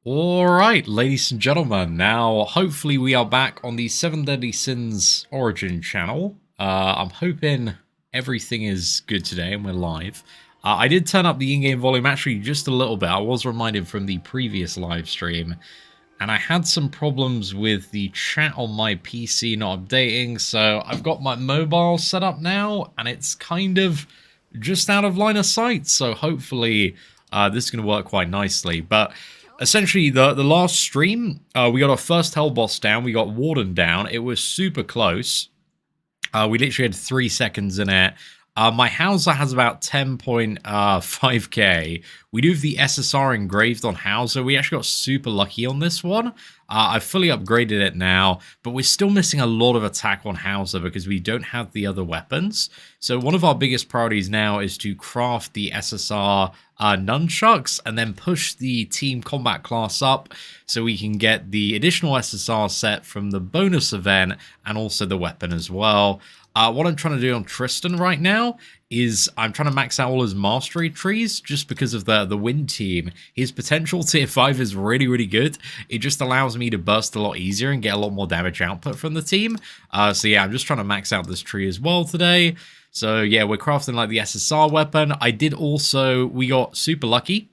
Alright, ladies and gentlemen, now hopefully we are back on the 7 Deadly Sins Origin channel. I'm hoping everything is good today and we're live. I did turn up the in-game volume actually just a little bit. I was reminded from the previous live stream, and I had some problems with the chat on my PC not updating, so I've got my mobile set up now, and it's kind of just out of line of sight, so hopefully this is going to work quite nicely. But essentially, the last stream, we got our first Hell boss down, we got Warden down, it was super close. We literally had 3 seconds in it. My Hauser has about 10.5k. We do have the SSR engraved on Hauser. We actually got super lucky on this one. I've fully upgraded it now, but we're still missing a lot of attack on Hauser because we don't have the other weapons. So one of our biggest priorities now is to craft the SSR nunchucks and then push the team combat class up so we can get the additional SSR set from the bonus event and also the weapon as well. What I'm trying to do on Tristan right now is I'm trying to max out all his mastery trees just because of the wind team. His potential tier 5 is really, really good. It just allows me to burst a lot easier and get a lot more damage output from the team. So yeah, I'm just trying to max out this tree as well today. So yeah, we're crafting like the SSR weapon. We got super lucky.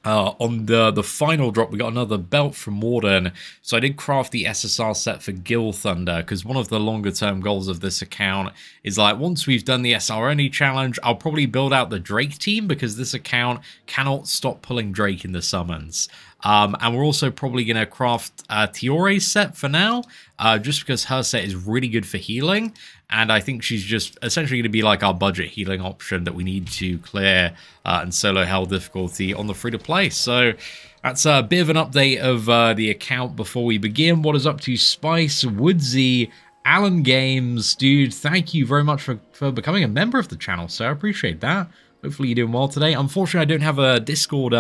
On the final drop, we got another belt from Warden. So I did craft the SSR set for Gil Thunder, because one of the longer term goals of this account is like, once we've done the SR only challenge, I'll probably build out the Drake team, because this account cannot stop pulling Drake in the summons. And we're also probably going to craft Tiore's set for now, just because her set is really good for healing. And I think she's just essentially going to be like our budget healing option that we need to clear and solo hell difficulty on the free-to-play. So that's a bit of an update of the account before we begin. What is up to Spice, Woodsy, Alan Games? Dude, thank you very much for becoming a member of the channel, sir. I appreciate that. Hopefully you're doing well today. Unfortunately, I don't have a Discord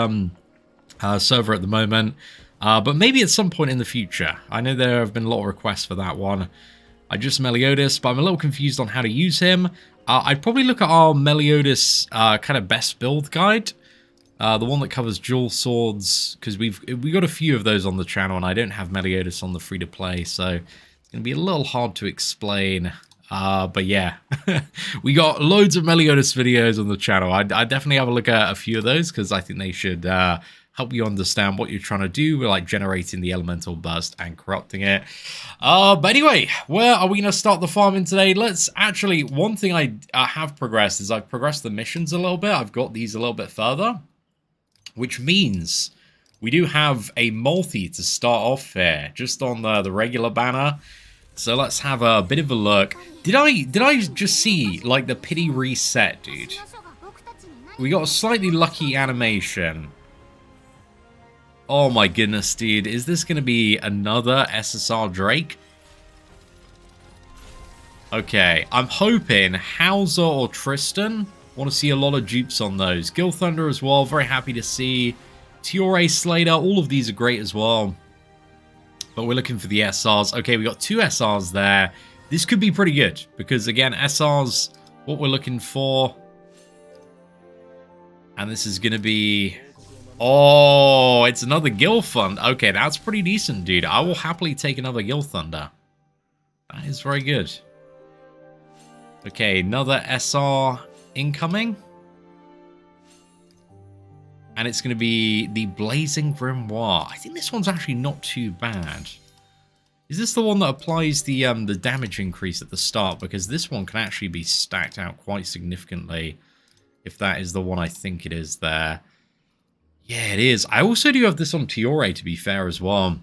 server at the moment, but maybe at some point in the future. I know there have been a lot of requests for that one. I just Meliodas, but I'm a little confused on how to use him. I'd probably look at our Meliodas kind of best build guide, the one that covers dual swords, because we got a few of those on the channel, and I don't have Meliodas on the free-to-play, so it's going to be a little hard to explain. But yeah, we got loads of Meliodas videos on the channel. I'd definitely have a look at a few of those, because I think they should help you understand what you're trying to do with like generating the elemental burst and corrupting it. But anyway, where are we going to start the farming today? Let's actually, one thing I have progressed is I've progressed the missions a little bit. I've got these a little bit further, which means we do have a multi to start off here, just on the regular banner. So let's have a bit of a look. Did I just see like the pity reset, dude? We got a slightly lucky animation. Oh my goodness, dude. Is this going to be another SSR Drake? Okay, I'm hoping Hauser or Tristan. Want to see a lot of dupes on those. Gil Thunder as well. Very happy to see. Tiore Slater. All of these are great as well. But we're looking for the SRs. Okay, we got 2 SRs there. This could be pretty good, because again, SRs, what we're looking for. And this is going to be... Oh, it's another Gil Thunder. Okay, that's pretty decent, dude. I will happily take another Gil Thunder. That is very good. Okay, another SR incoming. And it's going to be the Blazing Grimoire. I think this one's actually not too bad. Is this the one that applies the damage increase at the start? Because this one can actually be stacked out quite significantly, if that is the one I think it is there. Yeah, it is. I also do have this on Tiore, to be fair, as well.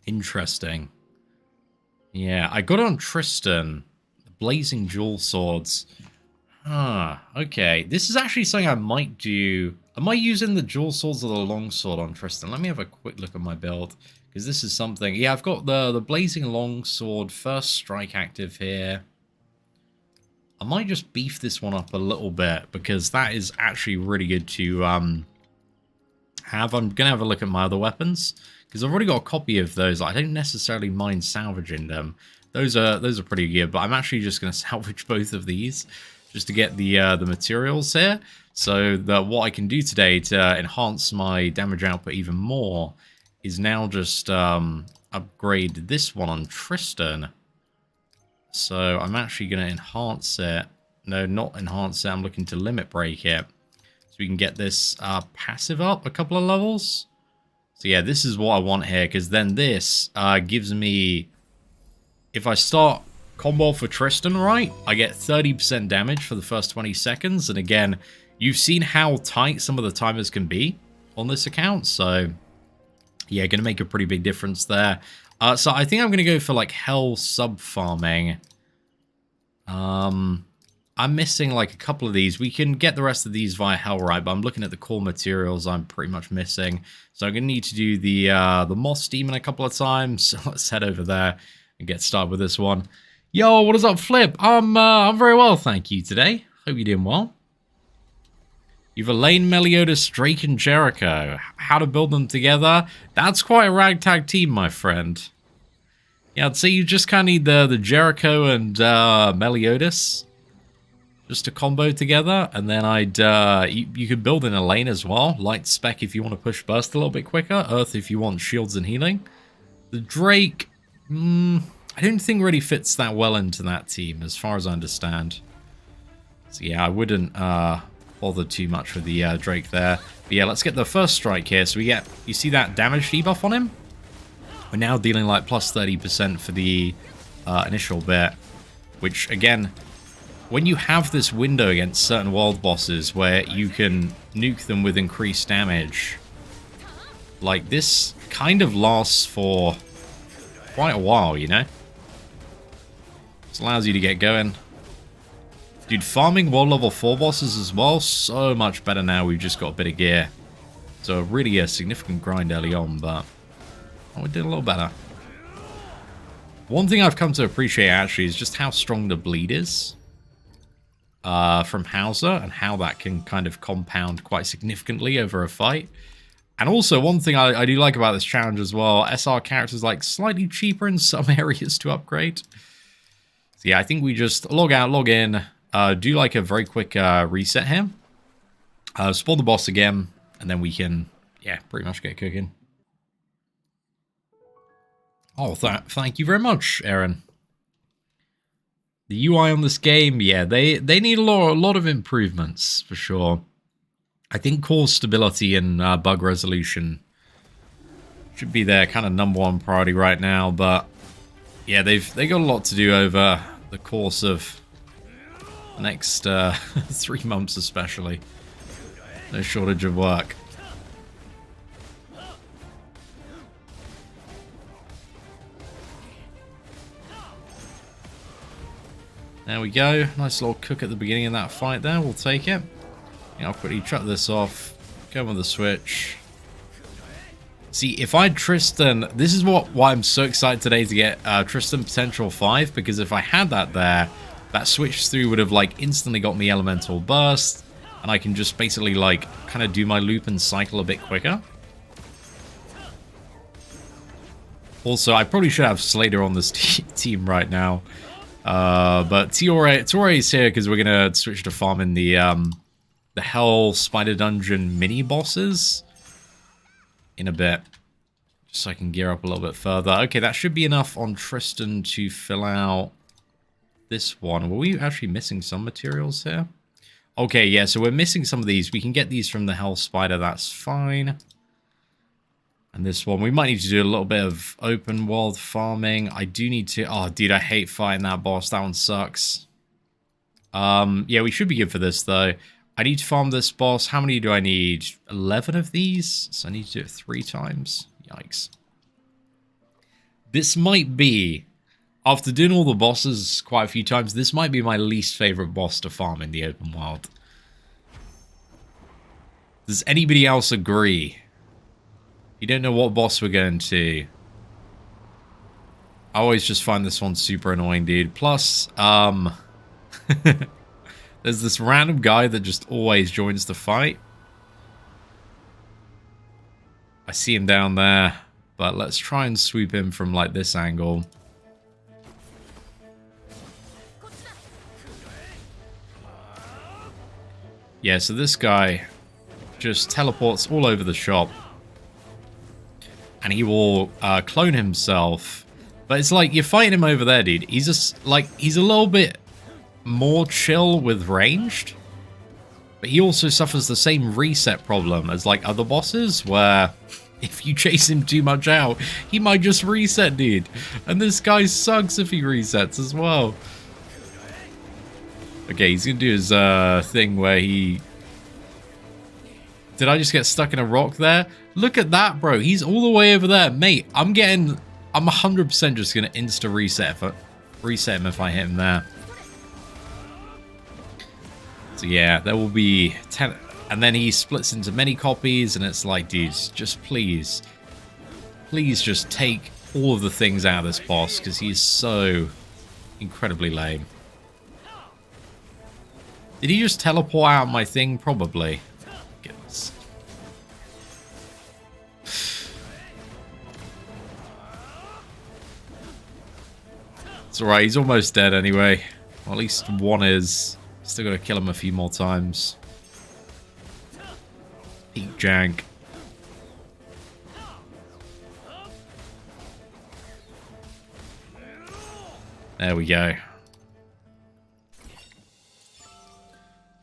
Interesting. Yeah, I got it on Tristan. The Blazing Dual Swords. Okay. This is actually something I might do. Am I using the Dual Swords or the Longsword on Tristan? Let me have a quick look at my build, because this is something. Yeah, I've got the Blazing Longsword first strike active here. I might just beef this one up a little bit, because that is actually really good to I'm going to have a look at my other weapons, because I've already got a copy of those. I don't necessarily mind salvaging them. Those are pretty good, but I'm actually just going to salvage both of these, just to get the materials here. So what I can do today to enhance my damage output even more is now just upgrade this one on Tristan. So I'm actually going to enhance it. No, not enhance it. I'm looking to limit break it. So we can get this passive up a couple of levels. So yeah, this is what I want here, because then this gives me... If I start combo for Tristan right, I get 30% damage for the first 20 seconds. And again, you've seen how tight some of the timers can be on this account. So yeah, going to make a pretty big difference there. So I think I'm going to go for like hell sub farming. I'm missing like a couple of these. We can get the rest of these via hell, right? But I'm looking at the core materials I'm pretty much missing. So I'm going to need to do the moss demon a couple of times. So let's head over there and get started with this one. Yo, what is up, Flip? I'm very well, thank you today. Hope you're doing well. You've Elaine, Meliodas, Drake, and Jericho. How to build them together? That's quite a ragtag team, my friend. Yeah, I'd say you just kind of need the Jericho and Meliodas just to combo together, and then you could build in Elaine as well. Light spec if you want to push burst a little bit quicker. Earth if you want shields and healing. The Drake, I don't think really fits that well into that team, as far as I understand. So yeah, I wouldn't bother too much with the Drake there. But yeah, let's get the first strike here. So we get, you see that damage debuff on him? We're now dealing like plus 30% for the initial bit, which again, when you have this window against certain world bosses where you can nuke them with increased damage, like this kind of lasts for quite a while, you know? This allows you to get going. Dude, farming world level 4 bosses as well, so much better now we've just got a bit of gear. So really a significant grind early on, but we did a little better. One thing I've come to appreciate actually is just how strong the bleed is from Hauser, and how that can kind of compound quite significantly over a fight. And also, one thing I do like about this challenge as well, SR characters like slightly cheaper in some areas to upgrade. So yeah, I think we just log out, log in, do like a very quick reset here. Spawn the boss again, and then we can, yeah, pretty much get cooking. Oh, thank you very much, Aaron. The UI on this game, yeah, they need a lot of improvements, for sure. I think core stability and bug resolution should be their kind of #1 priority right now, but yeah, they got a lot to do over the course of the next 3 months especially. No shortage of work. There we go. Nice little cook at the beginning of that fight there. We'll take it. Yeah, I'll quickly shut this off. Go with the switch. See, if I had Tristan... This is why I'm so excited today to get Tristan Potential 5. Because if I had that there, that switch through would have like instantly got me Elemental Burst. And I can just basically like kind of do my loop and cycle a bit quicker. Also, I probably should have Slater on this team right now. But Tiore is here because we're going to switch to farming the Hell Spider Dungeon mini bosses in a bit. Just so I can gear up a little bit further. Okay, that should be enough on Tristan to fill out this one. Were we actually missing some materials here? Okay, yeah, so we're missing some of these. We can get these from the Hell Spider, that's fine. And this one, we might need to do a little bit of open world farming. I do need to... Oh, dude, I hate fighting that boss. That one sucks. Yeah, we should be good for this, though. I need to farm this boss. How many do I need? 11 of these? So I need to do it 3 times. Yikes. This might be... After doing all the bosses quite a few times, this might be my least favorite boss to farm in the open world. Does anybody else agree? You don't know what boss we're going to. I always just find this one super annoying, dude. Plus, there's this random guy that just always joins the fight. I see him down there, but let's try and sweep him from like this angle. Yeah, so this guy just teleports all over the shop. And he will clone himself. But it's like, you're fighting him over there, dude. He's just, like, he's a little bit more chill with ranged. But he also suffers the same reset problem as, like, other bosses, where if you chase him too much out, he might just reset, dude. And this guy sucks if he resets as well. Okay, he's gonna do his thing where he... Did I just get stuck in a rock there? Look at that, bro. He's all the way over there. Mate, I'm 100% just gonna insta-reset him if I hit him there. So yeah, there will be 10... And then he splits into many copies, and it's like, dudes, just please just take all of the things out of this boss, because he's so incredibly lame. Did he just teleport out my thing? Probably. Goodness. It's alright, he's almost dead anyway. Well, at least one is. Still gotta kill him a few more times. Eat jank. There we go.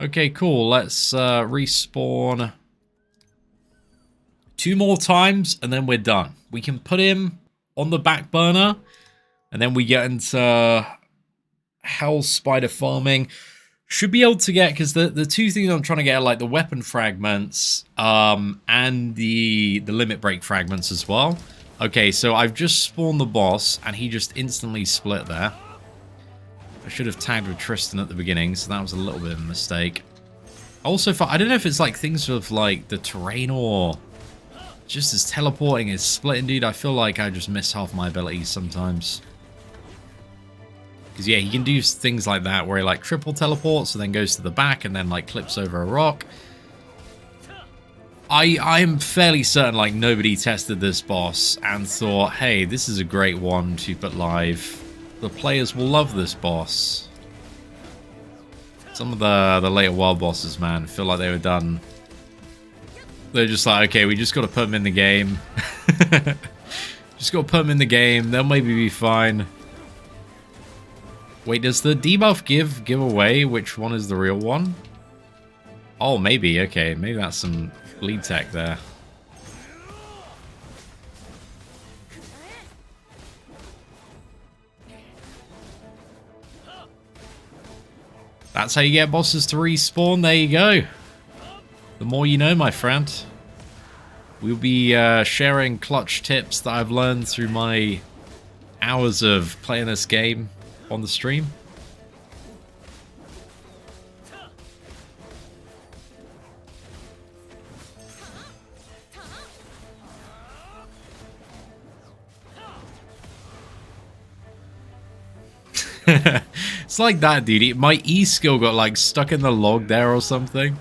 Okay, cool. Let's respawn 2 more times, and then we're done. We can put him on the back burner, and then we get into Hell Spider farming. Should be able to get, because the 2 things I'm trying to get are like the weapon fragments and the limit break fragments as well. Okay, so I've just spawned the boss, and he just instantly split there. I should have tagged with Tristan at the beginning, so that was a little bit of a mistake. Also, I don't know if it's like things with like the terrain or just as teleporting is splitting, dude. I feel like I just miss half my abilities sometimes. Because yeah, he can do things like that where he like triple teleports and then goes to the back and then like clips over a rock. I am fairly certain like nobody tested this boss and thought, hey, this is a great one to put live. The players will love this boss. Some of the later wild bosses, man, feel like they were done. They're just like, okay, we just got to put them in the game. Just got to put them in the game. They'll maybe be fine. Wait, does the debuff give away which one is the real one? Oh, maybe. Okay, maybe that's some bleed tech there. That's how you get bosses to respawn. There you go. The more you know, my friend. We'll be sharing clutch tips that I've learned through my hours of playing this game on the stream. It's like that, dude. My E skill got like stuck in the log there or something.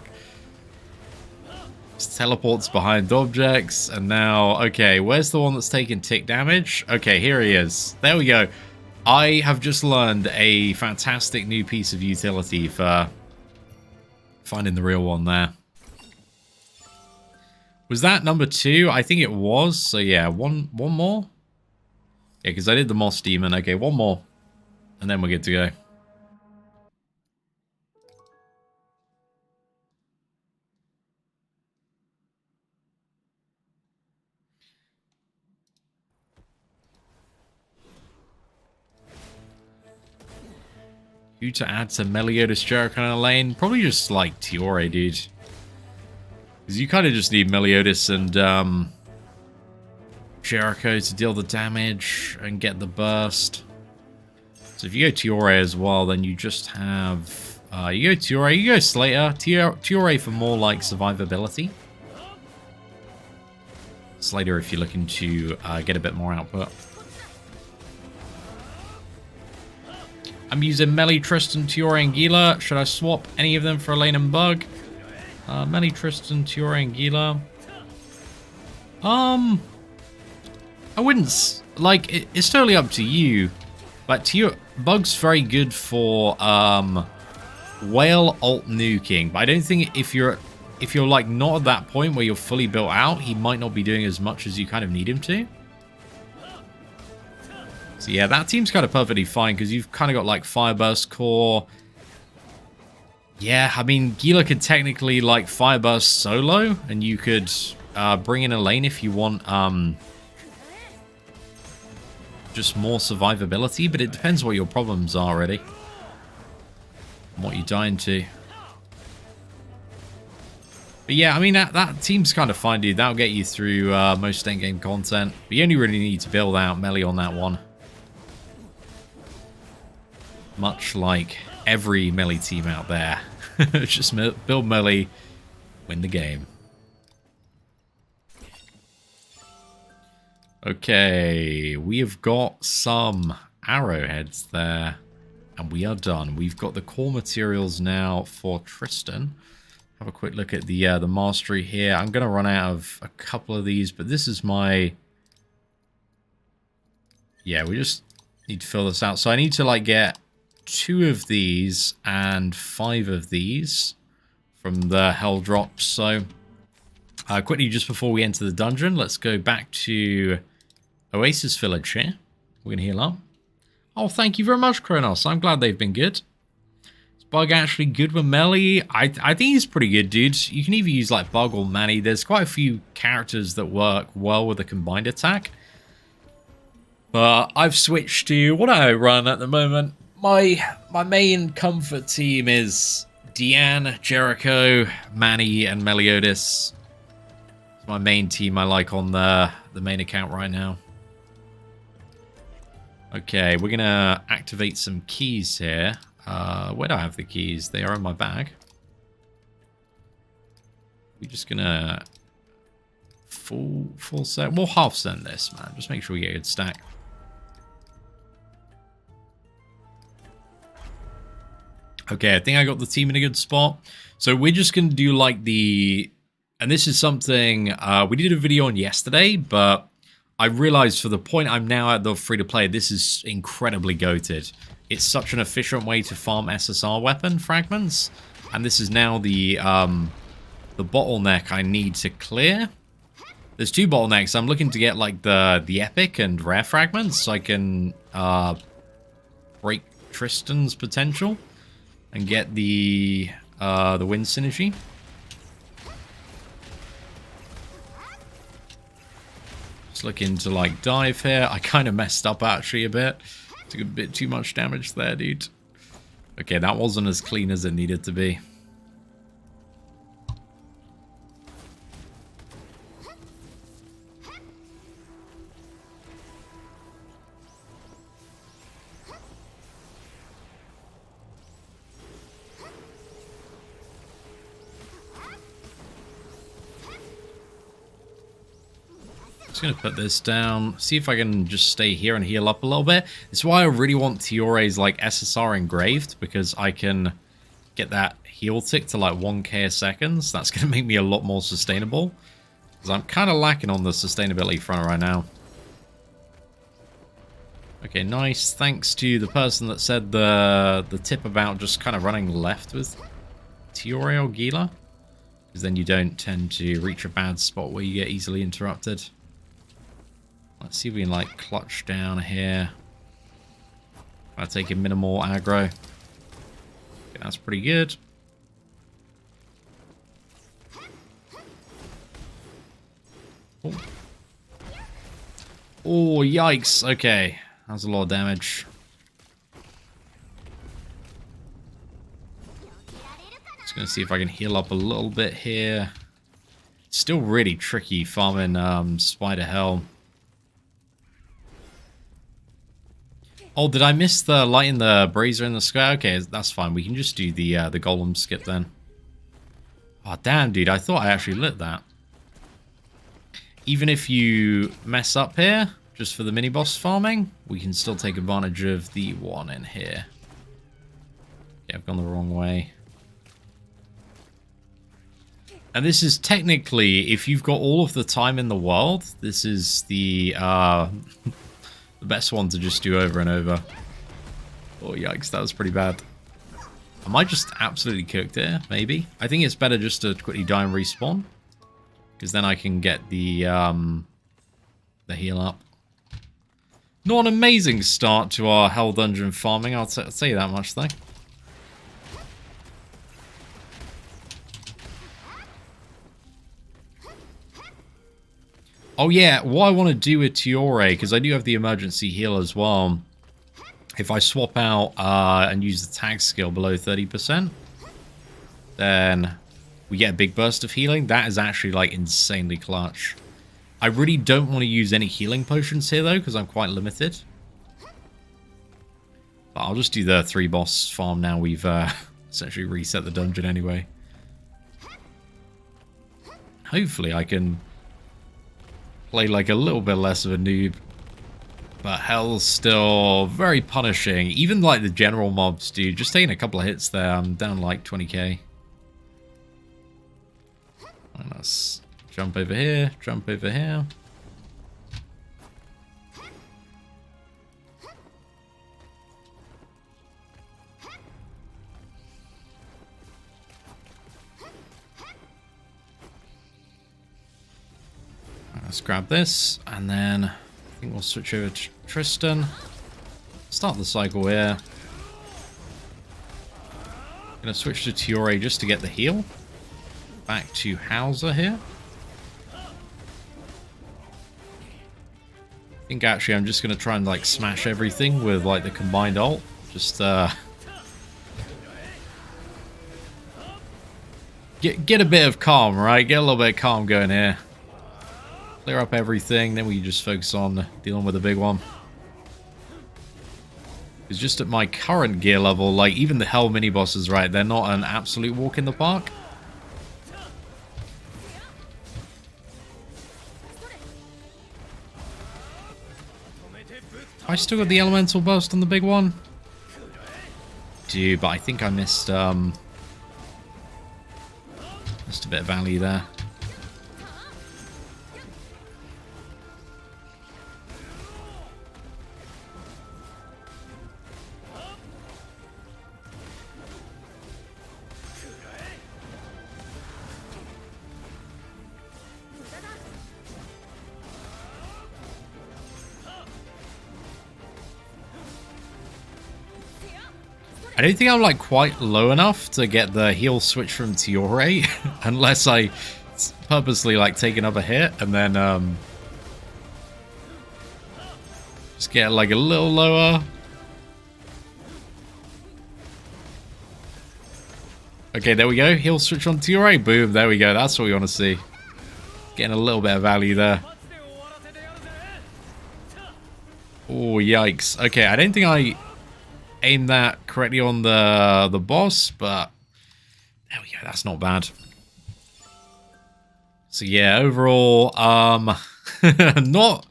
Just teleports behind objects, and now, okay, where's the one that's taking tick damage? Okay, here he is. There we go. I have just learned a fantastic new piece of utility for finding the real one there. Was that number 2? I think it was. So yeah, one more. Yeah, because I did the Moss Demon. Okay, one more. And then we're good to go. Who to add to Meliodas, Jericho, and Elaine? Probably just like Tiore, dude. Because you kind of just need Meliodas and Jericho to deal the damage and get the burst. So if you go Tiore as well, then you just have... you go Tiore, you go Slater. Tiore for more like survivability. Slater if you're looking to get a bit more output. I'm using Melee, Tristan, Tiore, and Gila. Should I swap any of them for Elaine and Bug? Melee, Tristan, Tiore, and Gila. I wouldn't... Like, it's totally up to you. But Bug's very good for whale alt nuking. But I don't think if you're like not at that point where you're fully built out, he might not be doing as much as you kind of need him to. So yeah, that team's kind of perfectly fine because you've kind of got like Fireburst Core. Yeah, I mean, Gila could technically like Fireburst solo, and you could bring in a lane if you want just more survivability, but it depends what your problems are, really. And what you're dying to. But yeah, I mean, that team's kind of fine, dude. That'll get you through most endgame content. But you only really need to build out melee on that one. Much like every melee team out there. Just build melee, win the game. Okay, we have got some arrowheads there. And we are done. We've got the core materials now for Tristan. Have a quick look at the mastery here. I'm going to run out of a couple of these, but this is my... Yeah, we just need to fill this out. So I need to like get 2 of these and 5 of these from the hell drops. So quickly, just before we enter the dungeon, let's go back to Oasis Village here. We're going to heal up. Oh, thank you very much, Kronos. I'm glad they've been good. Is Bug actually good with melee? I think he's pretty good, dude. You can either use like Bug or Manny. There's quite a few characters that work well with a combined attack. But I've switched to what I run at the moment. My main comfort team is Deanne, Jericho, Manny, and Meliodas. It's my main team I like on the main account right now. Okay, we're going to activate some keys here. Where do I have the keys? They are in my bag. We're just going to full set. We'll half send this, man. Just make sure we get a good stack. Okay, I think I got the team in a good spot. So we're just going to do like the... And this is something we did a video on yesterday, but I realized for the point I'm now at the free-to-play, this is incredibly goated. It's such an efficient way to farm SSR weapon fragments. And this is now the bottleneck I need to clear. There's 2 bottlenecks. I'm looking to get like the epic and rare fragments so I can break Tristan's potential and get the win synergy. Looking to like dive here. I kind of messed up actually a bit. Took a bit too much damage there, dude. Okay, that wasn't as clean as it needed to be. Going to put this down, see if I can just stay here and heal up a little bit. This is why I really want Tiore's like SSR engraved, because I can get that heal tick to like 1k a second. That's going to make me a lot more sustainable, because I'm kind of lacking on the sustainability front right now. Okay, nice. Thanks to the person that said the tip about just kind of running left with Tiore or Gila, because then you don't tend to reach a bad spot where you get easily interrupted. Let's see if we can like clutch down here. I'll take a minimal aggro. Okay, that's pretty good. Oh. Oh, yikes. Okay, that was a lot of damage. Just gonna see if I can heal up a little bit here. It's still really tricky farming Spider Helm. Oh, did I miss the lighting the brazier in the sky? Okay, that's fine. We can just do the golem skip then. Oh, damn, dude. I thought I actually lit that. Even if you mess up here, just for the mini-boss farming, we can still take advantage of the one in here. Yeah, I've gone the wrong way. And this is technically, if you've got all of the time in the world, this is the... the best one to just do over and over. Oh, yikes, that was pretty bad. I might just absolutely cook there, maybe. I think it's better just to quickly die and respawn. Because then I can get the heal up. Not an amazing start to our Hell Dungeon farming, I'll say you that much though. Oh yeah, what I want to do with Tiore, because I do have the emergency heal as well. If I swap out and use the tag skill below 30%, then we get a big burst of healing. That is actually like insanely clutch. I really don't want to use any healing potions here though, because I'm quite limited. But I'll just do the 3 boss farm now. We've essentially reset the dungeon anyway. Hopefully I can play like a little bit less of a noob. But hell's still very punishing. Even like the general mobs, dude. Just taking a couple of hits there, I'm down like 20k. And let's jump over here, jump over here. Let's grab this, and then I think we'll switch over to Tristan. Start the cycle here. Gonna switch to Tiore just to get the heal. Back to Hauser here. I think actually I'm just gonna try and like smash everything with like the combined ult. Just get a bit of calm, right? Get a little bit of calm going here. Clear up everything, then we just focus on dealing with the big one. It's just at my current gear level, like even the hell mini bosses, right? They're not an absolute walk in the park. I still got the elemental burst on the big one. Dude, but I think I missed a bit of value there. I don't think I'm like quite low enough to get the heal switch from Tiore unless I purposely like take another hit and then just get like a little lower. Okay, there we go. Heal switch on Tiore. Boom, there we go. That's what we want to see. Getting a little bit of value there. Oh, yikes. Okay, I don't think I aim that correctly on the boss, but there we go, that's not bad. So yeah, overall, not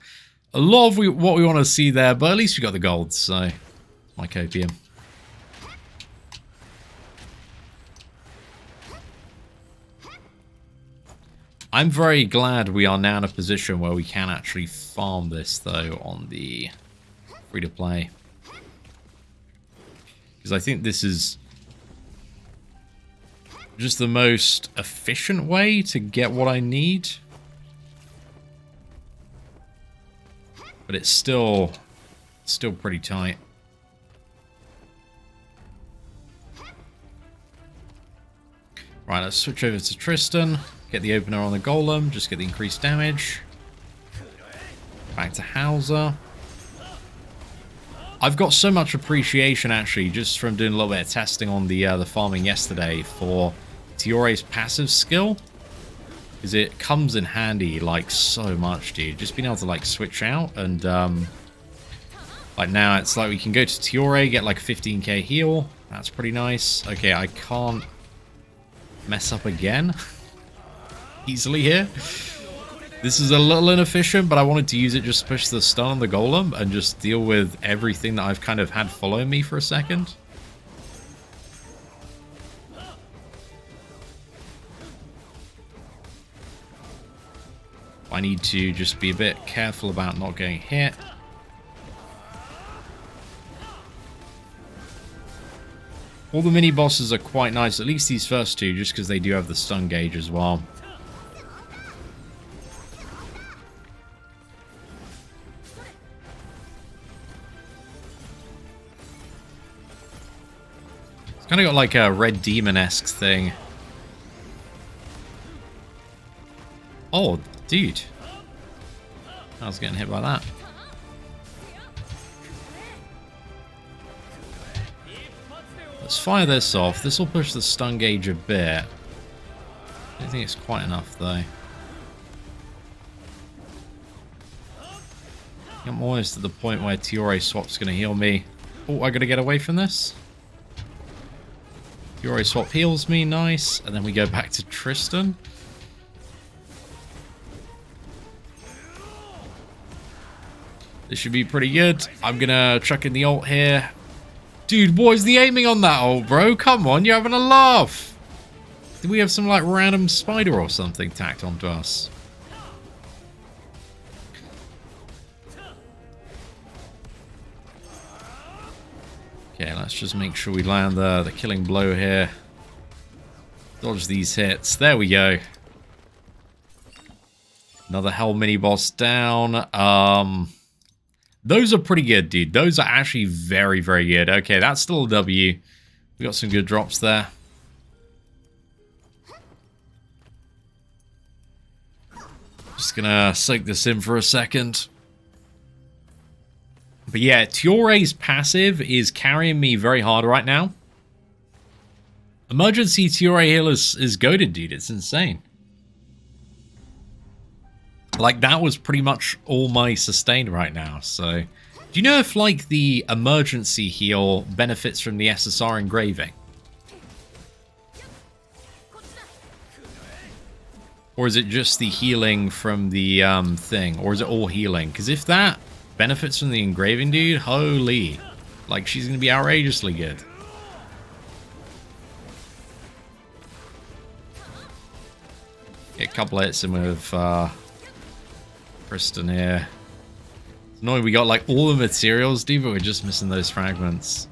a lot of what we want to see there, but at least we got the gold, so my copium. I'm very glad we are now in a position where we can actually farm this though on the free-to-play. Because I think this is just the most efficient way to get what I need. But it's still pretty tight. Right, let's switch over to Tristan. Get the opener on the golem, just get the increased damage. Back to Hauser. I've got so much appreciation, actually, just from doing a little bit of testing on the farming yesterday for Tiore's passive skill. Because it comes in handy, like, so much, dude. Just being able to, like, switch out and, like, now it's like we can go to Tiore, get, like, a 15k heal. That's pretty nice. Okay, I can't mess up again easily here. This is a little inefficient, but I wanted to use it just to push the stun on the golem and just deal with everything that I've kind of had following me for a second. I need to just be a bit careful about not getting hit. All the mini bosses are quite nice, at least these first two, just because they do have the stun gauge as well. It's kind of got like a Red Demon-esque thing. Oh, dude. I was getting hit by that. Let's fire this off. This will push the stun gauge a bit. I don't think it's quite enough, though. I'm almost at the point where Tiore Swap's going to heal me. Oh, I got to get away from this. Tiore Swap heals me, nice. And then we go back to Tristan. This should be pretty good. I'm going to chuck in the ult here. Dude, what is the aiming on that ult, bro? Come on, you're having a laugh. Did we have some, like, random spider or something tacked onto us? Okay, let's just make sure we land the killing blow here. Dodge these hits. There we go. Another hell mini-boss down. Those are pretty good, dude. Those are actually very, very good. Okay, that's still a W. We got some good drops there. Just gonna soak this in for a second. But yeah, Tiore's passive is carrying me very hard right now. Emergency Tiore heal is goated, dude. It's insane. Like, that was pretty much all my sustain right now, so... Do you know if, like, the emergency heal benefits from the SSR engraving? Or is it just the healing from the thing? Or is it all healing? Because if that benefits from the engraving, dude, holy. Like, she's going to be outrageously good. Get a couple hits in with... Tristan here. It's annoying we got like all the materials, dude, but we're just missing those fragments.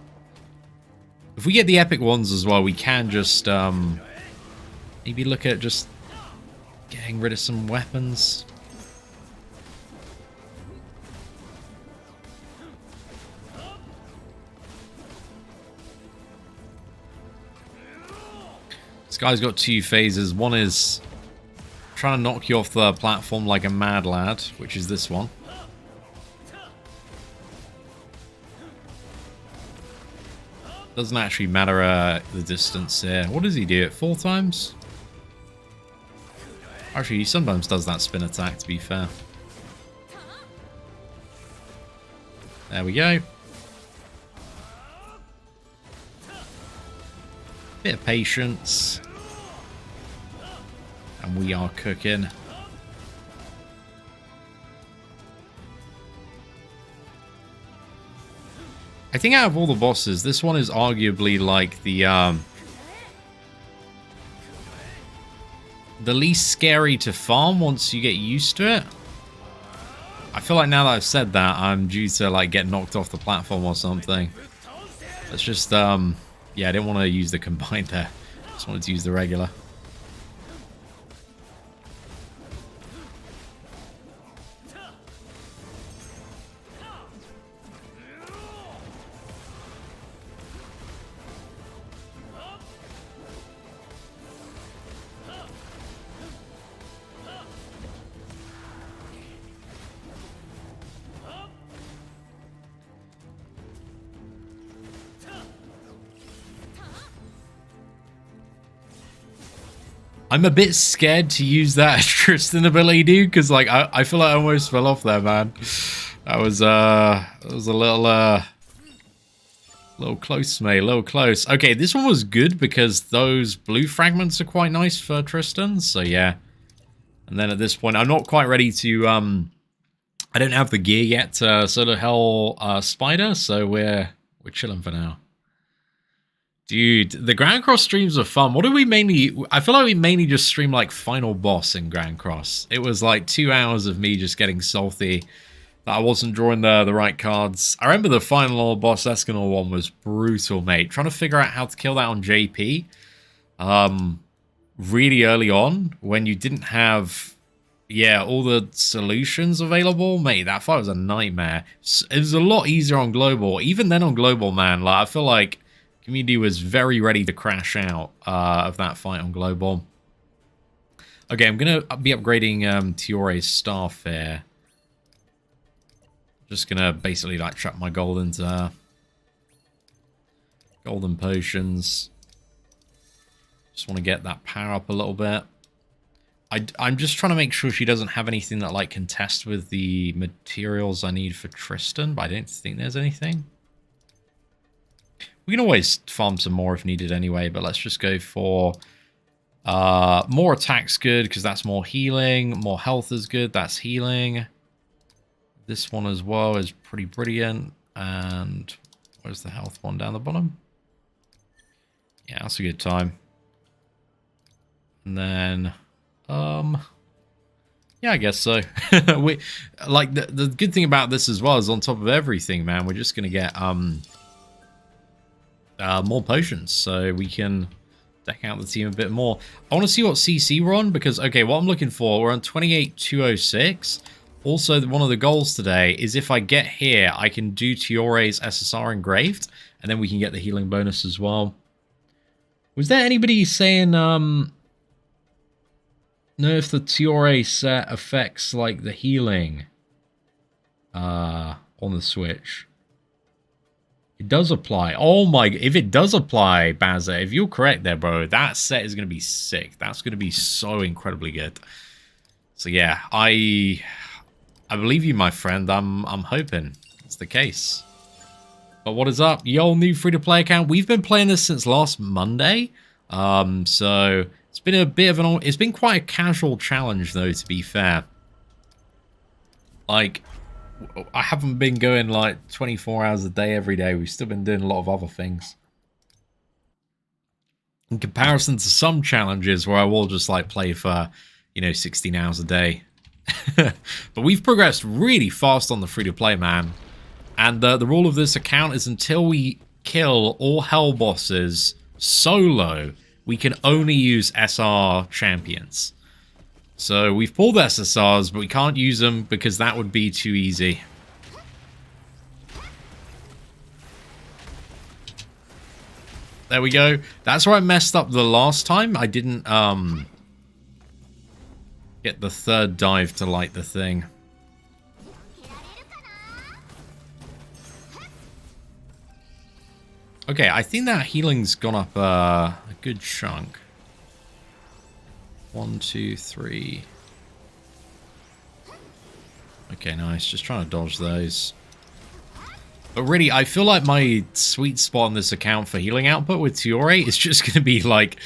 If we get the epic ones as well, we can just maybe look at just getting rid of some weapons. This guy's got two phases. One is trying to knock you off the platform like a mad lad, which is this one. Doesn't actually matter the distance here. What does he do? It 4 times? Actually, he sometimes does that spin attack, to be fair. There we go. Bit of patience. And we are cooking. I think out of all the bosses, this one is arguably like the least scary to farm once you get used to it. I feel like now that I've said that, I'm due to like get knocked off the platform or something. Let's just yeah, I didn't want to use the combined there. Just wanted to use the regular. I'm a bit scared to use that Tristan ability, dude, because like I feel like I almost fell off there, man. That was a little close, mate, a little close. Okay, this one was good because those blue fragments are quite nice for Tristan, so yeah. And then at this point, I'm not quite ready to I don't have the gear yet to solo hell spider, so we're chilling for now. Dude, the Grand Cross streams are fun. What do we mainly... I feel like we mainly just stream, like, Final Boss in Grand Cross. It was, like, 2 hours of me just getting salty that I wasn't drawing the right cards. I remember the final boss Escanor one was brutal, mate. Trying to figure out how to kill that on JP. Really early on, when you didn't have, yeah, all the solutions available, mate, that fight was a nightmare. It was a lot easier on Global. Even then on Global, man, like, I feel like community was very ready to crash out of that fight on Global. Okay, I'm going to be upgrading Tiore's staff here. Just going to basically, like, trap my gold into golden potions. Just want to get that power up a little bit. I'm just trying to make sure she doesn't have anything that, like, contests with the materials I need for Tristan, but I don't think there's anything. We can always farm some more if needed anyway, but let's just go for more attack's good, because that's more healing. More health is good, that's healing. This one as well is pretty brilliant. And where's the health one down the bottom? Yeah, that's a good time. And then, yeah, I guess so. We like the good thing about this as well is on top of everything, man, we're just gonna get more potions, so we can deck out the team a bit more. I want to see what CC we're on, because okay, what I'm looking for, we're on 28,206. Also, one of the goals today is if I get here, I can do Tiore's SSR engraved, and then we can get the healing bonus as well. Was there anybody saying, know if the Tiore set affects, like, the healing on the Switch? It does apply. Oh my, if it does apply, Bazza, if you're correct there, bro, that set is going to be sick. That's going to be so incredibly good. So yeah, I believe you, my friend. I'm hoping it's the case. But what is up? Yo, new free-to-play account. We've been playing this since last Monday. So it's been a bit of an... It's been quite a casual challenge, though, to be fair. Like, I haven't been going, like, 24 hours a day every day. We've still been doing a lot of other things. In comparison to some challenges where I will just, like, play for, you know, 16 hours a day. But we've progressed really fast on the free-to-play, man. And the rule of this account is until we kill all hell bosses solo, we can only use SR champions. So we've pulled SSRs, but we can't use them because that would be too easy. There we go. That's where I messed up the last time. I didn't get the third dive to light the thing. Okay, I think that healing's gone up a good chunk. 1, 2, 3. Okay, nice. Just trying to dodge those. But really, I feel like my sweet spot on this account for healing output with Tiore is just going to be like,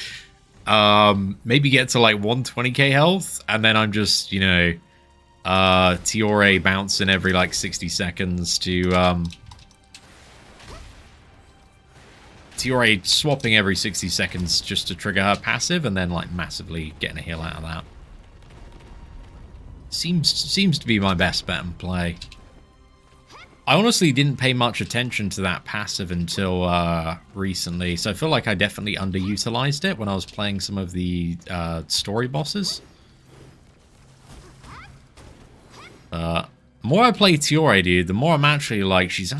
maybe get to like 120k health, and then I'm just, you know, Tiore bouncing every like 60 seconds to, Tiore swapping every 60 seconds just to trigger her passive, and then like massively getting a heal out of that. Seems to be my best bet and play. I honestly didn't pay much attention to that passive until recently, so I feel like I definitely underutilized it when I was playing some of the story bosses. The more I play Tiore, dude, the more I'm actually like, she's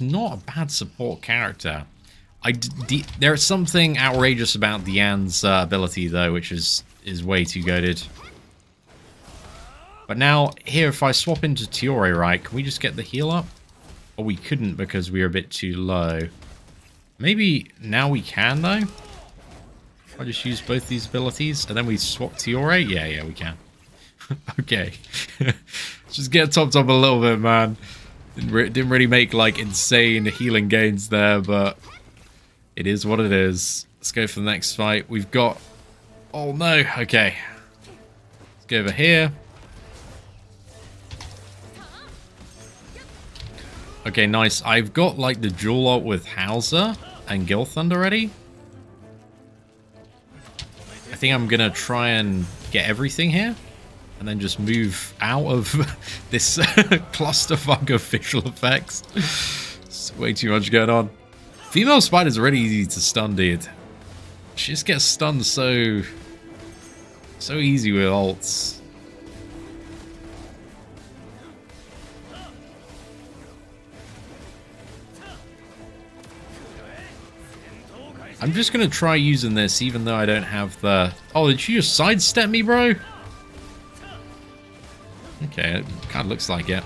not a bad support character. There's something outrageous about Diane's ability, though, which is way too goated. But now, here, if I swap into Tiore, right, can we just get the heal up? Or we couldn't because we were a bit too low. Maybe now we can, though? If I just use both these abilities, and then we swap Tiore? Yeah, we can. Okay. Just get topped up a little bit, man. Didn't really make, like, insane healing gains there, but... it is what it is. Let's go for the next fight. We've got... oh, no. Okay. Let's go over here. Okay, nice. I've got, like, the dual ult with Hauser and Gilthund already. I think I'm going to try and get everything here. And and then just move out of this clusterfuck of visual effects. It's way too much going on. Female spiders are really easy to stun, dude. She just gets stunned so easy with ults. I'm just gonna try using this even though I don't have the... Oh, did you just sidestep me, bro? Okay, it kind of looks like it.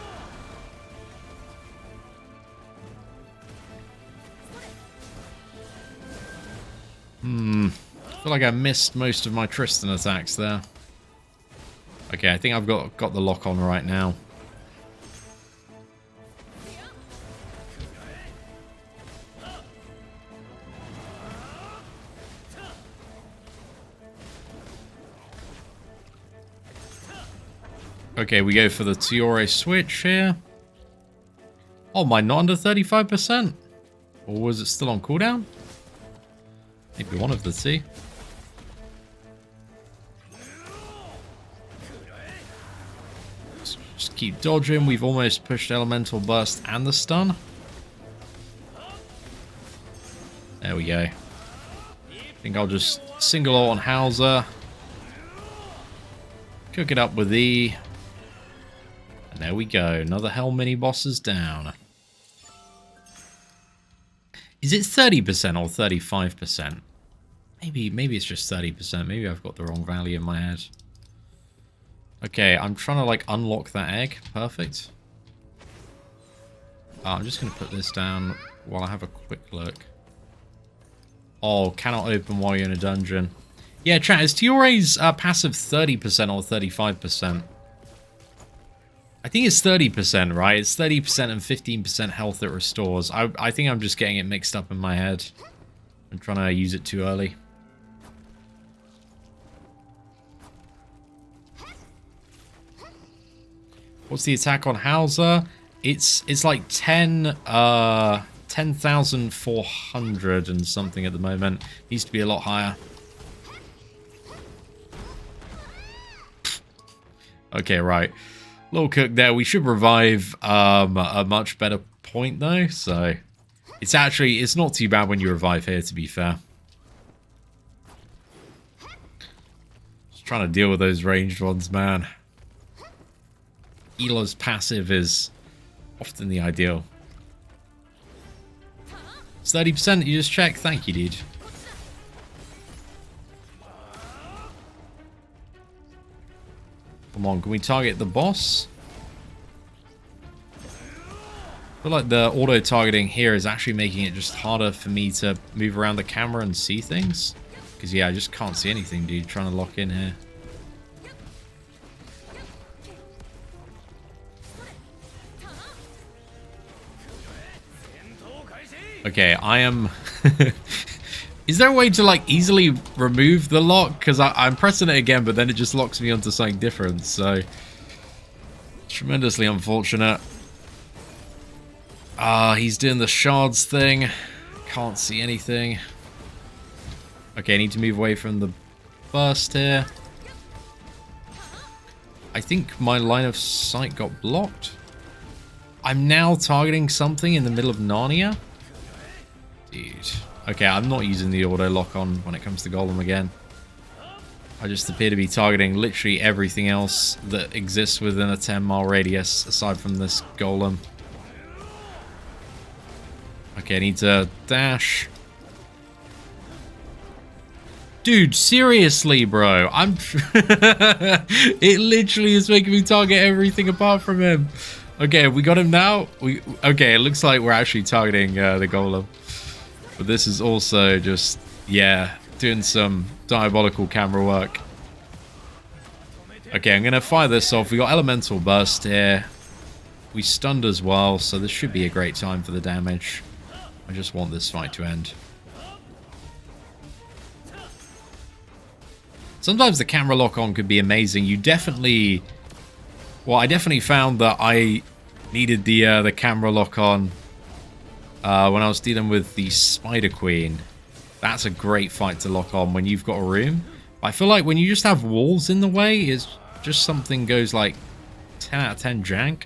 I feel like I missed most of my Tristan attacks there. Okay, I think I've got the lock on right now. Okay, we go for the Tiore switch here. Oh, my not under 35%? Or was it still on cooldown? Maybe one of the two. Just keep dodging. We've almost pushed Elemental Burst and the stun. There we go. I think I'll just single ult on Hauser. Cook it up with E. And there we go. Another Hell mini boss is down. Is it 30% or 35%? Maybe it's just 30%. Maybe I've got the wrong value in my head. Okay, I'm trying to like unlock that egg. Perfect. I'm just going to put this down while I have a quick look. Oh, cannot open while you're in a dungeon. Yeah, chat, is Tiore's passive 30% or 35%? I think it's 30%, right? It's 30% and 15% health it restores. I think I'm just getting it mixed up in my head. I'm trying to use it too early. What's the attack on Hauser? It's like 10,400 and something at the moment. Needs to be a lot higher. Okay, right. Little cook there. We should revive a much better point though, so it's not too bad when you revive here, to be fair. Just trying to deal with those ranged ones, man. Ela's passive is often the ideal. It's 30%, you just check. Thank you, dude. Come on, can we target the boss? I feel like the auto-targeting here is actually making it just harder for me to move around the camera and see things. Because, yeah, I just can't see anything, dude, trying to lock in here. Okay, I am... Is there a way to, like, easily remove the lock? Because I'm pressing it again, but then it just locks me onto something different, so... Tremendously unfortunate. He's doing the shards thing. Can't see anything. Okay, I need to move away from the burst here. I think my line of sight got blocked. I'm now targeting something in the middle of Narnia. Dude. Okay, I'm not using the auto lock on when it comes to Golem again. I just appear to be targeting literally everything else that exists within a 10-mile radius aside from this Golem. Okay, I need to dash. Dude, seriously, bro. It literally is making me target everything apart from him. Okay, we got him now. Okay, it looks like we're actually targeting the Golem. But this is also just, yeah, doing some diabolical camera work. Okay, I'm going to fire this off. We got Elemental Burst here. We stunned as well, so this should be a great time for the damage. I just want this fight to end. Sometimes the camera lock on could be amazing. You definitely... Well, I definitely found that I needed the camera lock on when I was dealing with the Spider Queen. That's a great fight to lock on when you've got a room. I feel like when you just have walls in the way, it's just something goes like 10 out of 10 jank.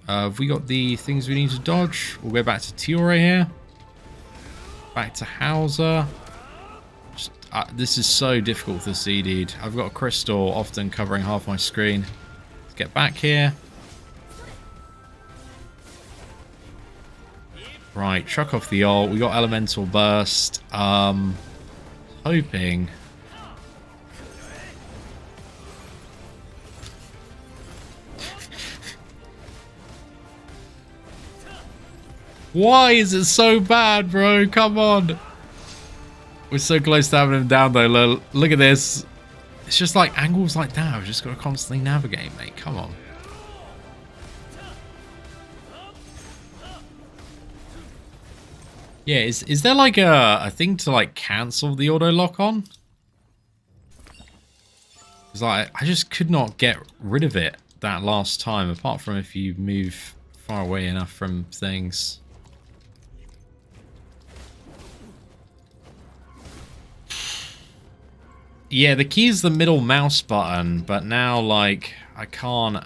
Have we got the things we need to dodge? We'll go back to Tiore here. Back to Hauser. Just, this is so difficult to see, dude. I've got a crystal often covering half my screen. Let's get back here. Right, chuck off the ult. We got elemental burst. Hoping. Why is it so bad, bro? Come on. We're so close to having him down, though. Look at this. It's just like angles like that. I've just got to constantly navigate, mate. Come on. Yeah, is there like a thing to like cancel the auto lock on? Because I just could not get rid of it that last time, apart from if you move far away enough from things. Yeah, the key is the middle mouse button, but now, like, I can't,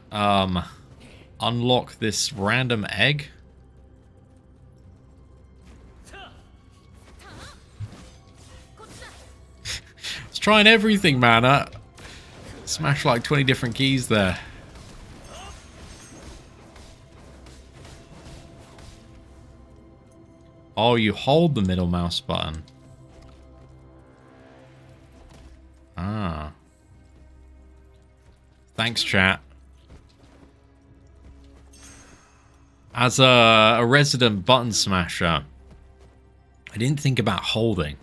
unlock this random egg. It's trying everything, man. Smash like 20 different keys there. Oh, you hold the middle mouse button. Ah. Thanks, chat. As a resident button smasher, I didn't think about holding.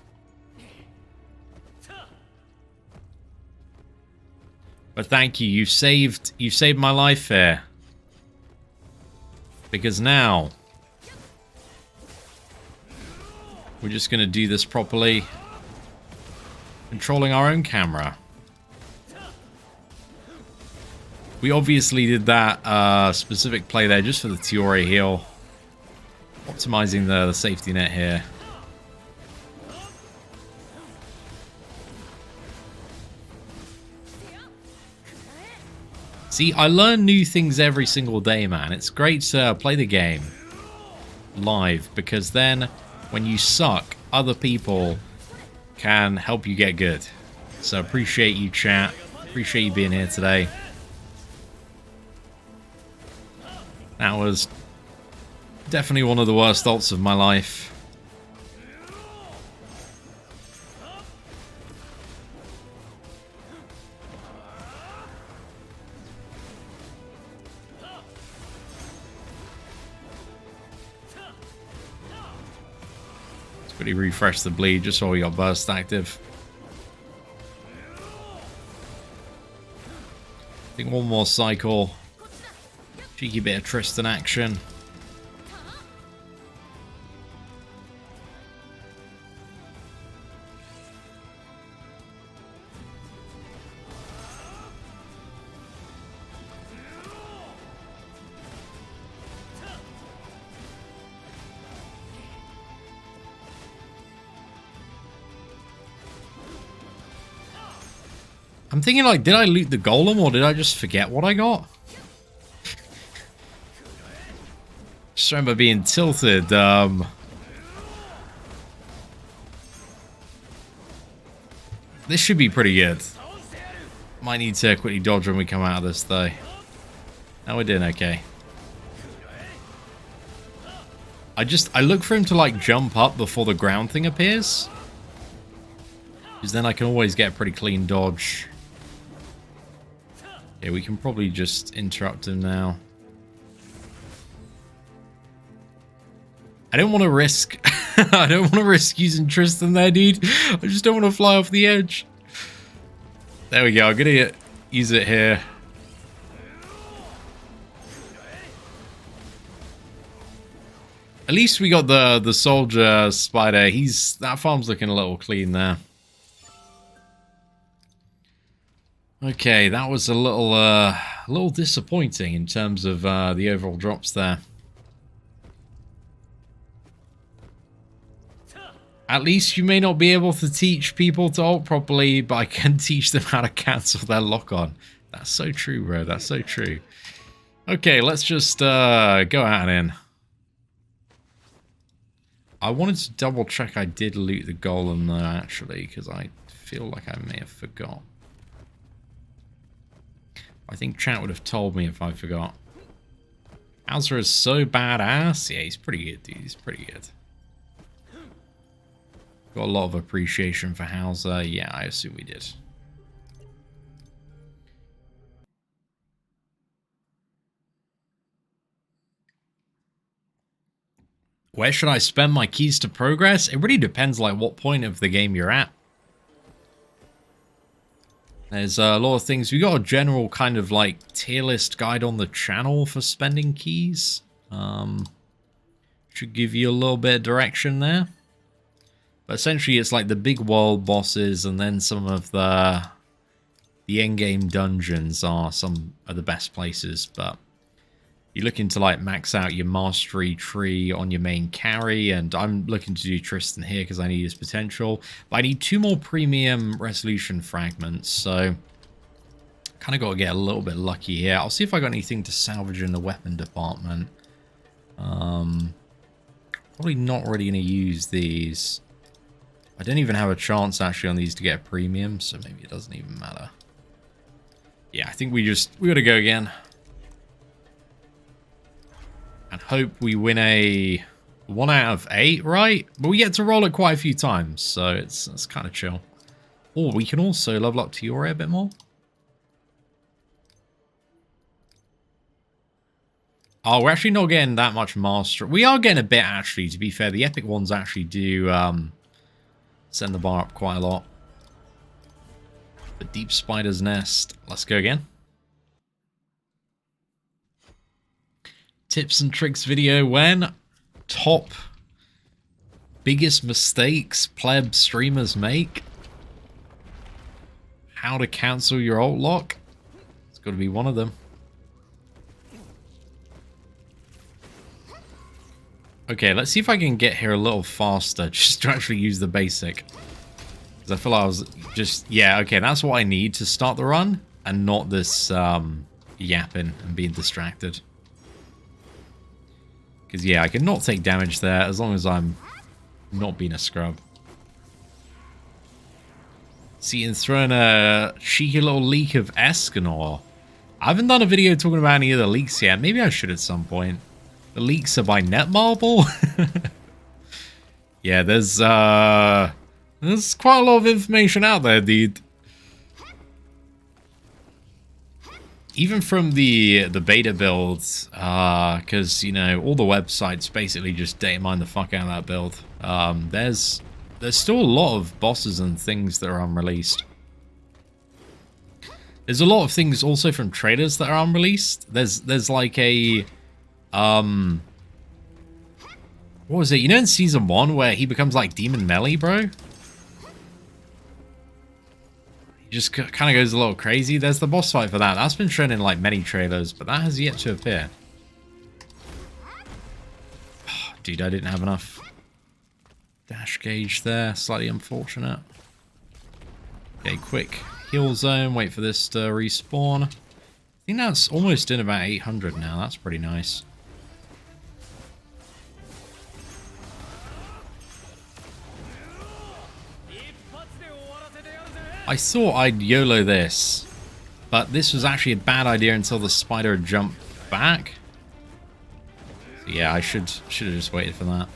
But thank you. You've saved my life here. Because now we're just going to do this properly. Controlling our own camera. We obviously did that specific play there just for the Tiore heal. Optimizing the safety net here. See, I learn new things every single day, man. It's great to play the game live, because then when you suck, other people can help you get good. So appreciate you, chat. Appreciate you being here today. That was definitely one of the worst ults of my life. Quickly refresh the bleed just so we got burst active. I think one more cycle. Cheeky bit of Tristan action. I'm thinking, like, did I loot the golem or did I just forget what I got? Just remember being tilted. This should be pretty good. Might need to quickly dodge when we come out of this, though. Now we're doing okay. I look for him to, like, jump up before the ground thing appears. Because then I can always get a pretty clean dodge. Yeah, we can probably just interrupt him now. I don't want to risk... I don't want to risk using Tristan there, dude. I just don't want to fly off the edge. There we go. I'm going to use it here. At least we got the soldier spider. That farm's looking a little clean there. Okay, that was a little disappointing in terms of the overall drops there. At least you may not be able to teach people to ult properly, but I can teach them how to cancel their lock-on. That's so true, bro. That's so true. Okay, let's just go out and in. I wanted to double check I did loot the golem though, actually, because I feel like I may have forgot. I think chat would have told me if I forgot. Hauser is so badass. Yeah, he's pretty good, dude. He's pretty good. Got a lot of appreciation for Hauser. Yeah, I assume we did. Where should I spend my keys to progress? It really depends like what point of the game you're at. There's a lot of things. We got a general kind of like tier list guide on the channel for spending keys. Should give you a little bit of direction there. But essentially it's like the big world bosses and then some of the endgame dungeons are some of the best places. But you're looking to like max out your mastery tree on your main carry, and I'm looking to do Tristan here because I need his potential. But I need 2 more premium resolution fragments, so kind of got to get a little bit lucky here. I'll see if I got anything to salvage in the weapon department. Probably not really going to use these. I don't even have a chance actually on these to get a premium, so maybe it doesn't even matter. Yeah, I think we got to go again. And hope we win a 1 out of 8, right? But we get to roll it quite a few times, so it's kind of chill. Or we can also level up to your a bit more. Oh, we're actually not getting that much master. We are getting a bit, actually, to be fair. The epic ones actually do send the bar up quite a lot. The deep spider's nest. Let's go again. Tips and tricks video when top biggest mistakes pleb streamers make. How to cancel your ult lock. It's got to be one of them. Okay, let's see if I can get here a little faster just to actually use the basic. Because I feel like I was just... Yeah, okay, that's what I need to start the run. And not this yapping and being distracted. Because, yeah, I can not take damage there as long as I'm not being a scrub. Seatin throwing a cheeky little leak of Escanor. I haven't done a video talking about any of the leaks yet. Maybe I should at some point. The leaks are by Netmarble? Yeah, there's quite a lot of information out there, dude. Even from the beta builds, because, you know, all the websites basically just data mine the fuck out of that build. There's still a lot of bosses and things that are unreleased. There's a lot of things also from traders that are unreleased. There's like a... what was it? You know in Season 1 where he becomes like Demon Melee, bro? He just kind of goes a little crazy. There's the boss fight for that. That's been shown in like many trailers, but that has yet to appear. Dude, I didn't have enough dash gauge there. Slightly unfortunate. Okay, quick heal zone. Wait for this to respawn. I think that's almost in about 800 now. That's pretty nice. I thought I'd YOLO this, but this was actually a bad idea until the spider jumped back. So yeah, I should have just waited for that.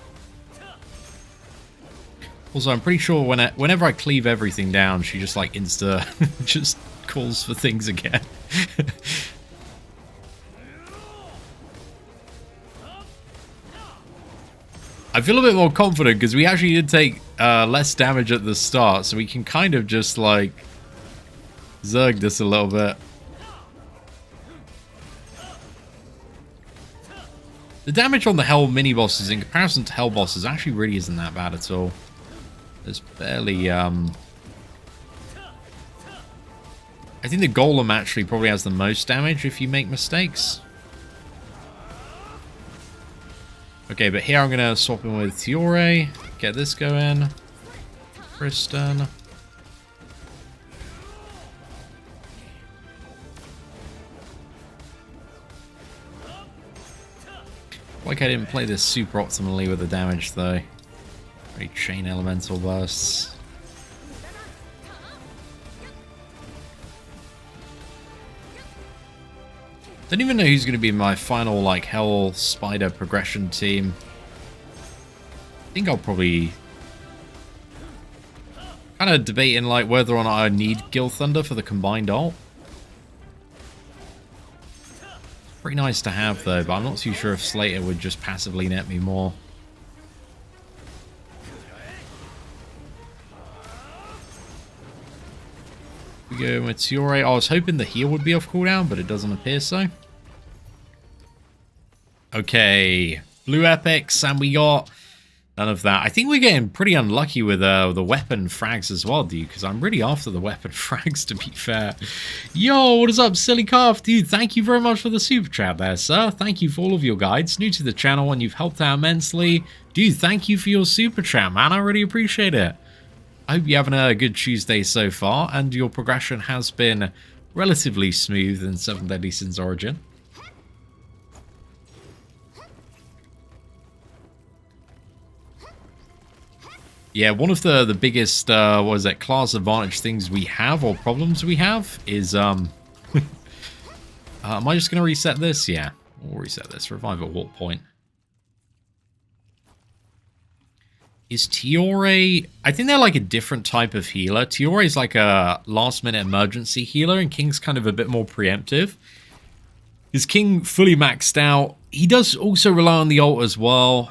Also, I'm pretty sure whenever I cleave everything down, she just like just calls for things again. I feel a bit more confident because we actually did take less damage at the start, so we can kind of just like zerg this a little bit. The damage on the Hell mini bosses in comparison to Hell bosses actually really isn't that bad at all. There's barely I think the Golem actually probably has the most damage if you make mistakes. Okay, but here I'm going to swap in with Tiore. Get this going. Kristen. Like I didn't play this super optimally with the damage though. Very chain elemental bursts. Don't even know who's going to be my final like Hell Spider progression team. I think I'll probably kind of debating like whether or not I need Gil Thunder for the combined ult. Pretty nice to have though, but I'm not too sure if Slater would just passively net me more. We go with Tiore. I was hoping the heal would be off cooldown, but it doesn't appear so. Okay, blue epics, and we got none of that. I think we're getting pretty unlucky with the weapon frags as well, dude, because I'm really after the weapon frags, to be fair. Yo, what is up, Silly Calf? Dude, thank you very much for the super chat there, sir. Thank you for all of your guides. New to the channel, and you've helped out immensely. Dude, thank you for your super chat, man. I really appreciate it. I hope you're having a good Tuesday so far, and your progression has been relatively smooth in 7 Deadly Sins Origin. Yeah, one of the biggest, what is it, class advantage things we have, or problems we have, is, am I just going to reset this? Yeah, we'll reset this. Revive at what point? Is Tiore... I think they're like a different type of healer. Tiore is like a last-minute emergency healer, and King's kind of a bit more preemptive. Is King fully maxed out? He does also rely on the ult as well.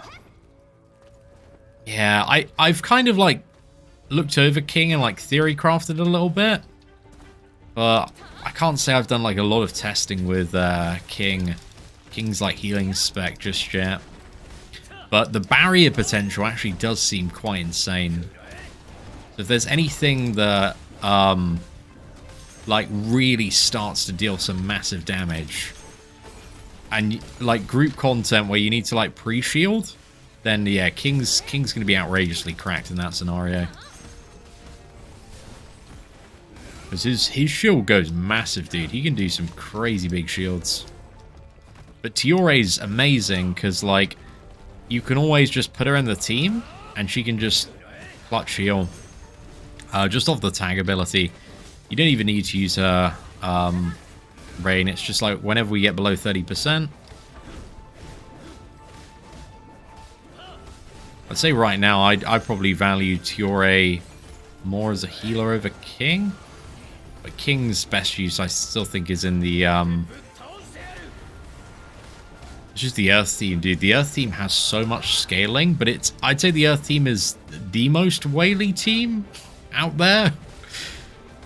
Yeah, I've kind of like looked over King and like theory crafted a little bit, but I can't say I've done like a lot of testing with King's like healing spec just yet. But the barrier potential actually does seem quite insane. So if there's anything that like really starts to deal some massive damage, and like group content where you need to like pre-shield, then yeah, King's going to be outrageously cracked in that scenario. Because his shield goes massive, dude. He can do some crazy big shields. But Tiore's amazing because, like, you can always just put her in the team and she can just clutch heal. Just off the tag ability. You don't even need to use her rain. It's just like whenever we get below 30%. I'd say right now, I probably value Tiore more as a healer over King. But King's best use, I still think, is in the... it's just the Earth Theme, dude. The Earth Theme has so much scaling, but it's... I'd say the Earth Theme is the most whaley team out there.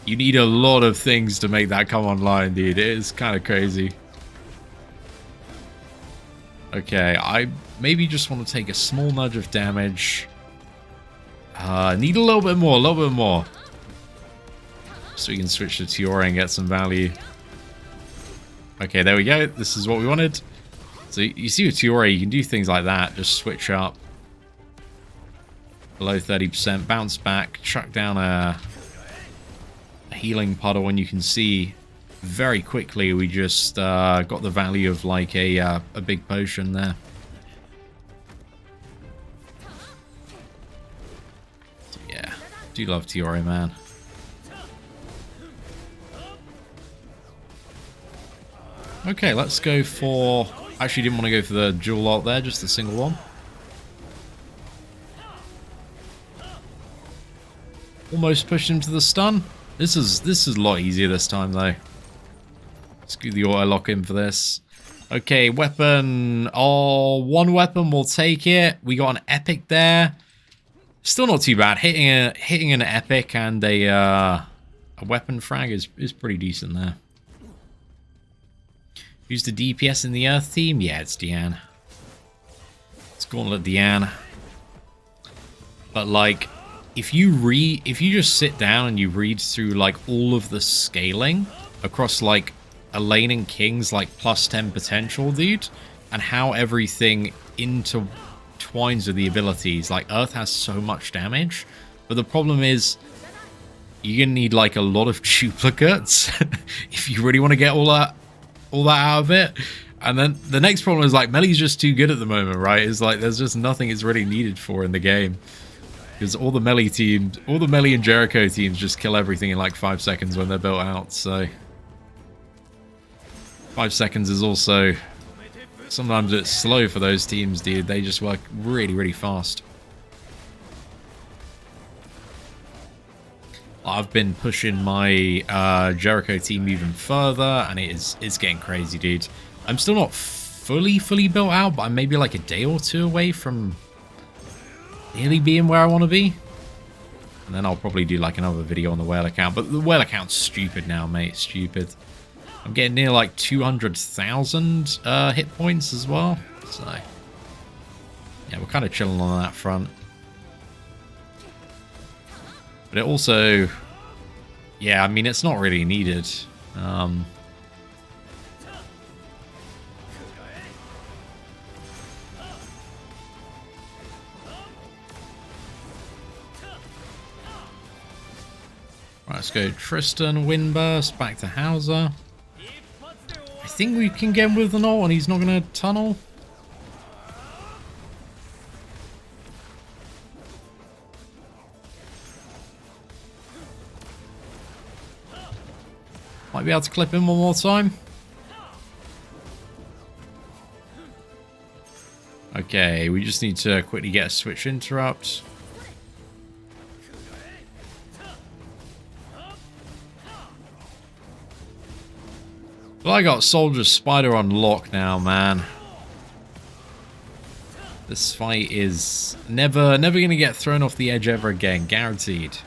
You need a lot of things to make that come online, dude. It is kind of crazy. Okay, I maybe just want to take a small nudge of damage. Need a little bit more, so we can switch to Tiore and get some value. Okay, there we go. This is what we wanted. So you see with Tiore, you can do things like that. Just switch up. Below 30%, bounce back, chuck down a healing puddle, and you can see very quickly we just got the value of like a big potion there. So yeah, do love Tiore, man. Okay, let's go for... Actually didn't want to go for the dual ult there, just the single one. Almost pushed him to the stun. This is a lot easier this time though. Let's do the auto lock in for this. Okay, weapon. Oh, one weapon, we'll take it. We got an epic there. Still not too bad. Hitting an epic and a weapon frag is pretty decent there. Who's the DPS in the Earth team? Yeah, it's Deanne. It's Gauntlet Deanne. But like, if you just sit down and you read through like all of the scaling across like Elaine and King's like +10 potential, dude, and how everything intertwines with the abilities. Like Earth has so much damage, but the problem is you're gonna need like a lot of duplicates if you really want to get all that out of it. And then the next problem is like Melee's just too good at the moment, right? It's like there's just nothing it's really needed for in the game. Because all the Melee teams, all the Melee and Jericho teams just kill everything in like 5 seconds when they're built out, so 5 seconds is also sometimes it's slow for those teams, dude. They just work really, really fast. I've been pushing my Jericho team even further, and it's getting crazy, dude. I'm still not fully built out, but I'm maybe like a day or two away from nearly being where I want to be. And then I'll probably do like another video on the whale account. But the whale account's stupid now, mate. Stupid. I'm getting near like 200,000 hit points as well. So, yeah, we're kind of chilling on that front. But it also, yeah, I mean, it's not really needed. Right, let's go Tristan, Windburst, back to Hauser. I think we can get him with an ult and he's not going to tunnel. Might be able to clip him one more time. Okay, we just need to quickly get a switch interrupt. Well, I got Soldier Spider on lock now, man. This fight is never going to get thrown off the edge ever again, guaranteed.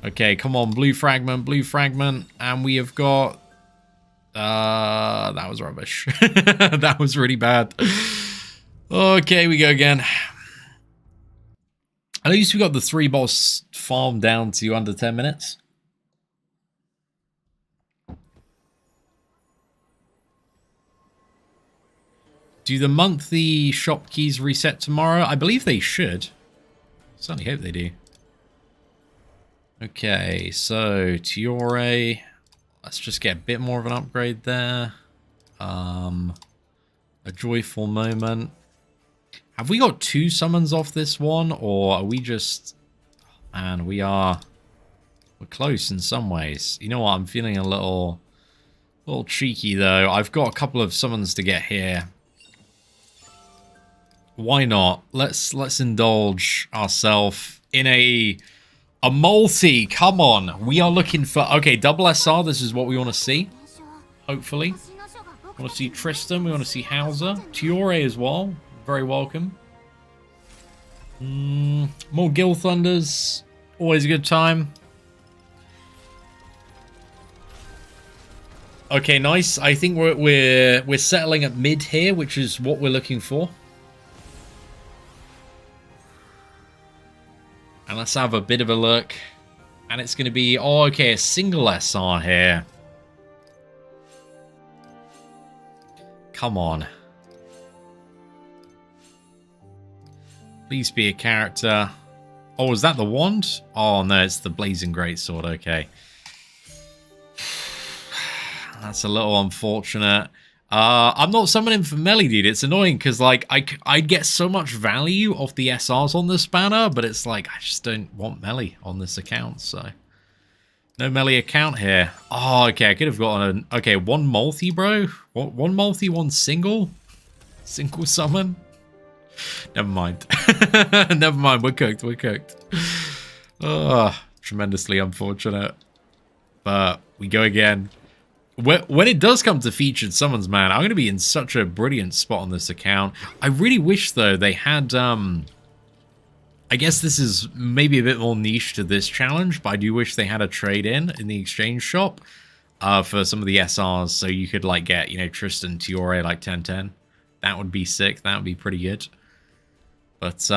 Okay, come on, blue fragment, and we have got... that was rubbish. That was really bad. Okay, we go again. At least we got the 3 boss farm down to under 10 minutes. Do the monthly shop keys reset tomorrow? I believe they should. Certainly hope they do. Okay, so Tiore. Let's just get a bit more of an upgrade there. A joyful moment. Have we got 2 summons off this one, or are we just... Man, we're close in some ways. You know what? I'm feeling a little cheeky though. I've got a couple of summons to get here. Why not? Let's indulge ourselves in a multi. Come on. We are looking for... Okay, double SR. This is what we want to see. Hopefully. We want to see Tristan. We want to see Hauser. Tiore as well. Very welcome. More Gil Thunders. Always a good time. Okay, nice. I think we're settling at mid here, which is what we're looking for. And let's have a bit of a look. And it's going to be... Oh, okay, a single SR here. Come on. Please be a character. Oh, is that the wand? Oh, no, it's the Blazing Greatsword. Okay. That's a little unfortunate. I'm not summoning for melee, dude. It's annoying because, like, I'd get so much value off the SRs on this banner, but it's like, I just don't want melee on this account, so... No melee account here. Oh, okay, I could have gotten an... Okay, 1 multi, bro? 1 multi, 1 single? Single summon? Never mind. Never mind, we're cooked, we're cooked. Oh, tremendously unfortunate. But we go again. When it does come to featured summons, man, I'm going to be in such a brilliant spot on this account. I really wish, though, they had... I guess this is maybe a bit more niche to this challenge, but I do wish they had a trade-in the exchange shop for some of the SRs, so you could, like, get, you know, Tristan, Tiore, like, 10-10. That would be sick. That would be pretty good. But,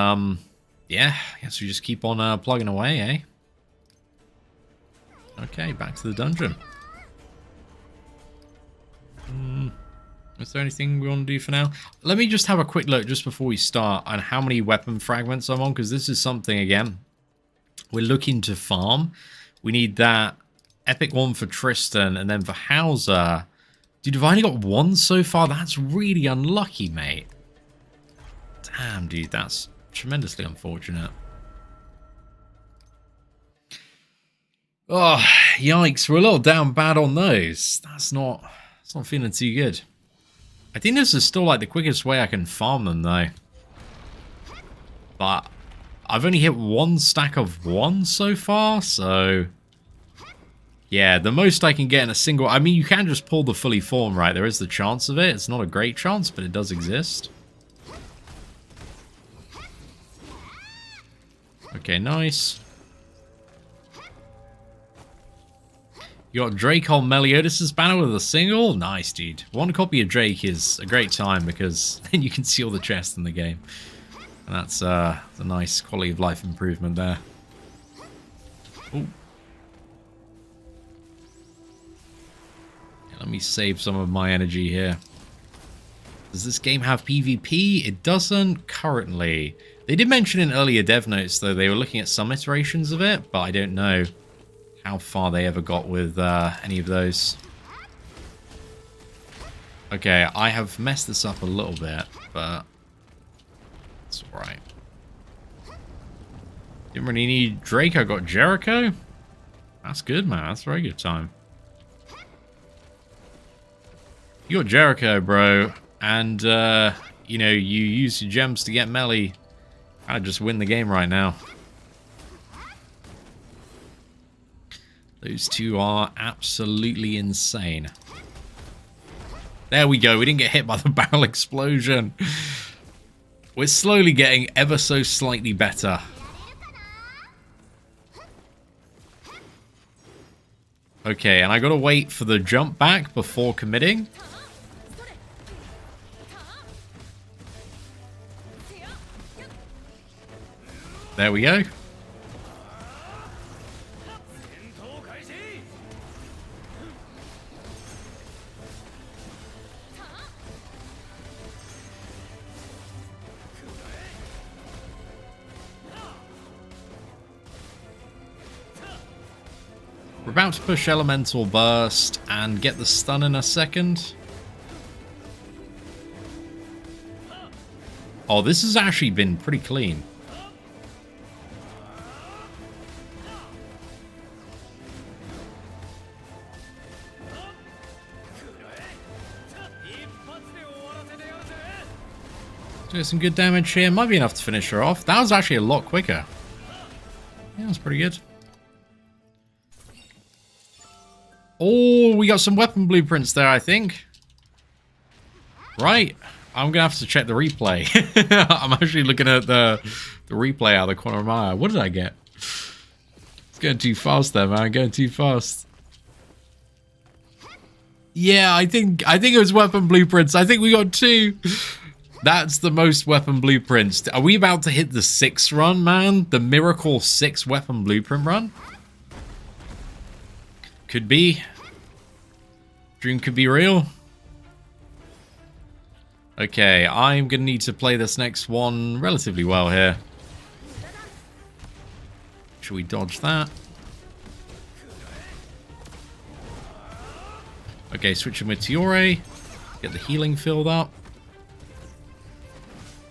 Yeah, I guess we just keep on plugging away, eh? Okay, back to the dungeon. Is there anything we want to do for now? Let me just have a quick look just before we start on how many weapon fragments I'm on, because this is something, again, we're looking to farm. We need that epic one for Tristan, and then for Hauser. Dude, I've only got one so far. That's really unlucky, mate. Damn, dude, that's tremendously unfortunate. Oh, yikes. We're a little down bad on those. It's not feeling too good. I think this is still like the quickest way I can farm them, though. But I've only hit one stack of one so far, so... Yeah, the most I can get in a single... I mean, you can just pull the fully formed, right? There is the chance of it. It's not a great chance, but it does exist. Okay, nice. You got Drake on Meliodas' banner with a single? Nice, dude. One copy of Drake is a great time because then you can see all the chests in the game. And that's a nice quality of life improvement there. Ooh. Yeah, let me save some of my energy here. Does this game have PvP? It doesn't currently. They did mention in earlier dev notes, though, they were looking at some iterations of it, but I don't know how far they ever got with any of those. Okay, I have messed this up a little bit, but it's alright. Didn't really need Drake, I got Jericho. That's good, man. That's a very good time. You got Jericho, bro, and, you know, you use your gems to get melee. I'd just win the game right now. Those two are absolutely insane. There we go. We didn't get hit by the barrel explosion. We're slowly getting ever so slightly better. Okay, and I gotta wait for the jump back before committing. There we go. We're about to push Elemental Burst and get the stun in a second. Oh, this has actually been pretty clean. Doing some good damage here. Might be enough to finish her off. That was actually a lot quicker. Yeah, that's pretty good. Oh, we got some weapon blueprints there, I think. Right. I'm going to have to check the replay. I'm actually looking at the replay out of the corner of my eye. What did I get? It's going too fast there, man. Going too fast. Yeah, I think it was weapon blueprints. I think we got 2. That's the most weapon blueprints. Are we about to hit the 6th run, man? The Miracle 6 weapon blueprint run? Could be. Dream could be real. Okay, I'm going to need to play this next one relatively well here. Should we dodge that? Okay, switching with Tiore. Get the healing filled up.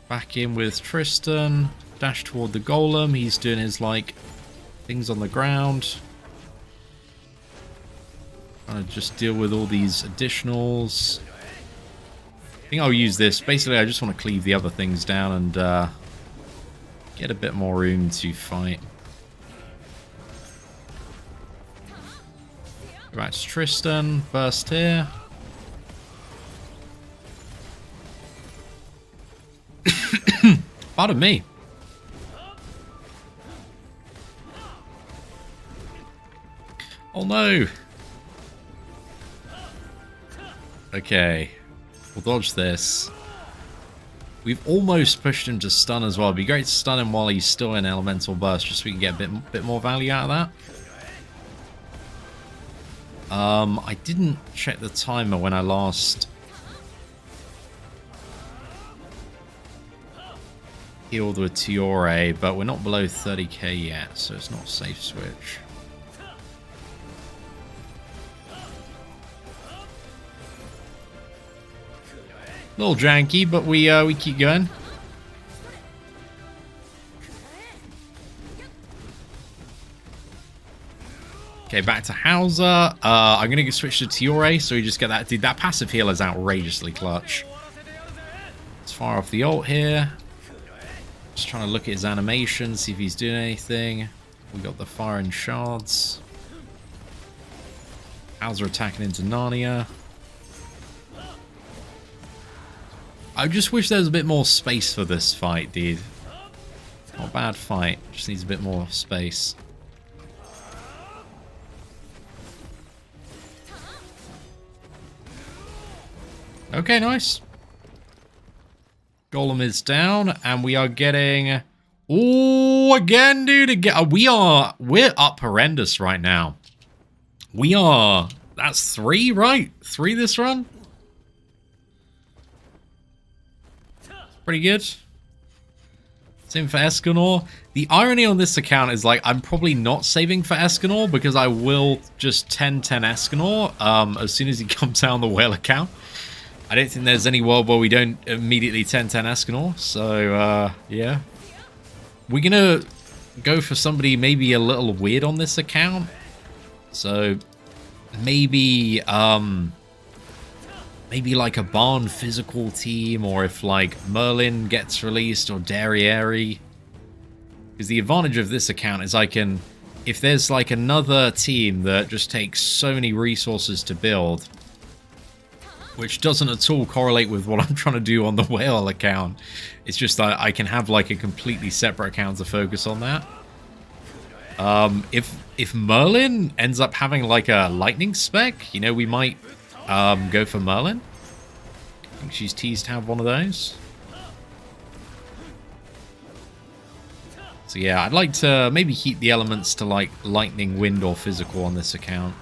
Back in with Tristan. Dash toward the golem. He's doing his, like, things on the ground. Trying to just deal with all these additionals. I think I'll use this. Basically, I just want to cleave the other things down and get a bit more room to fight. Right, it's Tristan. Burst here. Pardon me. Oh no. Okay. We'll dodge this. We've almost pushed him to stun as well. It'd be great to stun him while he's still in elemental burst, just so we can get a bit more value out of that. I didn't check the timer when I last healed with Tiore, but we're not below 30k yet, so it's not a safe switch. A little janky, but we keep going. Okay, back to Hauser. I'm going to switch to Tiore, so we just get that. Dude, that passive heal is outrageously clutch. Let's fire off the ult here. Just trying to look at his animation, see if he's doing anything. We got the fire and shards. Hauser attacking into Narnia. I just wish there was a bit more space for this fight, dude. Not a bad fight, just needs a bit more space. Okay, nice. Golem is down, and we are getting... Oh, again, dude. Again. We're up horrendous right now. We are... That's 3, right? 3 this run? Pretty good. Same for Escanor. The irony on this account is, like, I'm probably not saving for Escanor because I will just 10-10 Escanor as soon as he comes out on the whale account. I don't think there's any world where we don't immediately 10-10 Escanor. So, yeah. We're going to go for somebody maybe a little weird on this account. So, maybe... maybe like a Barn physical team, or if like Merlin gets released, or Derriere. Because the advantage of this account is I can, if there's like another team that just takes so many resources to build, which doesn't at all correlate with what I'm trying to do on the whale account, it's just that I can have like a completely separate account to focus on that. If Merlin ends up having like a lightning spec, you know, we might go for Merlin. I think she's teased to have one of those. So yeah, I'd like to maybe keep the elements to like lightning, wind, or physical on this account.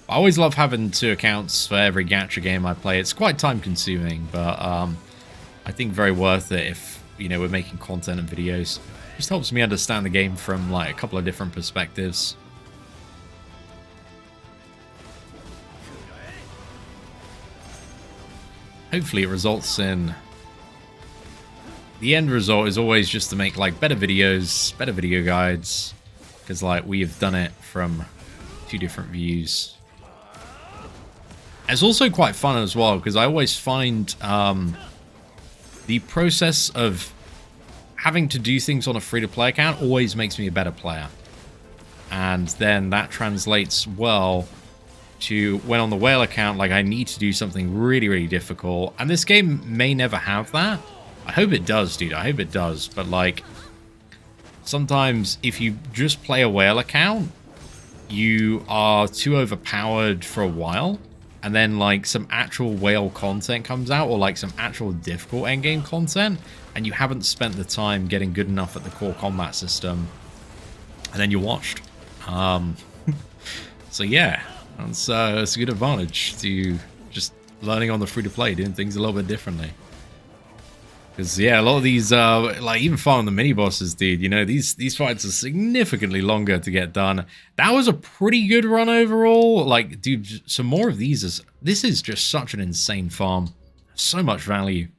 I always love having 2 accounts for every gacha game I play. It's quite time consuming, but I think very worth it if, you know, we're making content and videos. It just helps me understand the game from like a couple of different perspectives. Hopefully it results in... The end result is always just to make like better videos, better video guides, because like we have done it from 2 different views. It's also quite fun as well, because I always find the process of having to do things on a free-to-play account always makes me a better player. And then that translates well to when on the whale account, like I need to do something really, really difficult. And this game may never have that. I hope it does, dude. I hope it does. But like, sometimes if you just play a whale account, you are too overpowered for a while. And then like some actual whale content comes out, or like some actual difficult endgame content, and you haven't spent the time getting good enough at the core combat system, and then you're washed. So yeah, that's a good advantage to just learning on the free-to-play, doing things a little bit differently. Because yeah, a lot of these, like even far on the mini bosses, dude, you know, these fights are significantly longer to get done. That was a pretty good run overall. Like, dude, some more of these this is just such an insane farm. So much value.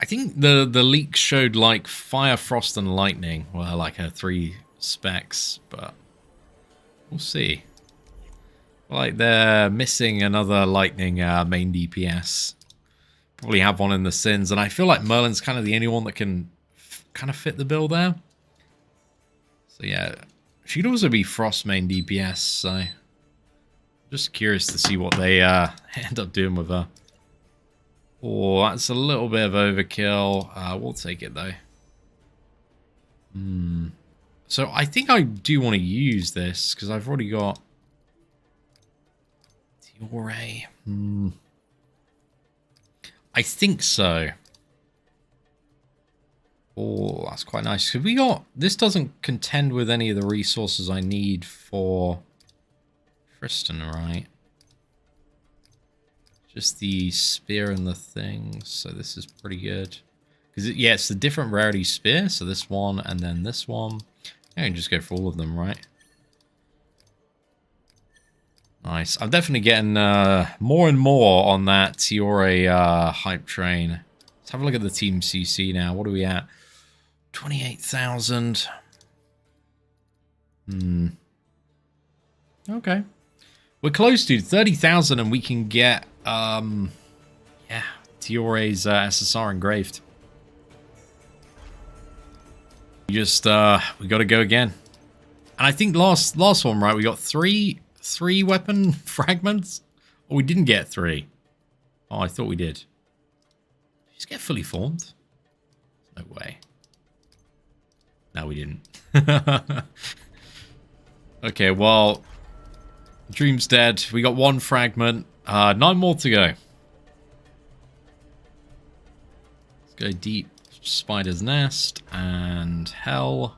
I think the leaks showed like Fire, Frost, and Lightning were like her 3 specs, but we'll see. Like they're missing another Lightning main DPS. Probably have one in the Sins, and I feel like Merlin's kind of the only one that can kind of fit the bill there. So yeah, she'd also be Frost main DPS, so just curious to see what they end up doing with her. Oh, that's a little bit of overkill. We'll take it though. So I think I do want to use this because I've already got Tiore. I think so. Oh, that's quite nice. Have we got... This doesn't contend with any of the resources I need for Tristan, right? Just the spear and the thing. So this is pretty good. Because, yeah, it's the different rarity spear. So this one and then this one. I can just go for all of them, right? Nice. I'm definitely getting more and more on that Tiore hype train. Let's have a look at the Team CC now. What are we at? 28,000. Okay. We're close to 30,000 and we can get, yeah, Tiore's SSR engraved. We just, we got to go again. And I think last one, right, we got three weapon fragments? Or we didn't get 3. Oh, I thought we did. Did we just get fully formed? No way. No, we didn't. Okay, well, Dream's dead. We got 1 fragment. 9 more to go. Let's go deep. Spider's Nest and Hell.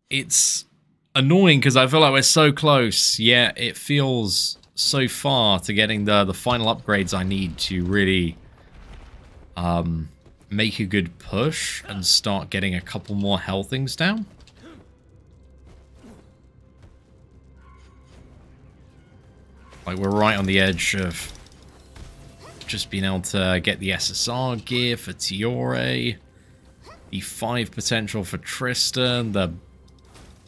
It's annoying because I feel like we're so close, yet it feels so far to getting the final upgrades I need to really make a good push and start getting a couple more hell things down. Like, we're right on the edge of just being able to get the SSR gear for Tiore, the 5 potential for Tristan, the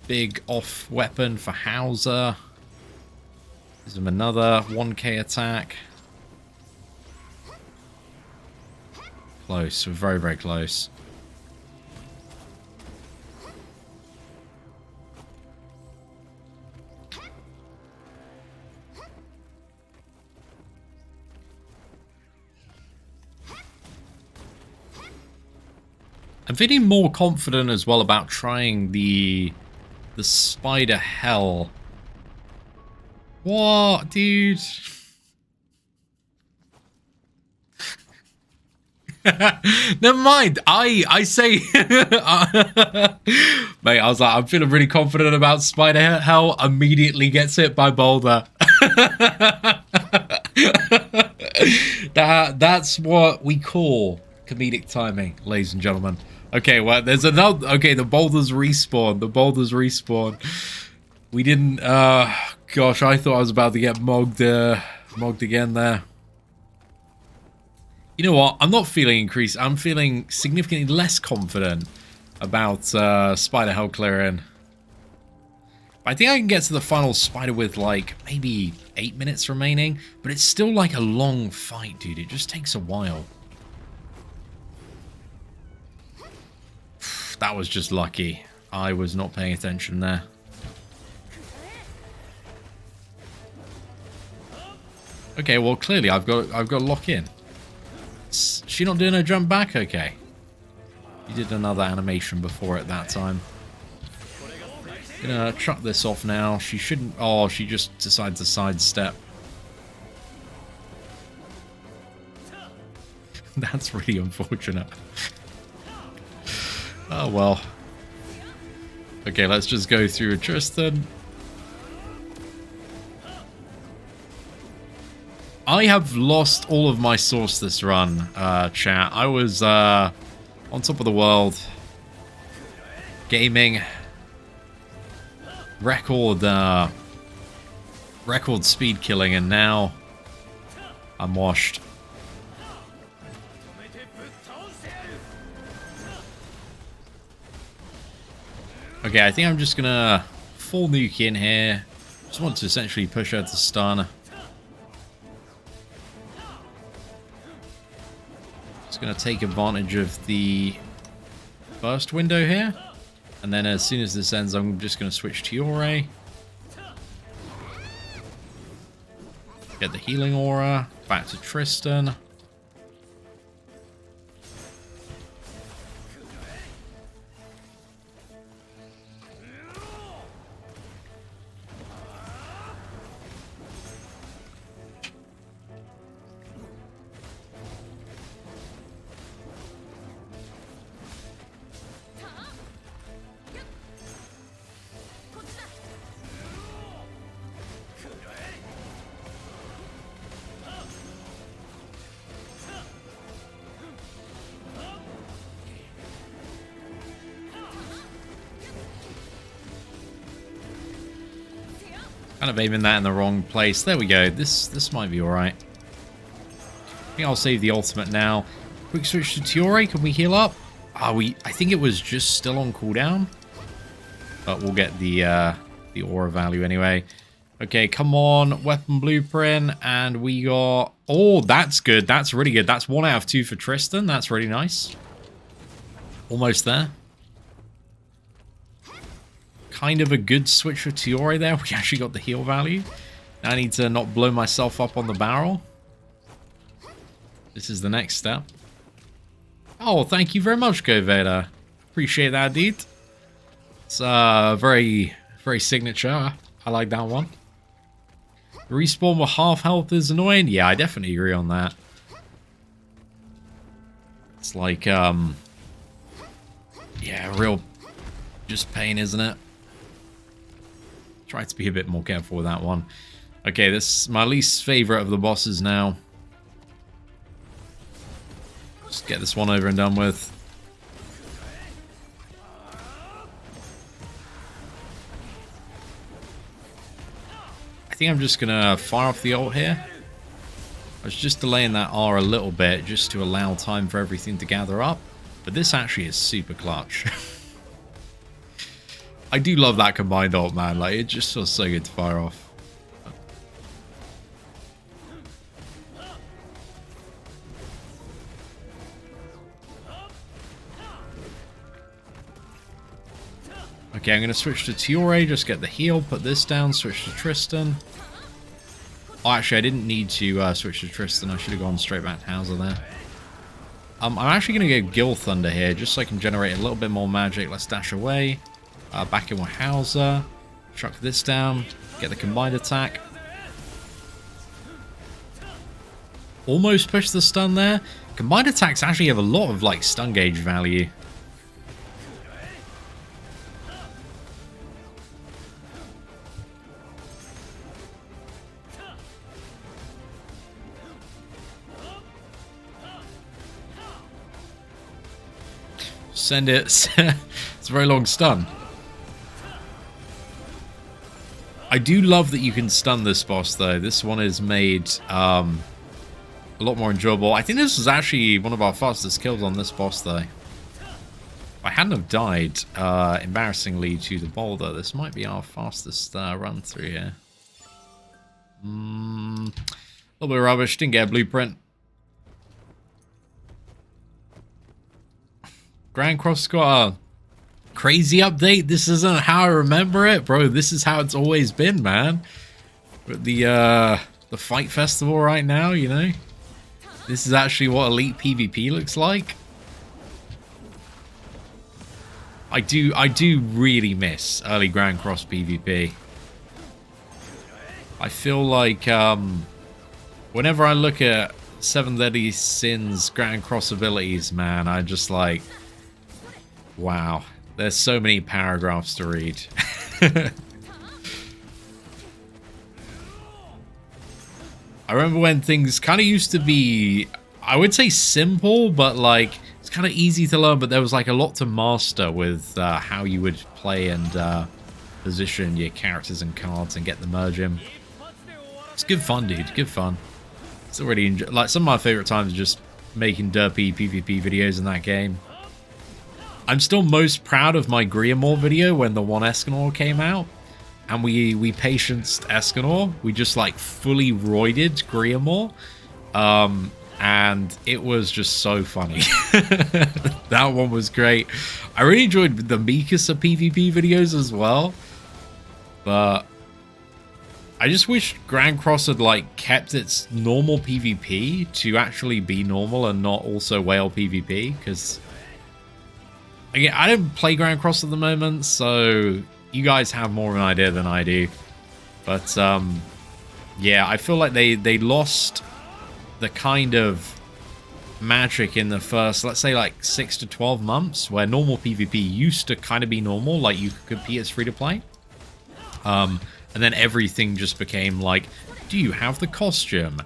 big off weapon for Hauser. Gives him another 1k attack. Close. We're very, very close. I'm feeling more confident as well about trying the spider hell. What, dude? Never mind. I say, mate. I was like, I'm feeling really confident about spider hell. Immediately gets hit by boulder. That's what we call comedic timing, ladies and gentlemen. Okay, well, there's another... Okay, the boulders respawn. The boulders respawn. We didn't... gosh, I thought I was about to get mogged again there. You know what? I'm not feeling increased. I'm feeling significantly less confident about spider hell clearing. I think I can get to the final spider with, like, maybe 8 minutes remaining. But it's still, like, a long fight, dude. It just takes a while. That was just lucky. I was not paying attention there. Okay, well, clearly I've got to lock in. Is she not doing her jump back? Okay. You did another animation before at that time. Gonna chuck this off now. She shouldn't... Oh, she just decided to sidestep. That's really unfortunate. Oh, well. Okay, let's just go through Tristan. I have lost all of my sauce this run, chat. I was on top of the world. Gaming. Record speed killing, and now I'm washed. Okay, I think I'm just gonna full nuke in here. Just want to essentially push her to stun. Just gonna take advantage of the burst window here. And then as soon as this ends, I'm just gonna switch to Tiore. Get the healing aura. Back to Tristan. Kind of aiming that in the wrong place. There we go. This might be alright. I think I'll save the ultimate now. Quick switch to Tiore. Can we heal up? I think it was just still on cooldown. But we'll get the aura value anyway. Okay, come on. Weapon blueprint. And we got... Oh, that's good. That's really good. That's 1 out of 2 for Tristan. That's really nice. Almost there. Kind of a good switch for Tiore there. We actually got the heal value. Now I need to not blow myself up on the barrel. This is the next step. Oh, thank you very much, Goveda. Appreciate that, dude. It's very, very signature. I like that one. Respawn with half health is annoying. Yeah, I definitely agree on that. It's like, yeah, real just pain, isn't it? Try to be a bit more careful with that one. Okay, this is my least favorite of the bosses now. Just get this one over and done with. I think I'm just gonna fire off the ult here. I was just delaying that R a little bit just to allow time for everything to gather up. But this actually is super clutch. I do love that combined ult, man. Like, it just feels so good to fire off. Okay, I'm going to switch to Tiore, just get the heal, put this down, switch to Tristan. Oh, actually, I didn't need to switch to Tristan. I should have gone straight back to Hauser there. I'm actually going to go Gil Thunder here, just so I can generate a little bit more magic. Let's dash away. Back in with Hauser. Chuck this down. Get the combined attack. Almost push the stun there. Combined attacks actually have a lot of like stun gauge value. Send it. It's a very long stun. I do love that you can stun this boss, though. This one is made a lot more enjoyable. I think this was actually one of our fastest kills on this boss, though. If I hadn't have died, embarrassingly, to the boulder, this might be our fastest run through here. A little bit of rubbish. Didn't get a blueprint. Grand Cross got a crazy update. This isn't how I remember it, bro. This is how it's always been, man. But the fight festival right now, you know, this is actually what elite PvP looks like. I do really miss early Grand Cross PvP. I feel like whenever I look at Seven Deadly Sins Grand Cross abilities, man, I just like, wow. There's so many paragraphs to read. I remember when things kind of used to be, I would say simple, but like it's kind of easy to learn, but there was like a lot to master with how you would play and position your characters and cards and get the merge in. It's good fun, dude. Good fun. It's already like some of my favorite times are just making derpy PvP videos in that game. I'm still most proud of my Griamore video when the one Escanor came out. And we patience Escanor. We just like fully roided Griamore. And it was just so funny. That one was great. I really enjoyed the Mikasa PvP videos as well. But I just wish Grand Cross had like kept its normal PvP to actually be normal and not also whale PvP, because again, I don't play Grand Cross at the moment, so you guys have more of an idea than I do. But yeah, I feel like they lost the kind of magic in the first, let's say, like 6 to 12 months, where normal PvP used to kind of be normal, like you could compete as free to play. And then everything just became like, do you have the costume?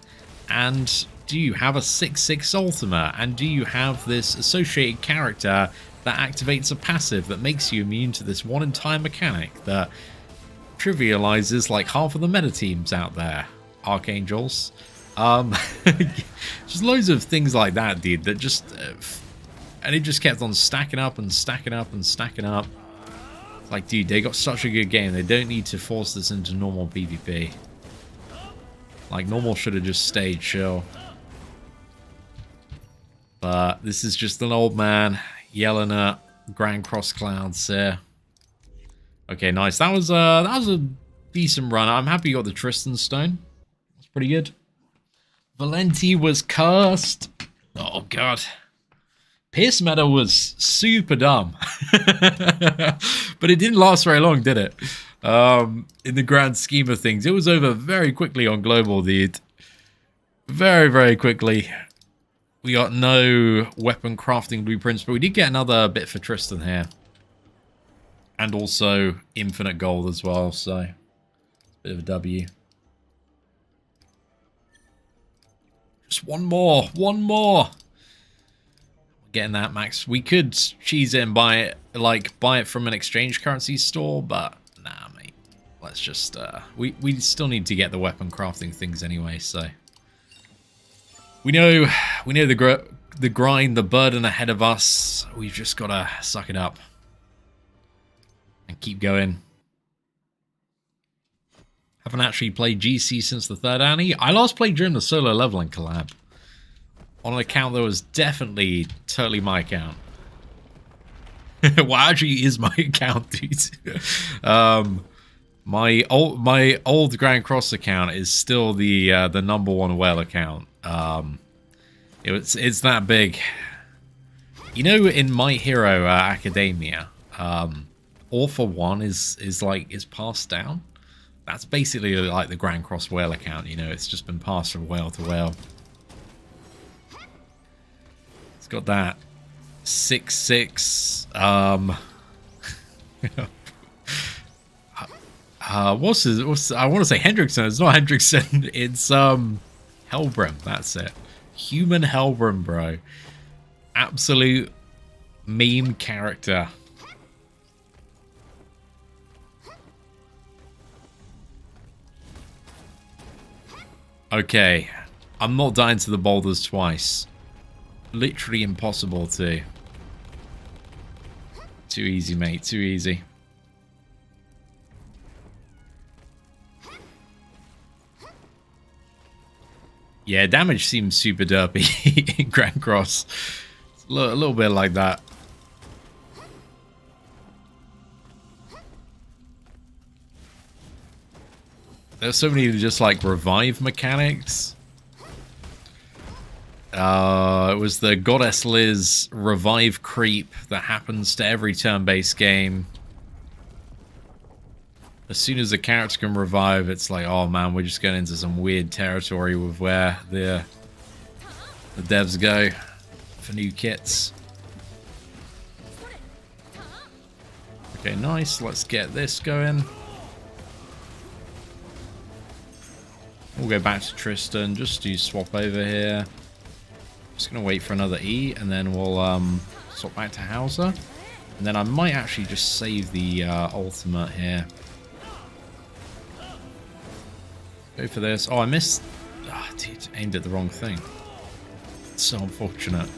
And do you have a 6/6 ultimate? And do you have this associated character that activates a passive that makes you immune to this one entire mechanic that trivializes like half of the meta teams out there? Archangels. Just loads of things like that, dude, that just... and it just kept on stacking up and stacking up and stacking up. Like, dude, they got such a good game. They don't need to force this into normal PvP. Like, normal should have just stayed chill. But this is just an old man yelling at Grand Cross clouds here. Okay, nice. That was a decent run. I'm happy you got the Tristan Stone. That's pretty good. Valenti was cursed. Oh, God. Pierce meta was super dumb. But it didn't last very long, did it? In the grand scheme of things. It was over very quickly on global, dude. Very, very quickly. We got no weapon crafting blueprints, but we did get another bit for Tristan here. And also infinite gold as well, so bit of a W. Just one more. Getting that, Max. We could cheese it and buy it, like buy it from an exchange currency store, but nah, mate. Let's just we still need to get the weapon crafting things anyway, so we know the grind, the burden ahead of us. We've just gotta suck it up and keep going. Haven't actually played GC since the third Annie. I last played during the solo leveling collab. On an account that was definitely totally my account. Well, actually is my account, dude. My old Grand Cross account is still the #1 whale account. It's that big. You know, in My Hero Academia, All for One is passed down. That's basically like the Grand Cross whale account. You know, it's just been passed from whale to whale. Got that 6/6 what's I want to say Hendrickson. It's not Hendrickson, it's Hellbrim. That's it. Human Hellbrim, bro. Absolute meme character. Okay, I'm not dying to the boulders twice. Literally impossible to. Too easy, mate. Too easy. Yeah, damage seems super derpy in Grand Cross. It's a little bit like that. There's so many just like revive mechanics. It was the Goddess Liz revive creep that happens to every turn-based game. As soon as a character can revive, it's like, oh man, we're just getting into some weird territory with where the devs go for new kits. Okay, nice. Let's get this going. We'll go back to Tristan just to swap over here. Just gonna wait for another E, and then we'll swap back to Hauser, and then I might actually just save the ultimate here. Go for this. Oh, I missed. Ah, oh, dude, aimed at the wrong thing. It's so unfortunate.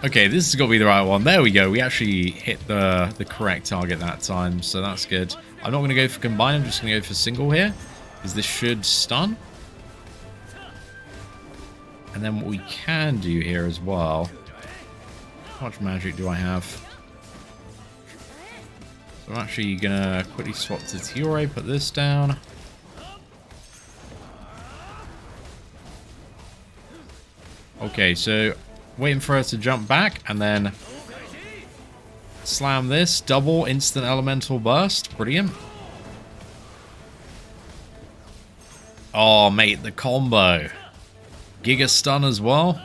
Okay, this has got to be the right one. There we go. We actually hit the correct target that time, so that's good. I'm not gonna go for combine. I'm just gonna go for single here, because this should stun. And then what we can do here as well... How much magic do I have? So I'm actually gonna quickly swap to Tiore, put this down. Okay, so waiting for her to jump back and then slam this. Double instant elemental burst. Brilliant. Oh, mate, the combo. Giga stun as well.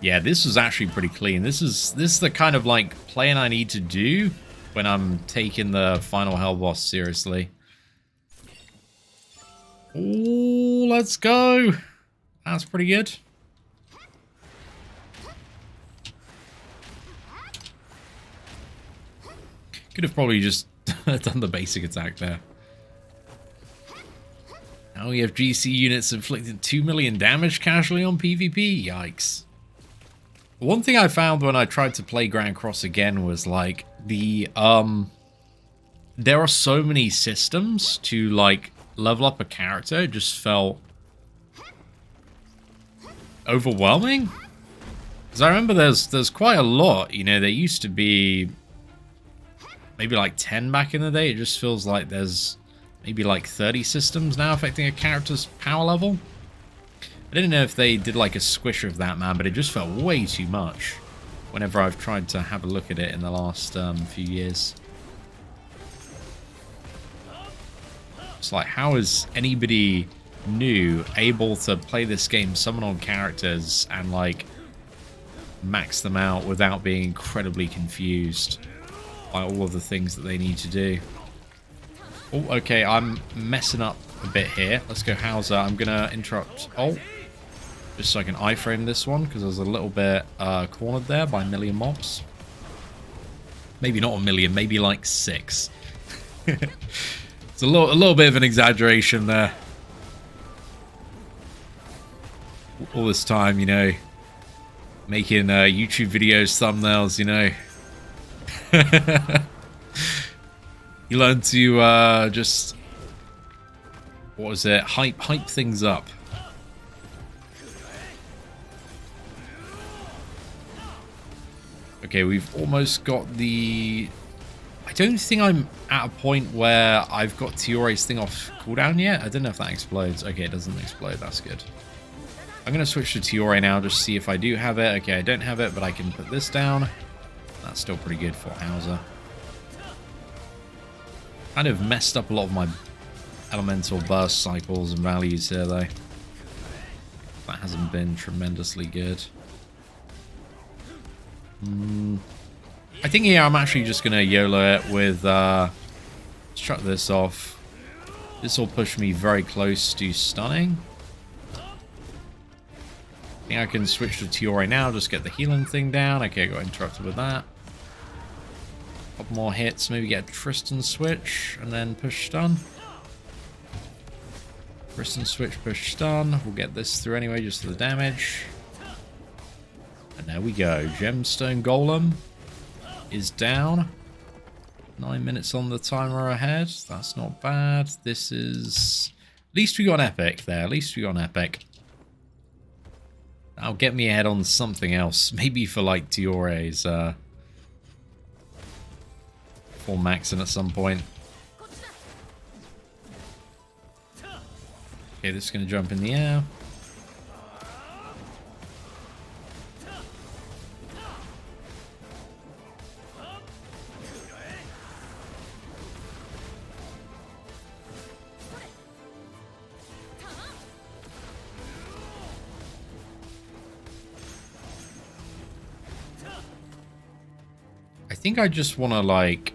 Yeah, this was actually pretty clean. This is the kind of like playing I need to do when I'm taking the final hell boss seriously. Oh, let's go. That's pretty good. Could have probably just done the basic attack there. Now we have GC units inflicting 2 million damage casually on PvP. Yikes. One thing I found when I tried to play Grand Cross again was like the there are so many systems to like level up a character. It just felt overwhelming. Because I remember there's quite a lot, you know. There used to be maybe like 10 back in the day. It just feels like there's maybe like 30 systems now affecting a character's power level. I didn't know if they did like a squish of that, man, but it just felt way too much whenever I've tried to have a look at it in the last few years. It's like, how is anybody new able to play this game, summon on characters, and like max them out without being incredibly confused by all of the things that they need to do? Oh, okay, I'm messing up a bit here. Let's go Hauser. I'm gonna interrupt. Oh, just so I can iframe this one because I was a little bit cornered there by a million mobs. Maybe not a million, maybe like 6. It's a little bit of an exaggeration there. All this time, you know, making YouTube videos, thumbnails, you know. You learn to just, what was it, hype things up. Okay, we've almost got the... I don't think I'm at a point where I've got Tiore's thing off cooldown yet. I don't know if that explodes. Okay, it doesn't explode. That's good. I'm going to switch to Tiore now, just see if I do have it. Okay, I don't have it, but I can put this down. That's still pretty good for Hauser. Kind of messed up a lot of my elemental burst cycles and values here, though. That hasn't been tremendously good. I think here I'm actually just going to YOLO it with... let's shut this off. This will push me very close to stunning. I think I can switch to Tiore now, just get the healing thing down. Okay, I got interrupted with that. Couple more hits, maybe get a Tristan switch, and then push stun. Tristan switch, push stun. We'll get this through anyway, just for the damage. And there we go. Gemstone Golem is down. 9 minutes on the timer ahead. That's not bad. This is... At least we got an epic there. At least we got an epic. That'll get me ahead on something else. Maybe for like Tiore's full maxing at some point. Okay, this is going to jump in the air. I think I just want to like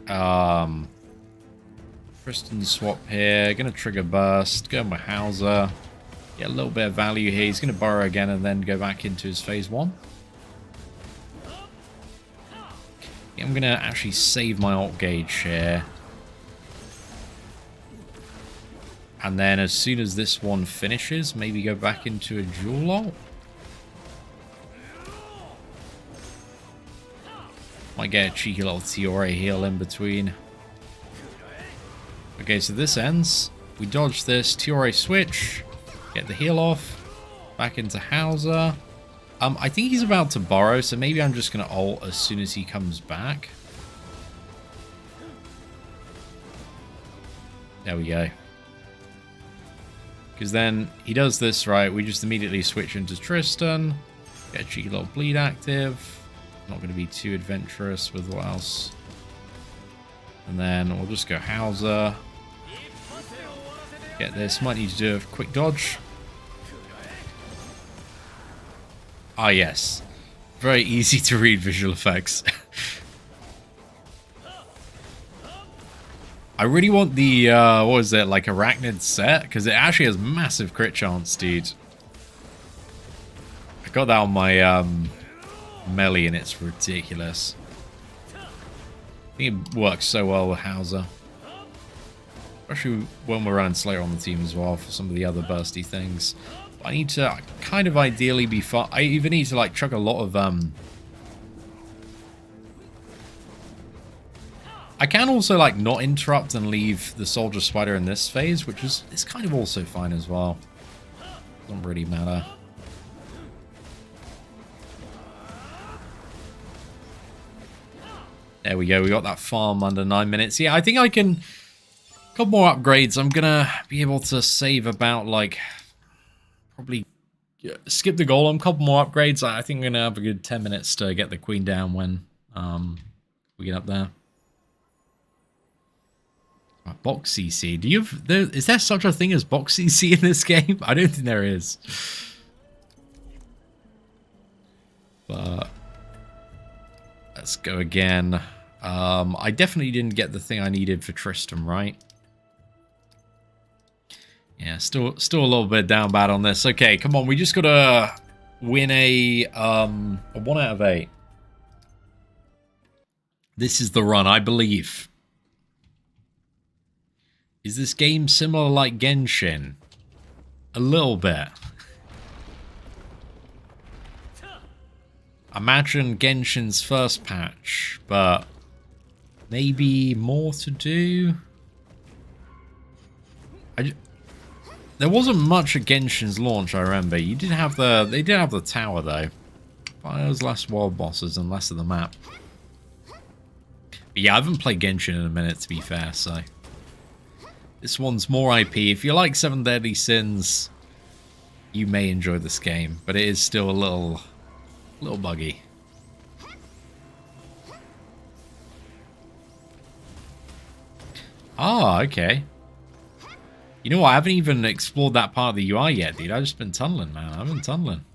Tristan swap here. Gonna trigger burst. Go with Hauser. Get a little bit of value here. He's gonna burrow again and then go back into his phase 1. Yeah, I'm gonna actually save my alt gauge here. And then as soon as this one finishes, maybe go back into a dual ult. Might get a cheeky little Tiore heal in between. Okay, so this ends. We dodge this. Tiore switch. Get the heal off. Back into Hauser. I think he's about to borrow, so maybe I'm just going to ult as soon as he comes back. There we go. Because then he does this, right? We just immediately switch into Tristan. Get a cheeky little bleed active. Not going to be too adventurous with what else. And then we'll just go Hauser. Get this. Might need to do a quick dodge. Ah, yes. Very easy to read visual effects. I really want the, what is it, like Arachnid set? Because it actually has massive crit chance, dude. I got that on my melee and it's ridiculous. I think it works so well with Hauser. Especially when we're running Slayer on the team as well for some of the other bursty things. But I need to kind of ideally be far. I even need to like chuck a lot of I can also like not interrupt and leave the Soldier Spider in this phase, which is kind of also fine as well. Doesn't really matter. There we go. We got that farm under 9 minutes. Yeah, I think I can. A couple more upgrades. I'm gonna be able to save about like probably skip the golem. Couple more upgrades. I think I'm gonna have a good 10 minutes to get the queen down when we get up there. Box CC. Do you have? Is there such a thing as box CC in this game? I don't think there is. But let's go again. I definitely didn't get the thing I needed for Tristram, right? Yeah, still a little bit down bad on this. Okay, come on. We just gotta win a 1 out of 8. This is the run, I believe. Is this game similar like Genshin? A little bit. Imagine Genshin's first patch, but maybe more to do. There wasn't much at Genshin's launch, I remember. They did have the tower though. But there was less world bosses and less of the map. But yeah, I haven't played Genshin in a minute, to be fair, so this one's more IP. If you like Seven Deadly Sins, you may enjoy this game, but it is still a little buggy. Ah, okay. You know what? I haven't even explored that part of the UI yet, dude. I've just been tunneling, man. I've been tunneling.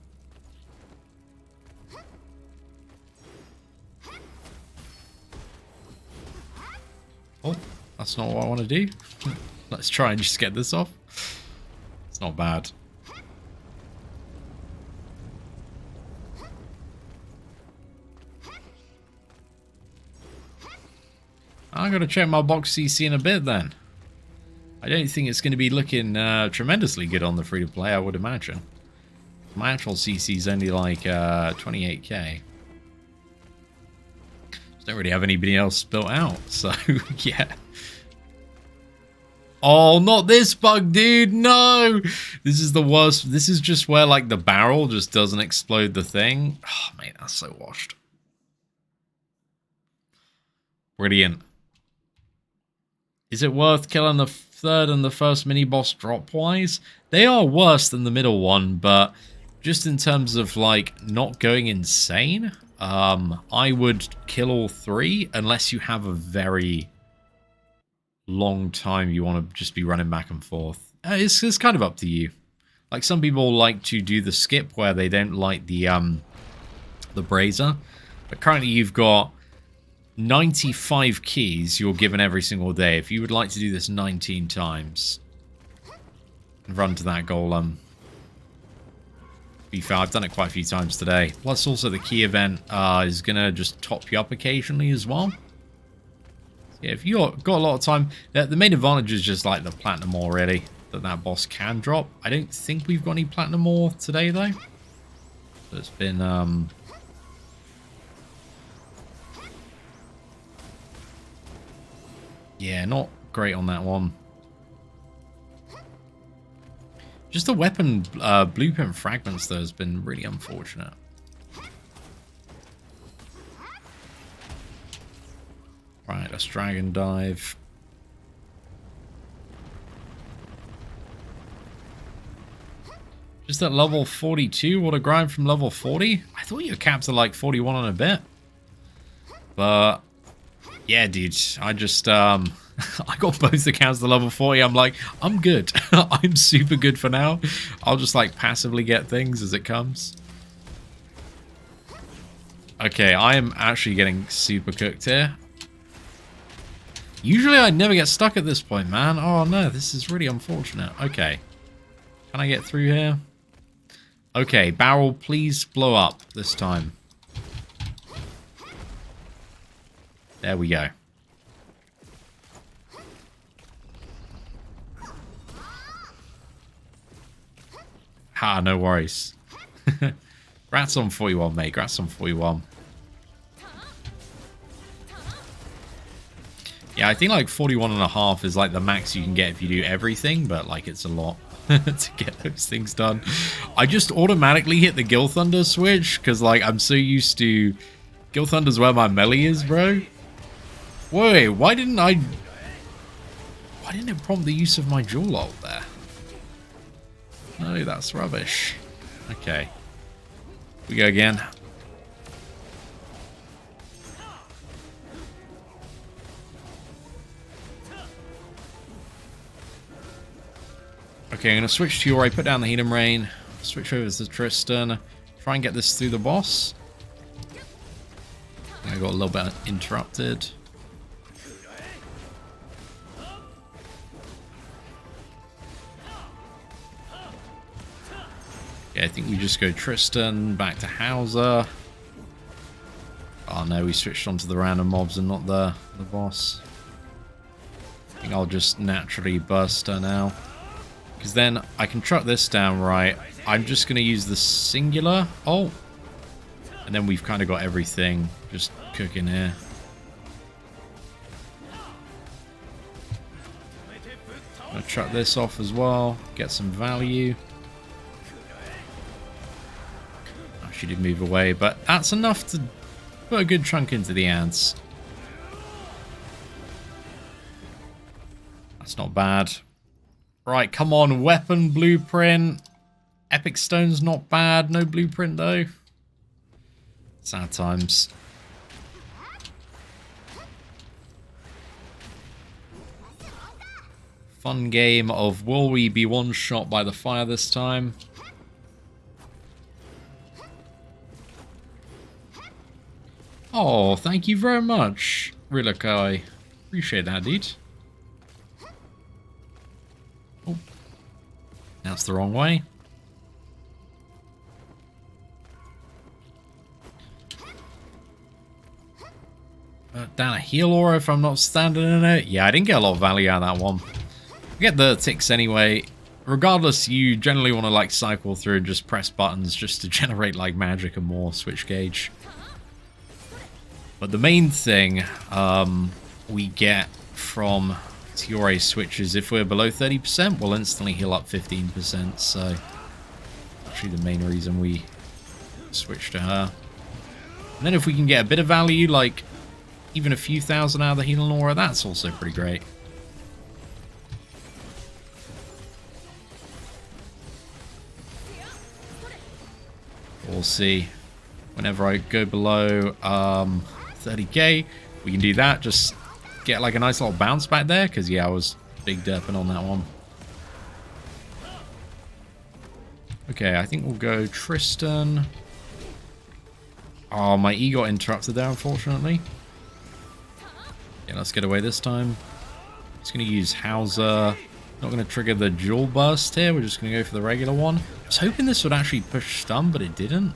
Oh, that's not what I want to do. Let's try and just get this off. It's not bad. I'm going to check my box CC in a bit then. I don't think it's going to be looking tremendously good on the free-to-play, I would imagine. My actual CC is only like 28k. Just don't really have anybody else built out, so yeah. Oh, not this bug, dude. No! This is the worst. This is just where like the barrel just doesn't explode the thing. Oh, mate, that's so washed. Brilliant. Is it worth killing the third and the first mini-boss drop-wise? They are worse than the middle one, but just in terms of, like, not going insane, I would kill all 3 unless you have a very long time you want to just be running back and forth. It's kind of up to you. Like, some people like to do the skip where they don't light the brazier, but currently you've got 95 keys you're given every single day. If you would like to do this 19 times and run to that golem. To be fair, I've done it quite a few times today. Plus also the key event is going to just top you up occasionally as well. So yeah, if you've got a lot of time, the main advantage is just like the platinum ore really, that boss can drop. I don't think we've got any platinum ore today though. So it's been yeah, not great on that one. Just the weapon blueprint fragments, though, has been really unfortunate. Right, let's dragon dive. Just at level 42, what a grind from level 40? I thought you were capped at like 41 and a bit. But, yeah, dude, I just, I got both accounts to level 40. I'm like, I'm good. I'm super good for now. I'll just, like, passively get things as it comes. Okay, I am actually getting super cooked here. Usually I'd never get stuck at this point, man. Oh, no, this is really unfortunate. Okay. Can I get through here? Okay, barrel, please blow up this time. There we go. Ha, no worries. Rats on 41, mate. Rats on 41. Yeah, I think like 41 and a half is like the max you can get if you do everything, but like it's a lot to get those things done. I just automatically hit the Gil Thunder switch because like I'm so used to Gil Thunder's where my melee is, bro. Wait, why didn't it prompt the use of my dual ult there? No, that's rubbish. Okay. We go again. Okay, I'm going to switch to Yuri, put down the Heathen Rain, switch over to Tristan, try and get this through the boss. I got a little bit interrupted. Okay, I think we just go Tristan, back to Hauser. Oh no, we switched onto the random mobs and not the boss. I think I'll just naturally burst her now. Because then I can truck this down right. I'm just going to use the singular ult. And then we've kind of got everything just cooking here. I'm going to truck this off as well. Get some value. Oh, she did move away. But that's enough to put a good chunk into the ants. That's not bad. Right, come on, weapon blueprint. Epic stone's not bad, no blueprint though. Sad times. Fun game of will we be one shot by the fire this time? Oh, thank you very much, Rilakai. Appreciate that, dude. That's the wrong way. Down a heal aura if I'm not standing in it. Yeah, I didn't get a lot of value out of that one. I get the ticks anyway. Regardless, you generally want to like cycle through and just press buttons just to generate like magic and more switch gauge. But the main thing we get from Tiore switches, if we're below 30%, we'll instantly heal up 15%, so actually the main reason we switch to her. And then if we can get a bit of value, like even a few thousand out of the healing aura, that's also pretty great. We'll see. Whenever I go below 30k, we can do that, just get like a nice little bounce back there, because yeah, I was big derping on that one. Okay, I think we'll go Tristan. Oh, my E got interrupted there, unfortunately. Yeah, let's get away this time. Just going to use Hauser. Not going to trigger the dual burst here. We're just going to go for the regular one. I was hoping this would actually push stun, but it didn't.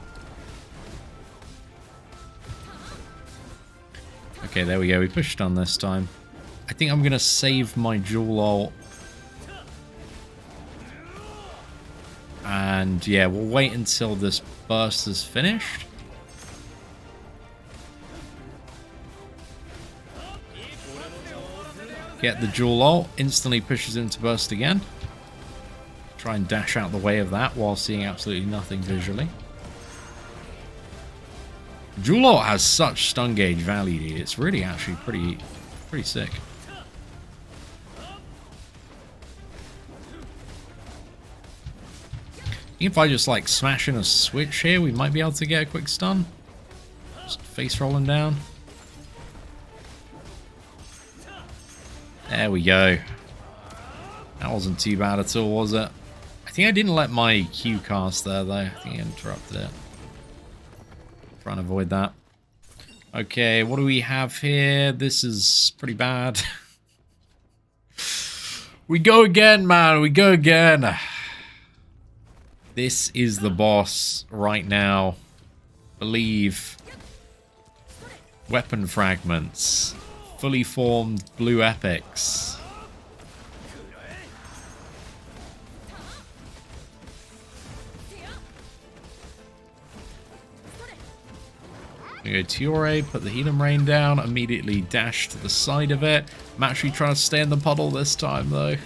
Okay, there we go. We pushed stun this time. I think I'm going to save my dual ult. And yeah, we'll wait until this burst is finished. Get the dual ult, instantly pushes him to burst again. Try and dash out the way of that while seeing absolutely nothing visually. Dual ult has such stun gauge value, dude. It's really actually pretty sick. If I just like smash in a switch here, we might be able to get a quick stun. Just face rolling down. There we go. That wasn't too bad at all, was it? I think I didn't let my Q cast there, though. I think I interrupted it. Trying to avoid that. Okay, what do we have here? This is pretty bad. We go again, man. We go again. This is the boss right now. Believe. Weapon fragments. Fully formed blue epics. We go Tiore, put the Healing Rain down, immediately dash to the side of it. I'm actually trying to stay in the puddle this time, though.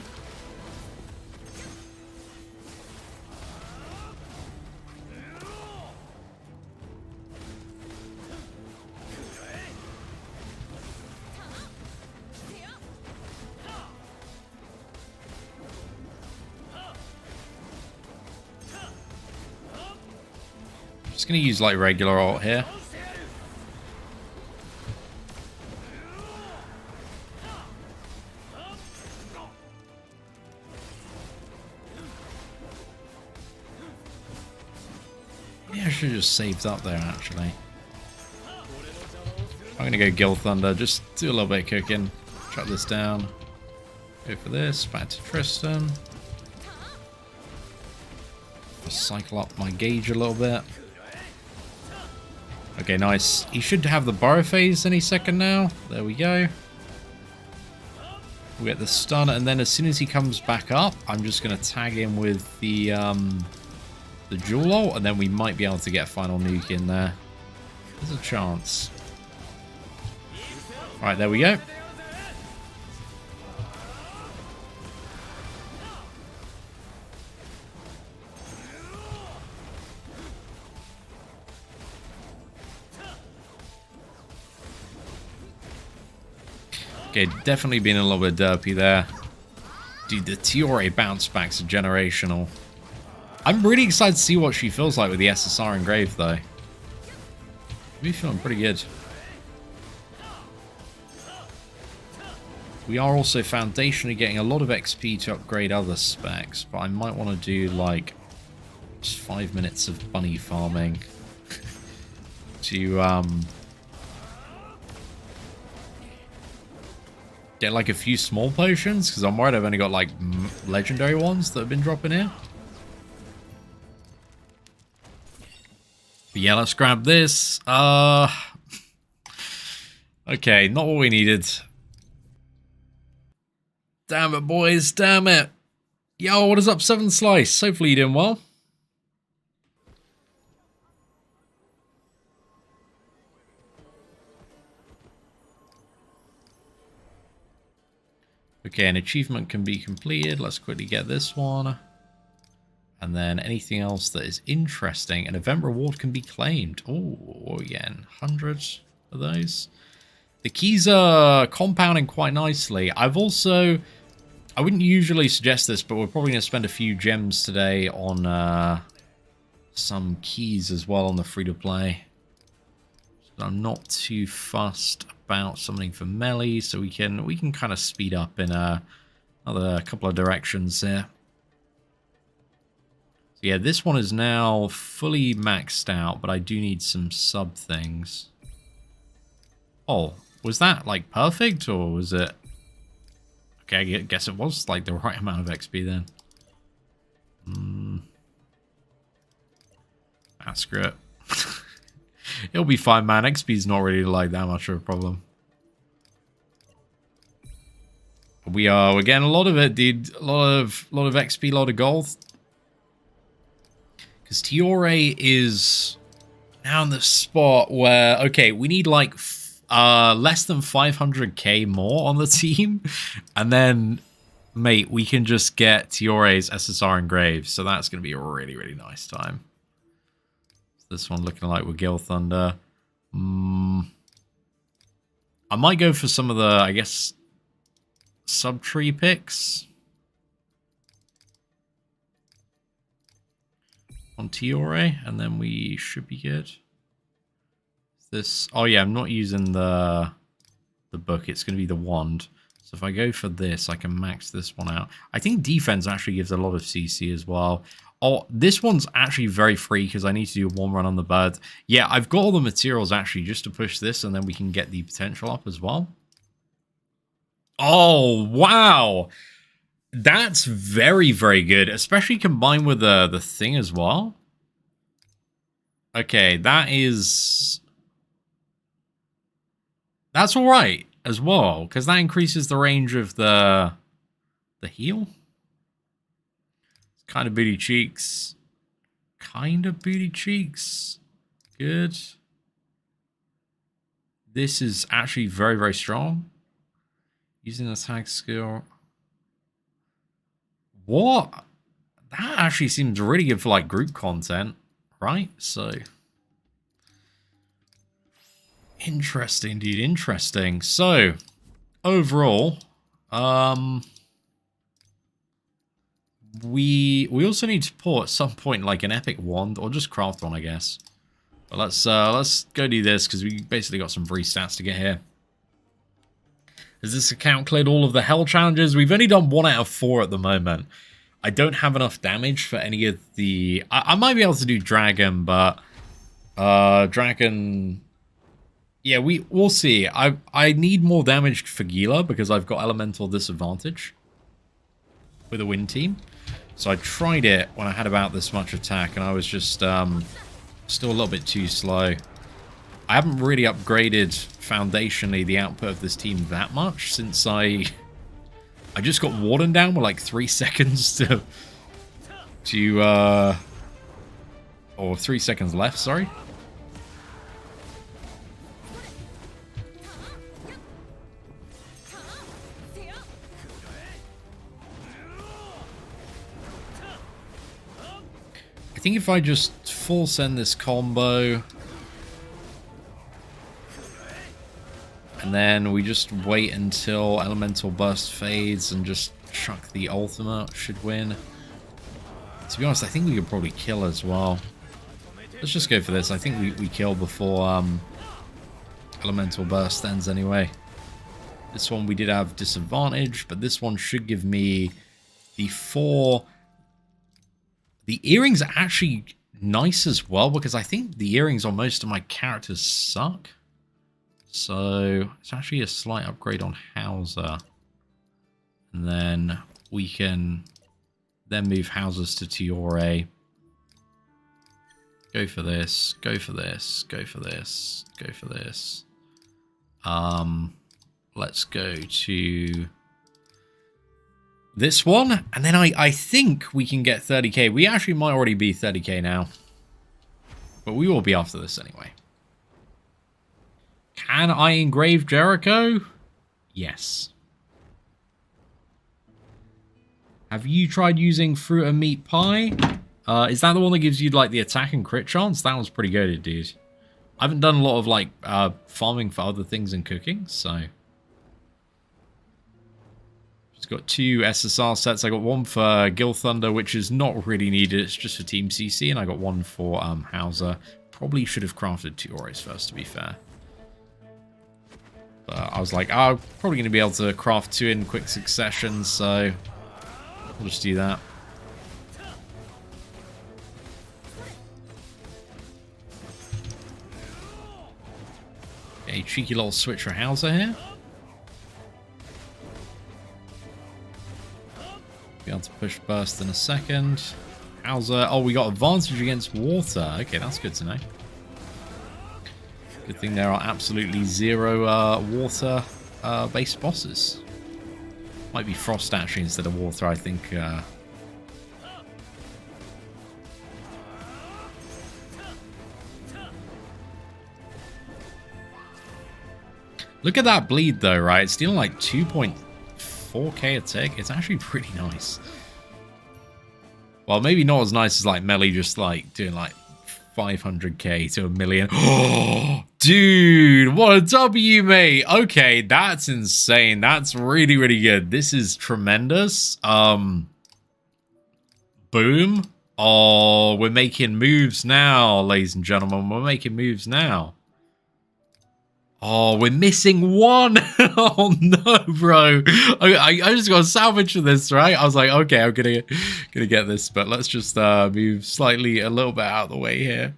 Just gonna use like regular ult here. I should have just saved up there, actually. I'm going to go Gill Thunder, just do a little bit of cooking. Shut this down. Go for this, back to Tristan. Just cycle up my gauge a little bit. Okay, nice. He should have the burrow phase any second now. There we go. We get the stun, and then as soon as he comes back up, I'm just going to tag him with the dual ult, and then we might be able to get a final nuke in there. There's a chance. Alright, there we go. Okay, definitely being a little bit derpy there. Dude, the Tiore bounce backs are generational. I'm really excited to see what she feels like with the SSR engraved, though. We're feeling pretty good. We are also foundationally getting a lot of XP to upgrade other specs, but I might want to do, like, just 5 minutes of bunny farming to, get, like, a few small potions, because I'm worried I've only got, like, legendary ones that have been dropping here. But yeah, let's grab this. Okay, not what we needed. Damn it, boys. Damn it. Yo, what is up, 7 Slice? Hopefully you're doing well. Okay, an achievement can be completed. Let's quickly get this one. And then anything else that is interesting, an event reward can be claimed. Oh, again, 100 of those. The keys are compounding quite nicely. I've also, I wouldn't usually suggest this, but we're probably going to spend a few gems today on some keys as well on the free-to-play. So I'm not too fussed about something for melee, so we can kind of speed up in another couple of directions here. Yeah, this one is now fully maxed out, but I do need some sub things. Oh, was that, like, perfect, or was it... Okay, I guess it was, like, the right amount of XP then. Ah, screw it. It'll be fine, man. XP's not really, like, that much of a problem. We're getting a lot of it, dude. A lot of XP, a lot of gold. Because Tiore is now in the spot where, okay, we need like less than 500k more on the team. And then, mate, we can just get Tiore's SSR engraved. So that's going to be a really, really nice time. This one looking like with Gill Thunder. I might go for some of the, I guess, sub-tree picks. on Tiore, and then we should be good. This, oh yeah, I'm not using the book. It's going to be the wand. So if I go for this, I can max this one out. I think defense actually gives a lot of CC as well. Oh, this one's actually very free because I need to do one run on the bird. Yeah, I've got all the materials actually just to push this, and then we can get the potential up as well. Oh, wow. That's very, very good, especially combined with the thing as well. Okay, that's all right as well, because that increases the range of the heal. Kind of booty cheeks. Kind of booty cheeks. Good. This is actually very, very strong. Using the tag skill. What? That actually seems really good for like group content, right? So interesting, dude. Interesting. So overall, we also need to pull at some point like an epic wand or just craft one, I guess. But let's go do this because we basically got some free stats to get here. Has this account cleared all of the hell challenges? We've only done 1 out of 4 at the moment. I don't have enough damage for any of the... I might be able to do Dragon, but... Dragon... Yeah, we'll see. I need more damage for Gila because I've got elemental disadvantage with a wind team. So I tried it when I had about this much attack, and I was just still a little bit too slow. I haven't really upgraded foundationally the output of this team that much since I just got Warden down with like 3 seconds or 3 seconds left, sorry. I think if I just full send this combo, and then we just wait until Elemental Burst fades and just chuck the ultimate, should win. To be honest, I think we could probably kill as well. Let's just go for this. I think we kill before Elemental Burst ends anyway. This one we did have disadvantage, but this one should give me the 4... The earrings are actually nice as well, because I think the earrings on most of my characters suck. So it's actually a slight upgrade on Hauser. And then we can then move Hausers to Tiore. Go for this, go for this, go for this, go for this. Let's go to... this one, and then I think we can get 30k. We actually might already be 30k now. But we will be after this anyway. Can I engrave Jericho? Yes. Have you tried using fruit and meat pie? Is that the one that gives you like the attack and crit chance? That one's pretty good, dude. I haven't done a lot of like farming for other things and cooking, so... Got 2 SSR sets. I got one for Gil Thunder, which is not really needed. It's just for Team CC, and I got one for Hauser. Probably should have crafted 2 Auras first, to be fair. But I was like, I'm probably going to be able to craft 2 in quick succession, so we'll just do that. A cheeky little switch for Hauser here. Be able to push burst in a second. Hauser. Oh, we got advantage against water. Okay, that's good to know. Good thing there are absolutely 0 water based bosses. Might be frost actually instead of water, I think. Look at that bleed though, right? It's dealing like 2.4k a tick. It's actually pretty nice. Well, maybe not as nice as like Melee just like doing like 500k to 1 million. Oh, dude, what a W, mate. Okay, that's insane. That's really, really good. This is tremendous. Boom. Oh, we're making moves now, ladies and gentlemen. We're making moves now. Oh, we're missing one. Oh, no, bro. I just got to salvage this, right? I was like, okay, I'm gonna get this, but let's just move slightly a little bit out of the way here.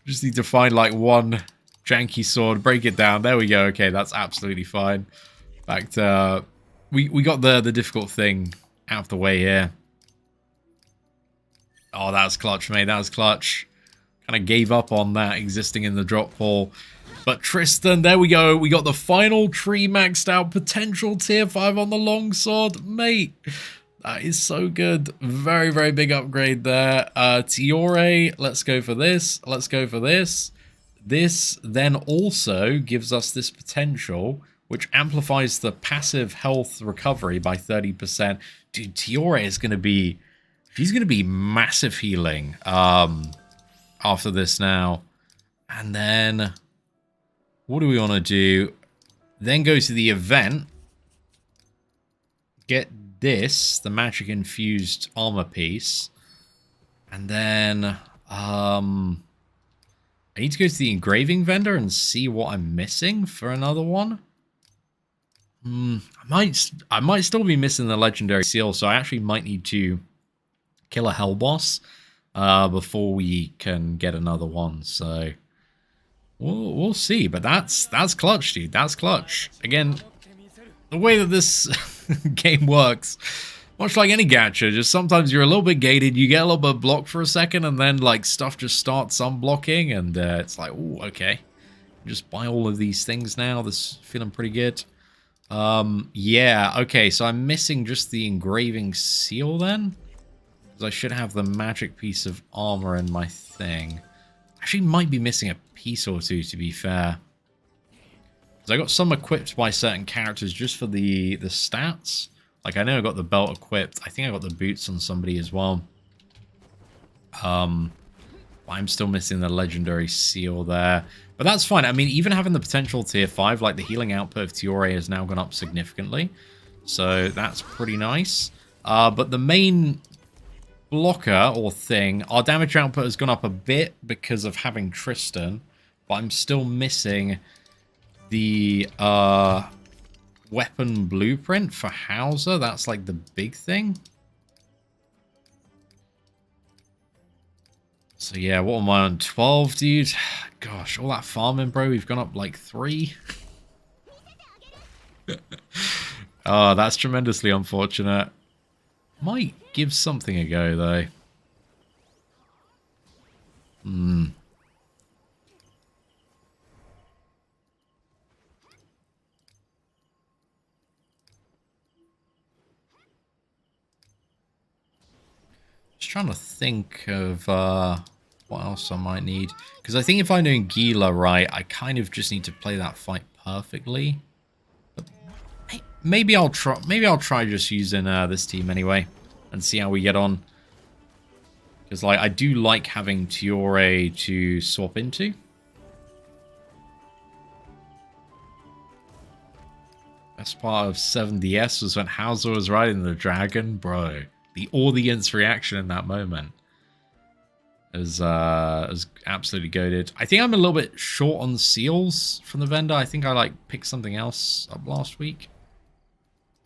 Just need to find, like, one janky sword, break it down. There we go. Okay, that's absolutely fine. In fact, we got the difficult thing out of the way here. Oh, that was clutch, mate. That was clutch. Kind of gave up on that existing in the drop pool. But Tristan, there we go. We got the final tree maxed out potential tier 5 on the longsword. Mate, that is so good. Very, very big upgrade there. Tiore, let's go for this. Let's go for this. This then also gives us this potential, which amplifies the passive health recovery by 30%. Dude, Tiore is going to be... She's going to be massive healing after this now. And then... what do we want to do? Then go to the event. Get this, the magic infused armor piece. And then I need to go to the engraving vendor and see what I'm missing for another one. I might still be missing the legendary seal, so I actually might need to kill a hell boss before we can get another one. So we'll see, but that's clutch, dude. That's clutch. Again, the way that this game works, much like any gacha, just sometimes you're a little bit gated, you get a little bit blocked for a second, and then like stuff just starts unblocking, and it's like, oh, okay, just buy all of these things now. This is feeling pretty good. Yeah, okay, so I'm missing just the engraving seal then, because I should have the magic piece of armor in my thing. Actually, might be missing a piece or two, to be fair. Because I got some equipped by certain characters just for the stats. Like, I know I got the belt equipped. I think I got the boots on somebody as well. I'm still missing the legendary seal there. But that's fine. I mean, even having the potential tier 5, like the healing output of Tiore has now gone up significantly. So that's pretty nice. But the main blocker or thing, our damage output has gone up a bit because of having Tristan, but I'm still missing the weapon blueprint for Hauser. That's like the big thing. So yeah, what am I on? 12, dude? Gosh, all that farming, bro. We've gone up like 3. Oh, that's tremendously unfortunate. Might give something a go, though. Just trying to think of what else I might need. Because I think if I'm doing Gila right, I kind of just need to play that fight perfectly. But maybe I'll try. Maybe I'll try just using this team anyway, and see how we get on. Because like I do like having Tiore to swap into. Best part of 7DS was when Hauser was riding the dragon, bro. The audience reaction in that moment is absolutely goated. I think I'm a little bit short on seals from the vendor. I think I like picked something else up last week.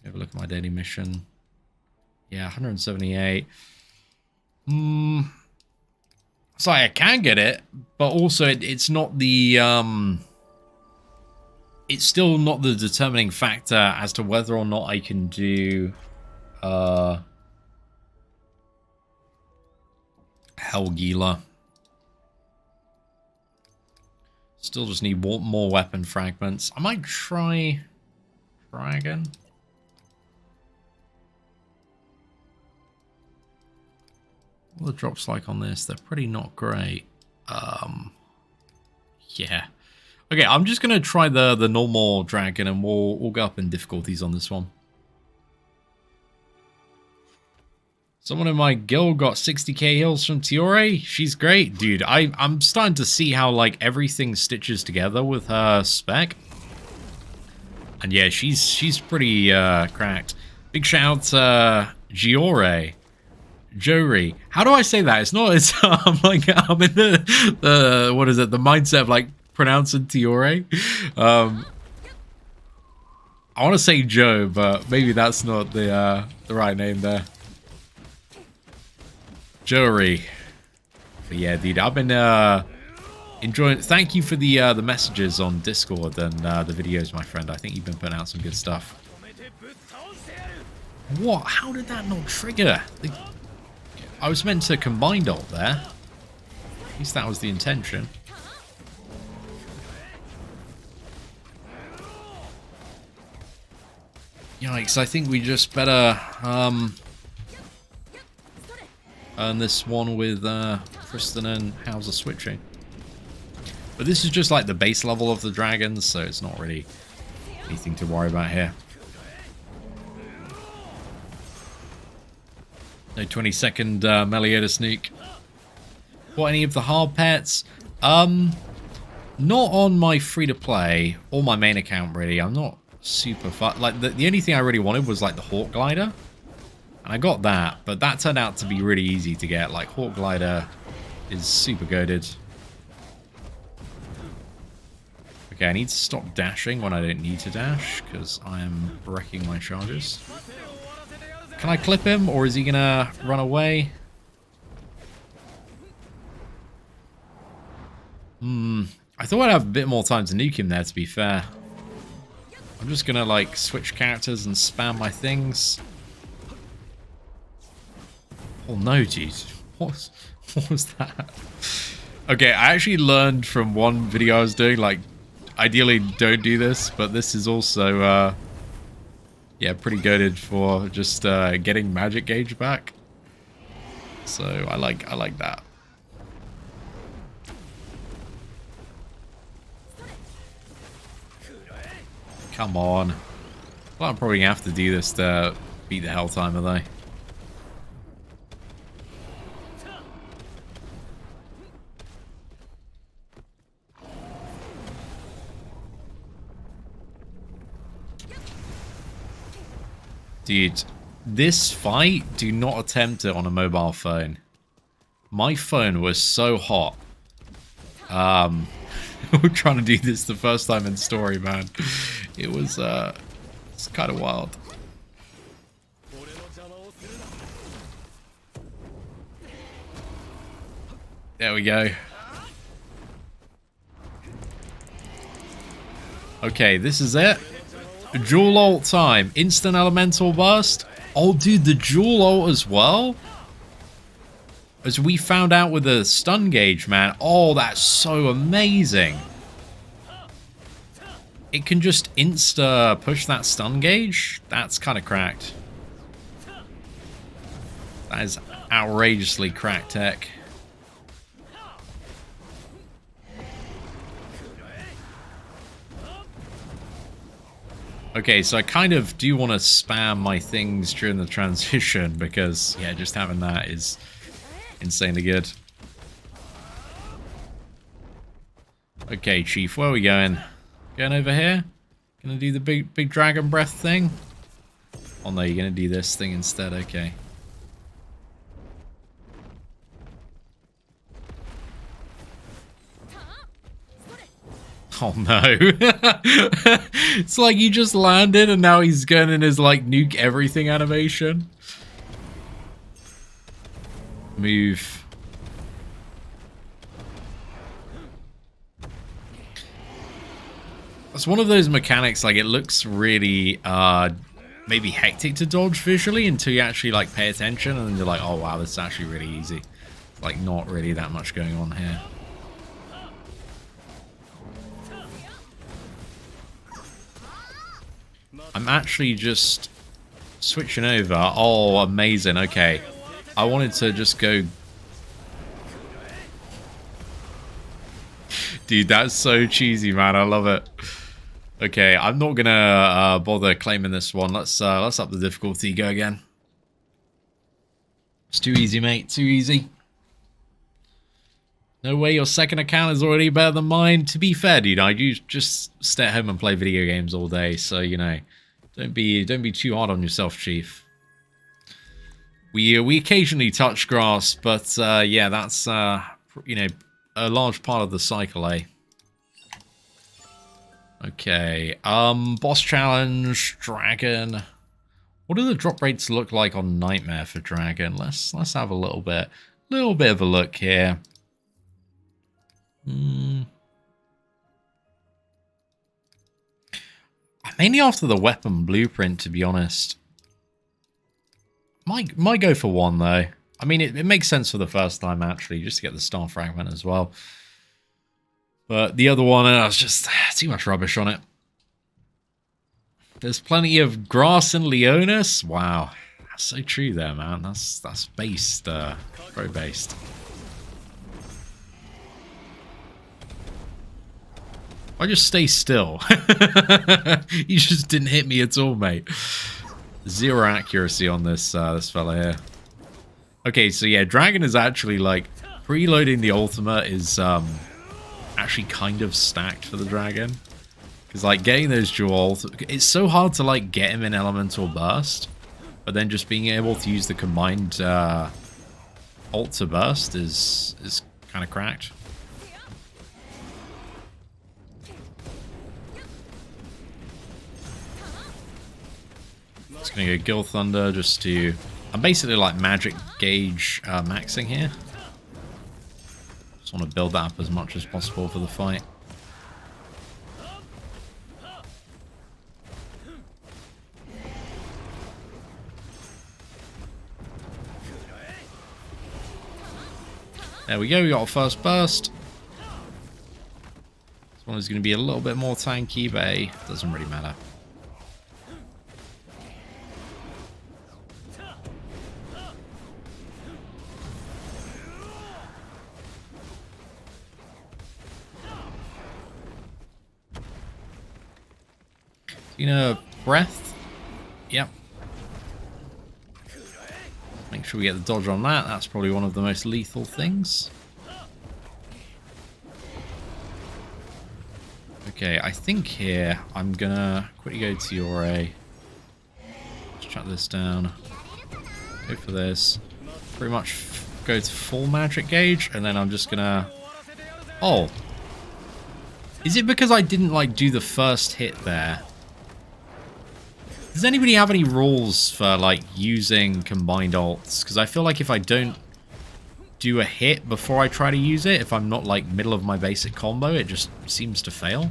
Have a look at my daily mission. Yeah, 178. So I can get it, but also it's not the it's still not the determining factor as to whether or not I can do Helgila. Still just need more weapon fragments. I might try Dragon. What are the drops like on this? They're pretty not great. Yeah. Okay, I'm just gonna try the normal dragon, and we'll go up in difficulties on this one. Someone in my guild got 60k heals from Tiore. She's great, dude. I'm starting to see how like everything stitches together with her spec. And yeah, she's pretty cracked. Big shout out to Giore. Jori. How do I say that? It's not. It's I'm like I'm in the what is it? The mindset of like pronouncing Tiore. I want to say Joe, but maybe that's not the right name there. Jori. But yeah, dude, I've been enjoying. Thank you for the messages on Discord and the videos, my friend. I think you've been putting out some good stuff. What? How did that not trigger? I was meant to combine ult there. At least that was the intention. Yikes, I think we just better earn this one with Kristen and Hauser switching. But this is just like the base level of the dragons, so it's not really anything to worry about here. No 20-second Meliota sneak. What, any of the hard pets? Not on my free-to-play or my main account, really. I'm not super fun. Like, the only thing I really wanted was, like, the Hawk Glider. And I got that, but that turned out to be really easy to get. Like, Hawk Glider is super goated. Okay, I need to stop dashing when I don't need to dash, because I am wrecking my charges. Can I clip him, or is he gonna run away? I thought I'd have a bit more time to nuke him there, to be fair. I'm just gonna, like, switch characters and spam my things. Oh no, dude. What was that? Okay, I actually learned from one video I was doing, like, ideally don't do this, but this is also, yeah, pretty goated for just getting magic gauge back. So I like that. Come on. Well, I'm probably gonna have to do this to beat the hell timer though. Dude, this fight, do not attempt it on a mobile phone. My phone was so hot. We're trying to do this the first time in story, man. It was, it's kind of wild. There we go. Okay, this is it. Dual ult time. Instant elemental burst. Oh, dude, the dual ult as well? As we found out with the stun gauge, man. Oh, that's so amazing. It can just insta push that stun gauge? That's kind of cracked. That is outrageously cracked tech. Okay, so I kind of do want to spam my things during the transition because, yeah, just having that is insanely good. Okay, Chief, where are we going? Going over here? Gonna do the big dragon breath thing? Oh no, you're gonna do this thing instead, okay. Oh no. It's like you just landed and now he's going in his like nuke everything animation. Move. It's one of those mechanics, like it looks really maybe hectic to dodge visually until you actually like pay attention and then you're like, oh wow, this is actually really easy. Like not really that much going on here. I'm actually just switching over. Oh, amazing. Okay. I wanted to just go... Dude, that's so cheesy, man. I love it. Okay, I'm not gonna bother claiming this one. Let's up the difficulty. Go again. It's too easy, mate. Too easy. No way your second account is already better than mine. To be fair, dude, I do just stay at home and play video games all day, so, you know, don't be too hard on yourself, Chief. We occasionally touch grass, but yeah, that's you know, a large part of the cycle, eh? Okay, boss challenge, dragon. What do the drop rates look like on Nightmare for dragon? Let's have a little bit of a look here. Mainly after the weapon blueprint, to be honest. Might go for one, though. I mean, it makes sense for the first time, actually, just to get the star fragment as well. But the other one, was just too much rubbish on it. There's plenty of grass in Leonis. Wow. That's so true there, man. That's based, very based. I just stay still. You just didn't hit me at all, mate. Zero accuracy on this this fella here. Okay, so yeah, Dragon is actually like preloading the ultimate is actually kind of stacked for the Dragon. Because like getting those dual, it's so hard to like get him in elemental burst, but then just being able to use the combined ult to burst is kind of cracked. Just gonna go Gil Thunder just to... I'm basically like magic gauge maxing here. Just want to build that up as much as possible for the fight. There we go, we got our first burst. This one is going to be a little bit more tanky, but hey, doesn't really matter. You know, breath. Yep. Make sure we get the dodge on that. That's probably one of the most lethal things. Okay, I think here I'm gonna quickly go to your A. Let's shut this down. Go for this. Pretty much go to full magic gauge, and then I'm just gonna... Oh. Is it because I didn't like do the first hit there? Does anybody have any rules for, like, using combined ults? Because I feel like if I don't do a hit before I try to use it, if I'm not, like, middle of my basic combo, it just seems to fail.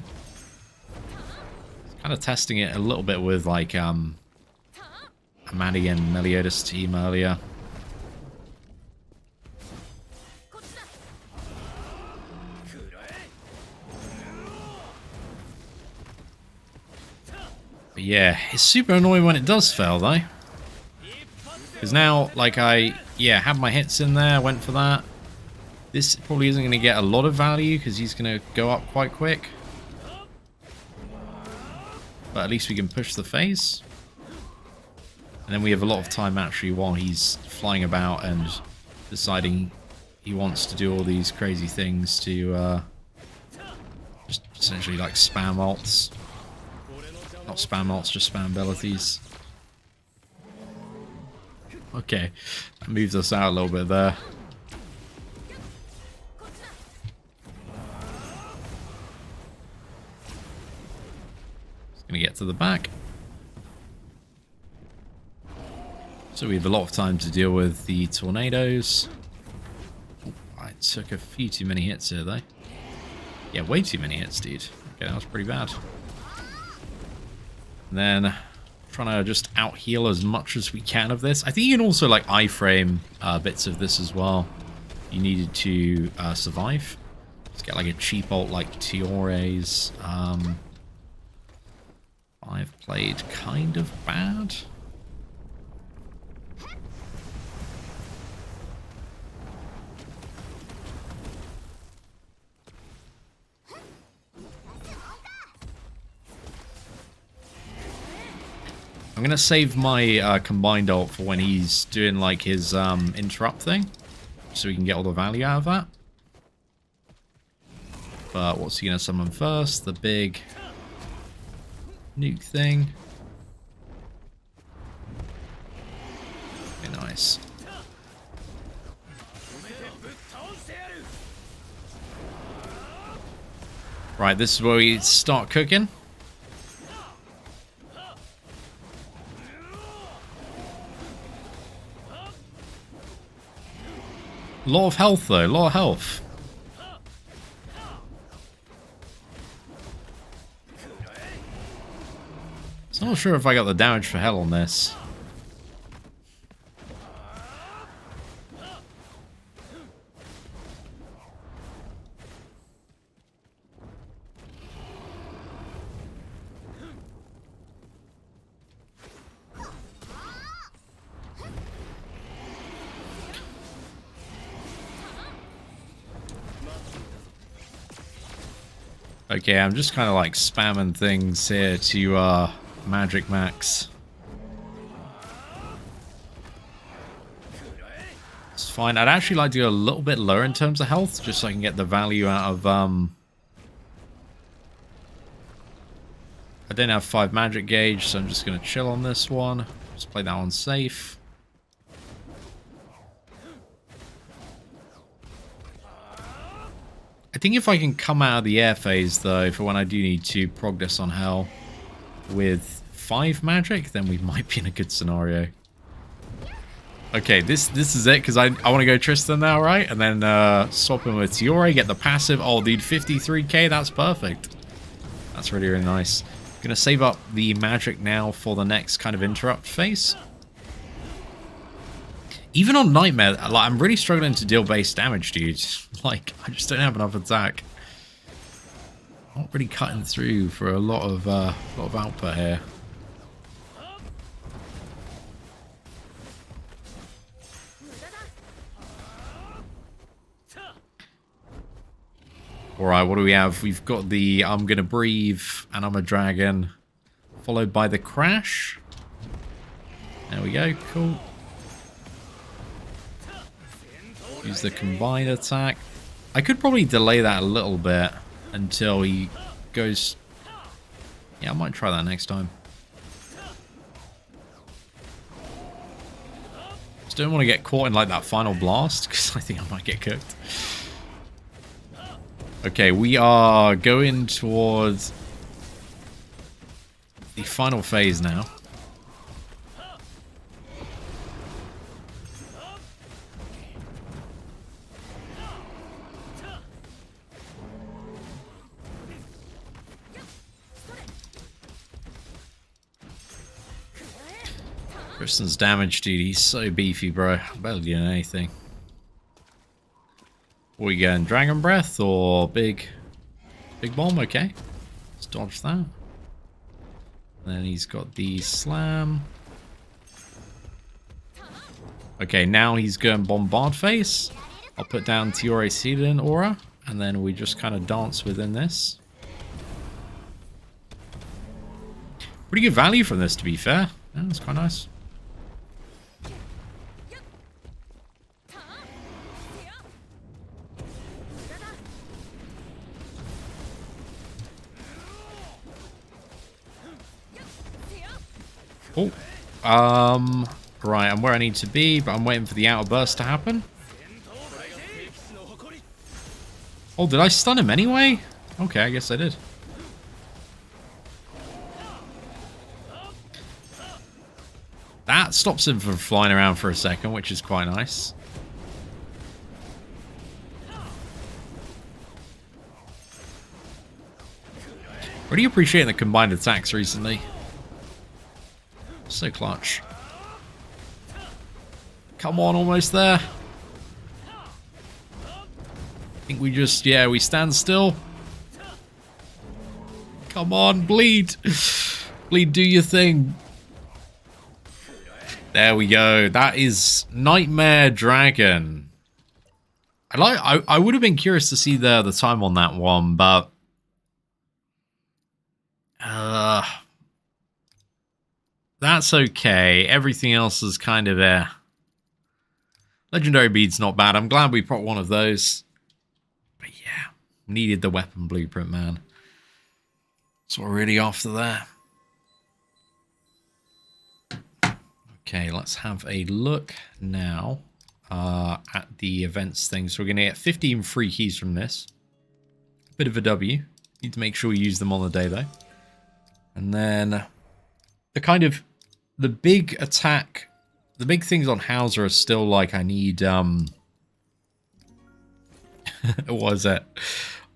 Kind of testing it a little bit with, like, Amadi and Meliodas' team earlier. But yeah, it's super annoying when it does fail, though. Because now, like, had my hits in there, went for that. This probably isn't going to get a lot of value, because he's going to go up quite quick. But at least we can push the phase. And then we have a lot of time, actually, while he's flying about and deciding he wants to do all these crazy things to just essentially, like, spam ults. Not spam ults, just spam abilities. Okay, that moves us out a little bit there. Just gonna get to the back. So we have a lot of time to deal with the tornadoes. Ooh, I took a few too many hits here, though. Yeah, way too many hits, dude. Okay, that was pretty bad. And then trying to just out-heal as much as we can of this. I think you can also, like, iframe bits of this as well. You needed to survive. Let's get, like, a cheap ult like Tiore's. I've played kind of bad. I'm going to save my combined ult for when he's doing, like, his interrupt thing. So we can get all the value out of that. But what's he going to summon first? The big nuke thing. Okay, nice. Right, this is where we start cooking. A lot of health, though. A lot of health. So I'm not sure if I got the damage for hell on this. Okay, I'm just kind of like spamming things here to magic max. It's fine. I'd actually like to go a little bit lower in terms of health, just so I can get the value out of... I don't have 5 magic gauge, so I'm just going to chill on this one. Just play that one safe. I think if I can come out of the air phase, though, for when I do need to prog this on hell with 5 magic, then we might be in a good scenario. Okay, this is it, because I want to go Tristan now, right? And then swap him with Tiore, get the passive. Oh, dude, 53k, that's perfect. That's really, really nice. Gonna save up the magic now for the next kind of interrupt phase. Even on Nightmare, like, I'm really struggling to deal base damage, dude. Like, I just don't have enough attack. Not really cutting through for a lot of output here. Alright, what do we have? We've got the I'm Gonna Breathe and I'm a Dragon, followed by the Crash. There we go, cool. Use the combined attack. I could probably delay that a little bit until he goes... Yeah, I might try that next time. Just don't want to get caught in like that final blast, because I think I might get cooked. Okay, we are going towards the final phase now. Tristan's damage, dude. He's so beefy, bro. Barely doing anything. What are you going? Dragon Breath or Big Bomb? Okay. Let's dodge that. Then he's got the Slam. Okay, now he's going Bombard Face. I'll put down Tiore Seatin Aura. And then we just kind of dance within this. Pretty good value from this, to be fair. Yeah, that's quite nice. Oh, right, I'm where I need to be, but I'm waiting for the outer burst to happen. Oh, did I stun him anyway? Okay, I guess I did. That stops him from flying around for a second, which is quite nice. Really appreciating the combined attacks recently. So clutch. Come on, almost there. I think we just, yeah, we stand still. Come on, bleed. Bleed, do your thing. There we go. That is Nightmare Dragon. I would have been curious to see the time on that one, but that's okay. Everything else is kind of Legendary Bead's not bad. I'm glad we brought one of those. But yeah, needed the weapon blueprint, man. So we're really after there. Okay, let's have a look now at the events thing. So we're going to get 15 free keys from this. Bit of a W. Need to make sure you use them on the day, though. And then the big attack, the big things on Hauser are still like I need, what is it?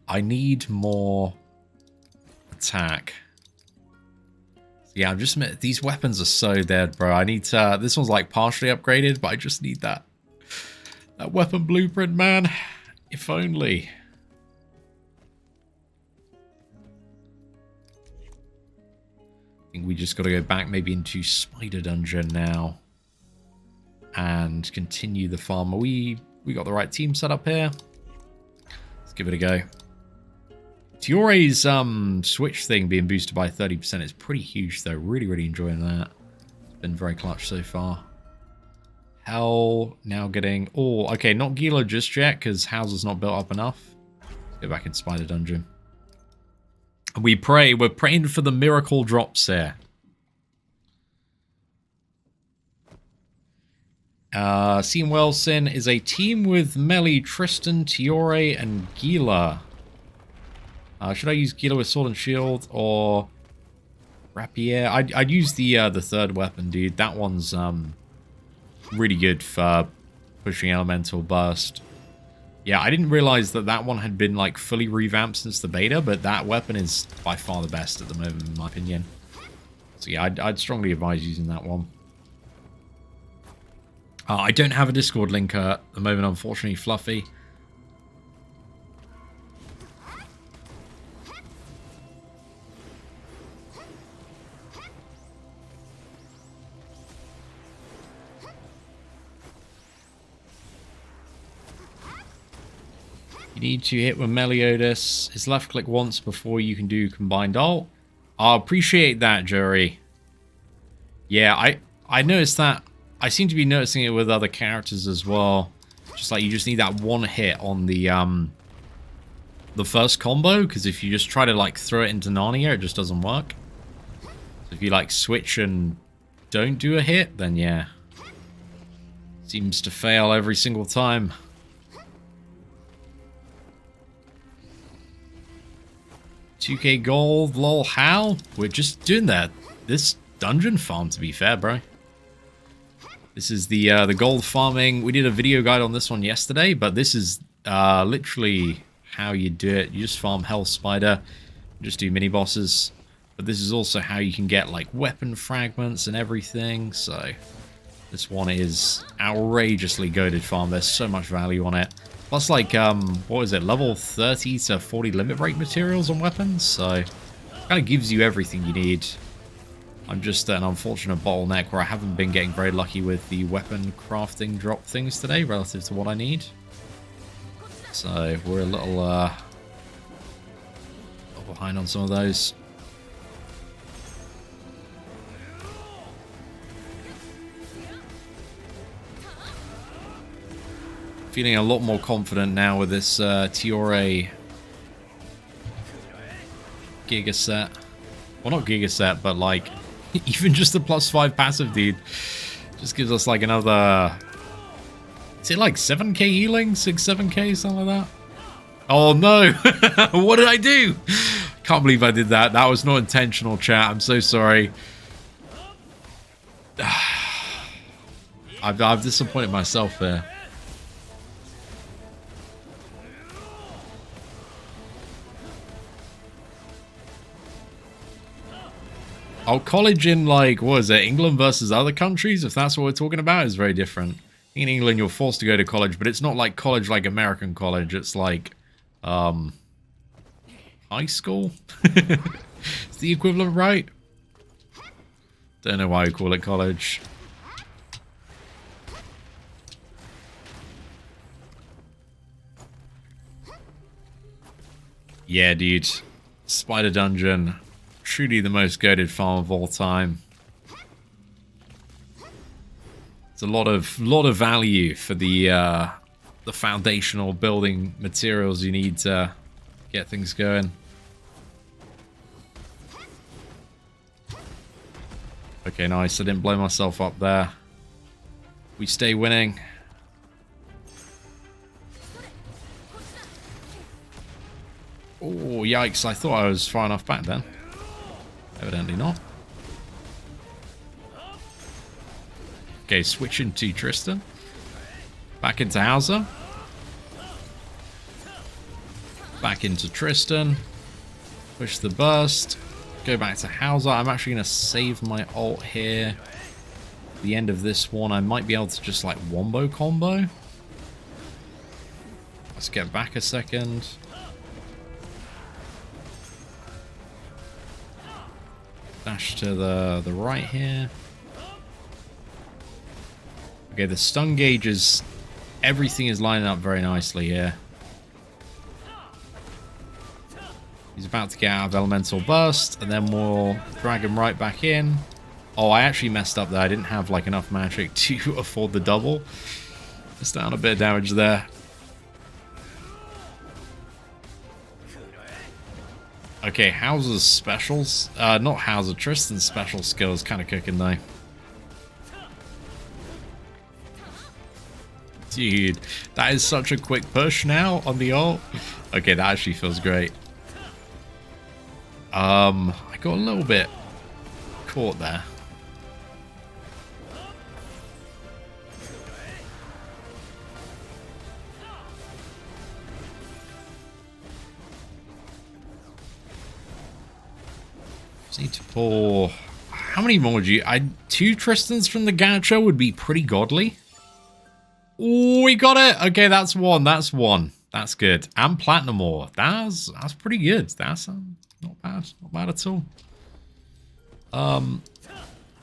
I need more attack. Yeah, I'm just, these weapons are so dead, bro. I need to, this one's like partially upgraded, but I just need that weapon blueprint, man. If only. I think we just got to go back maybe into Spider Dungeon now and continue the farm. We got the right team set up here. Let's give it a go. Tiore's switch thing being boosted by 30% is pretty huge, though. Really, really enjoying that. It's been very clutch so far. Hell now getting... Oh, okay, not Gila just yet, because Hauser's not built up enough. Let's go back in Spider Dungeon. And we pray. We're praying for the miracle drops here. Sean Wilson is a team with Melly, Tristan, Tiore, and Gila. Should I use Gila with Sword and Shield or Rapier? I'd use the third weapon, dude. That one's really good for pushing Elemental Burst. Yeah, I didn't realize that one had been like fully revamped since the beta, but that weapon is by far the best at the moment, in my opinion. So yeah, I'd strongly advise using that one. I don't have a Discord link at the moment, unfortunately, Fluffy. You need to hit with Meliodas. It's left click once before you can do combined ult. I appreciate that, Jerry. Yeah, I noticed that. I seem to be noticing it with other characters as well. Just like you just need that one hit on the first combo, because if you just try to like throw it into Narnia, it just doesn't work. So if you like switch and don't do a hit, then yeah. Seems to fail every single time. $2K gold, lol, how? We're just doing that. This dungeon farm, to be fair, bro. This is the gold farming. We did a video guide on this one yesterday, but this is literally how you do it. You just farm Hell Spider, just do mini bosses. But this is also how you can get like weapon fragments and everything. So this one is outrageously goated farm. There's so much value on it. Plus like, what is it, level 30 to 40 limit break materials on weapons. So it kind of gives you everything you need. I'm just at an unfortunate bottleneck where I haven't been getting very lucky with the weapon crafting drop things today relative to what I need. So we're a little behind on some of those. Feeling a lot more confident now with this Tiore Giga set. Well, not Giga set, but like even just the +5 passive, dude, just gives us like another. Is it like 7k healing, 7k, something like that? Oh no! What did I do? Can't believe I did that. That was not intentional, chat. I'm so sorry. I've disappointed myself there. Oh, college in, like, what is it, England versus other countries, if that's what we're talking about, is very different. In England, you're forced to go to college, but it's not like college like American college. It's like, high school? Is the equivalent right? Don't know why we call it college. Yeah, dude. Spider Dungeon. Truly the most goated farm of all time. It's a lot of value for the foundational building materials you need to get things going. Okay, nice. I didn't blow myself up there. We stay winning. Oh, yikes. I thought I was far enough back then. Evidently not. Okay, switching to Tristan. Back into Hauser. Back into Tristan. Push the burst. Go back to Hauser. I'm actually going to save my ult here. The end of this one, I might be able to just like wombo combo. Let's get back a second. Dash to the right here. Okay, the stun gauge is... everything is lining up very nicely here. He's about to get out of Elemental Burst, and then we'll drag him right back in. Oh, I actually messed up there. I didn't have like enough magic to afford the double. Just down a bit of damage there. Okay, Hauser's specials. Not Hauser, Tristan's special skills kind of cooking though. Dude, that is such a quick push now on the ult. Okay, that actually feels great. I got a little bit caught there. Just need to pull... how many more would you... 2 Tristans from the Gacha would be pretty godly. Oh, we got it. Okay, that's one. That's one. That's good. And Platinum Ore. That's pretty good. That's not bad. Not bad at all.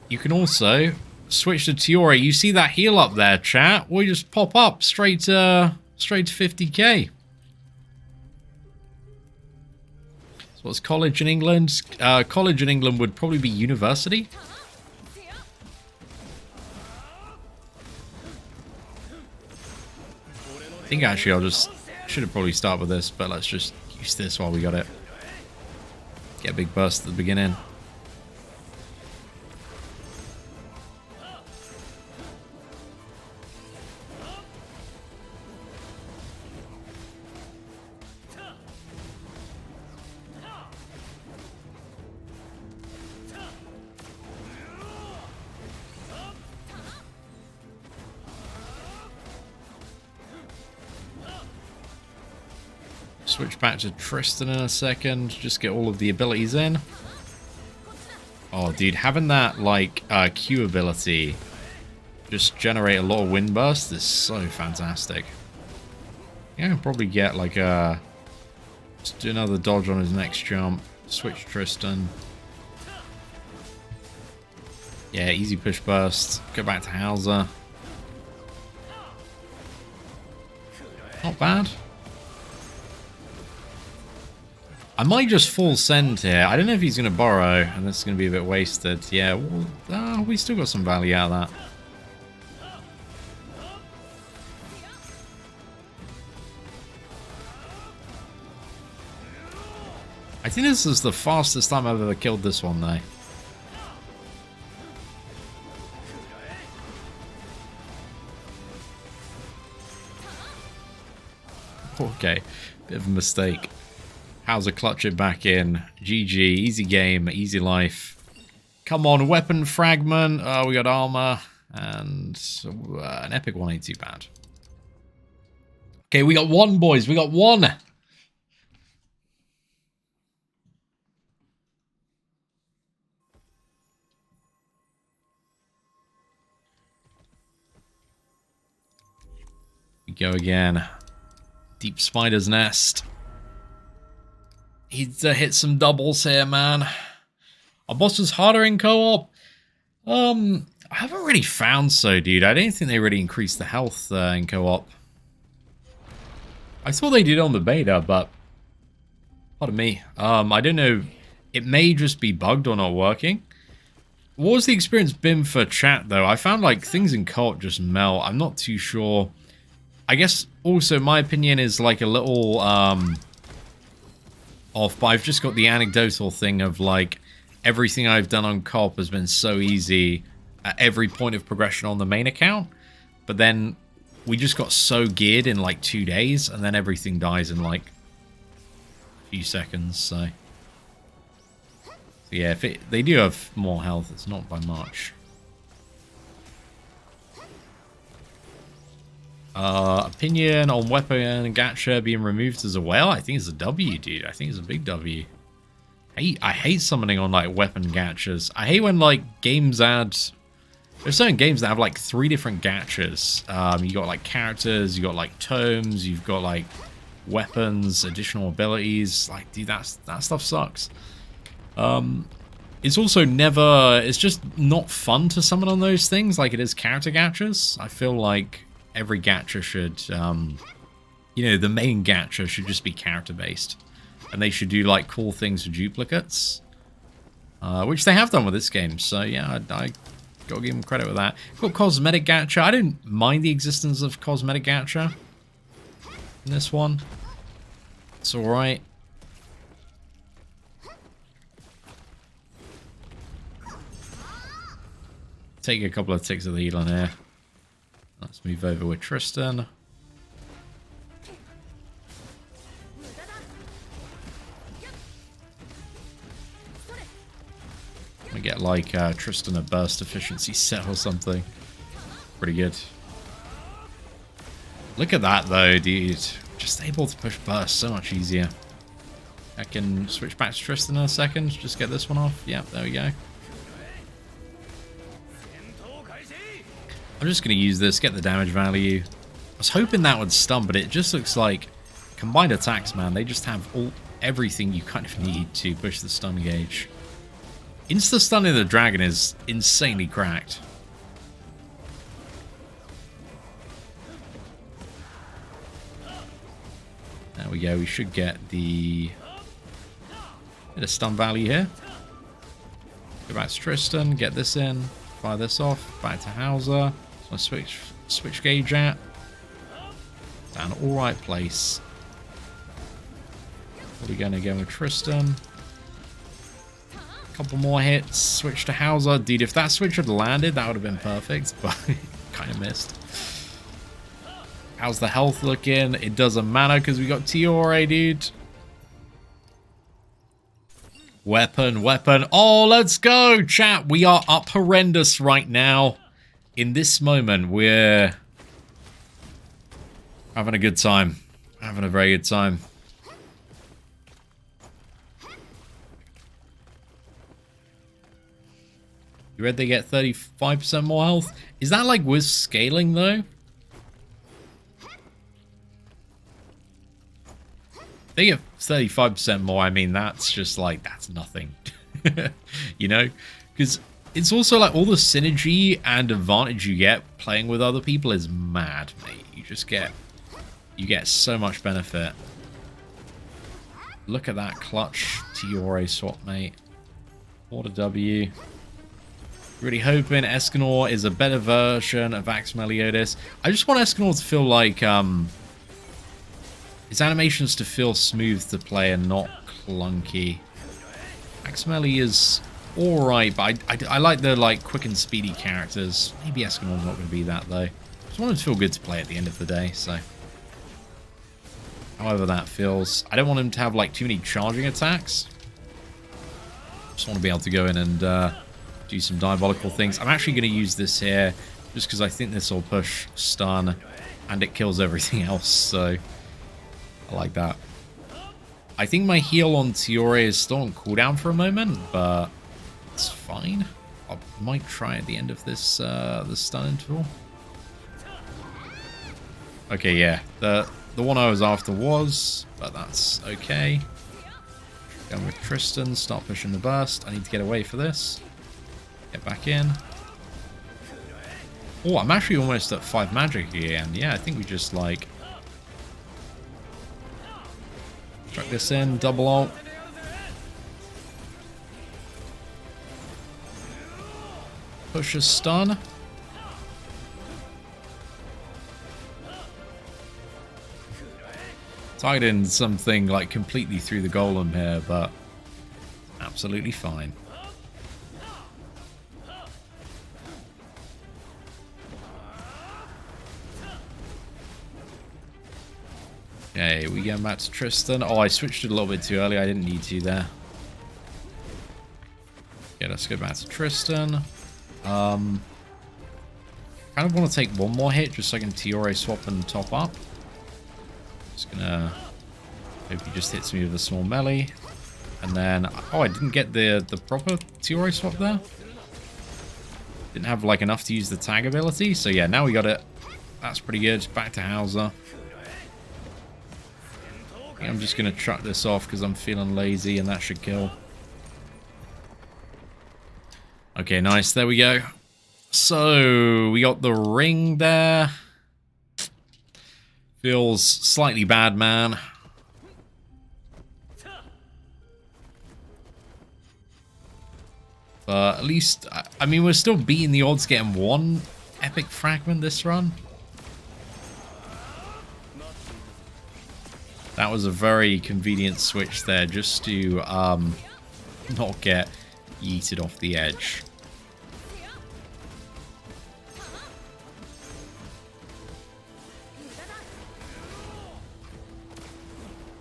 You can also switch to Tiore. You see that heal up there, chat? We just pop up straight to 50k. So what's college in England? College in England would probably be university. I think actually should have probably started with this, but let's just use this while we got it. Get a big burst at the beginning. Switch back to Tristan in a second. Just get all of the abilities in. Oh, dude, having that, like, Q ability just generate a lot of wind bursts is so fantastic. Yeah, I can probably get, like, just do another dodge on his next jump. Switch Tristan. Yeah, easy push burst. Go back to Hauser. Not bad. I might just full send here. I don't know if he's going to borrow, and this is going to be a bit wasted. Yeah, well, we still got some value out of that. I think this is the fastest time I've ever killed this one, though. Okay, bit of a mistake. Hauser clutch it back in. GG, easy game, easy life. Come on, weapon fragment. Oh, we got armor. And an epic one ain't too bad. Okay, we got one, boys. We got one. We go again. Deep Spider's Nest. He's hit some doubles here, man. Our boss is harder in co-op. I haven't really found so, dude. I don't think they really increased the health in co-op. I thought they did on the beta, but pardon me. I don't know. It may just be bugged or not working. What was the experience been for chat, though? I found like things in co-op just melt. I'm not too sure. I guess also my opinion is like a little off, but I've just got the anecdotal thing of like everything I've done on co-op has been so easy at every point of progression on the main account, but then we just got so geared in like 2 days and then everything dies in like few seconds, so yeah, if they do have more health, it's not by much. Opinion on weapon gacha being removed as a whale? I think it's a W, dude. I think it's a big W. I hate summoning on like weapon gachas. I hate when like games add. There's certain games that have like 3 different gachas. You got like characters, you got like tomes, you've got like weapons, additional abilities. Like, dude, that stuff sucks. It's also never. It's just not fun to summon on those things like it is character gachas. I feel like every gacha should, you know, the main gacha should just be character based, and they should do like cool things for duplicates, which they have done with this game. So yeah, I gotta give them credit with that. Got cosmetic gacha. I don't mind the existence of cosmetic gacha in this one. It's all right. Take a couple of ticks of the healing here. Let's move over with Tristan. We get like Tristan a burst efficiency set or something. Pretty good. Look at that though, dude. Just able to push burst so much easier. I can switch back to Tristan in a second. Just get this one off. Yep, there we go. I'm just going to use this, get the damage value. I was hoping that would stun, but it just looks like combined attacks, man. They just have everything you kind of need to push the stun gauge. Insta-stunning the dragon is insanely cracked. There we go. We should get the bit of stun value here. Go back to Tristan, get this in, fire this off, back to Hauser. So switch gauge at. Down all right place. What are we going to go with Tristan? Couple more hits, switch to Hauser. Dude, if that switch had landed, that would have been perfect, but kind of missed. How's the health looking? It doesn't matter because we got Tiore, dude. Weapon. Oh, let's go, chat. We are up horrendous right now. In this moment, we're having a good time. Having a very good time. You read they get 35% more health? Is that like with scaling though? They get 35% more. I mean, that's just like, that's nothing. You know? Because it's also like all the synergy and advantage you get playing with other people is mad, mate. You get so much benefit. Look at that clutch Tiore swap, mate. What a W. Really hoping Escanor is a better version of Axe Meliodas. I just want Escanor to feel like his animations to feel smooth to play and not clunky. Axe Melee is alright, but I like the like quick and speedy characters. Maybe Escanor's not going to be that though. Just want him to feel good to play at the end of the day, so. However that feels. I don't want him to have like too many charging attacks. Just want to be able to go in and do some diabolical things. I'm actually going to use this here just because I think this will push stun and it kills everything else, so I like that. I think my heal on Tiore is still on cooldown for a moment, but it's fine. I might try at the end of this this stun interval. Okay, yeah. The one I was after was, but that's okay. Going with Tristan, start pushing the burst. I need to get away for this. Get back in. Oh, I'm actually almost at 5 magic again. Yeah, I think we just like chuck this in, double ult. Push a stun. Targeting something like completely through the golem here, but absolutely fine. Okay, we going back to Tristan. Oh, I switched it a little bit too early. I didn't need to there. Yeah, let's go back to Tristan. Kind of want to take one more hit just so I can Tiore swap and top up. Just gonna hope he just hits me with a small melee. And then, oh, I didn't get the proper Tiore swap there. Didn't have like enough to use the tag ability. So yeah, now we got it. That's pretty good. Back to Hauser. I think I'm just gonna truck this off because I'm feeling lazy and that should kill. Okay, nice. There we go. So, we got the ring there. Feels slightly bad, man. But at least, I mean, we're still beating the odds getting one epic fragment this run. That was a very convenient switch there just to not get yeeted off the edge.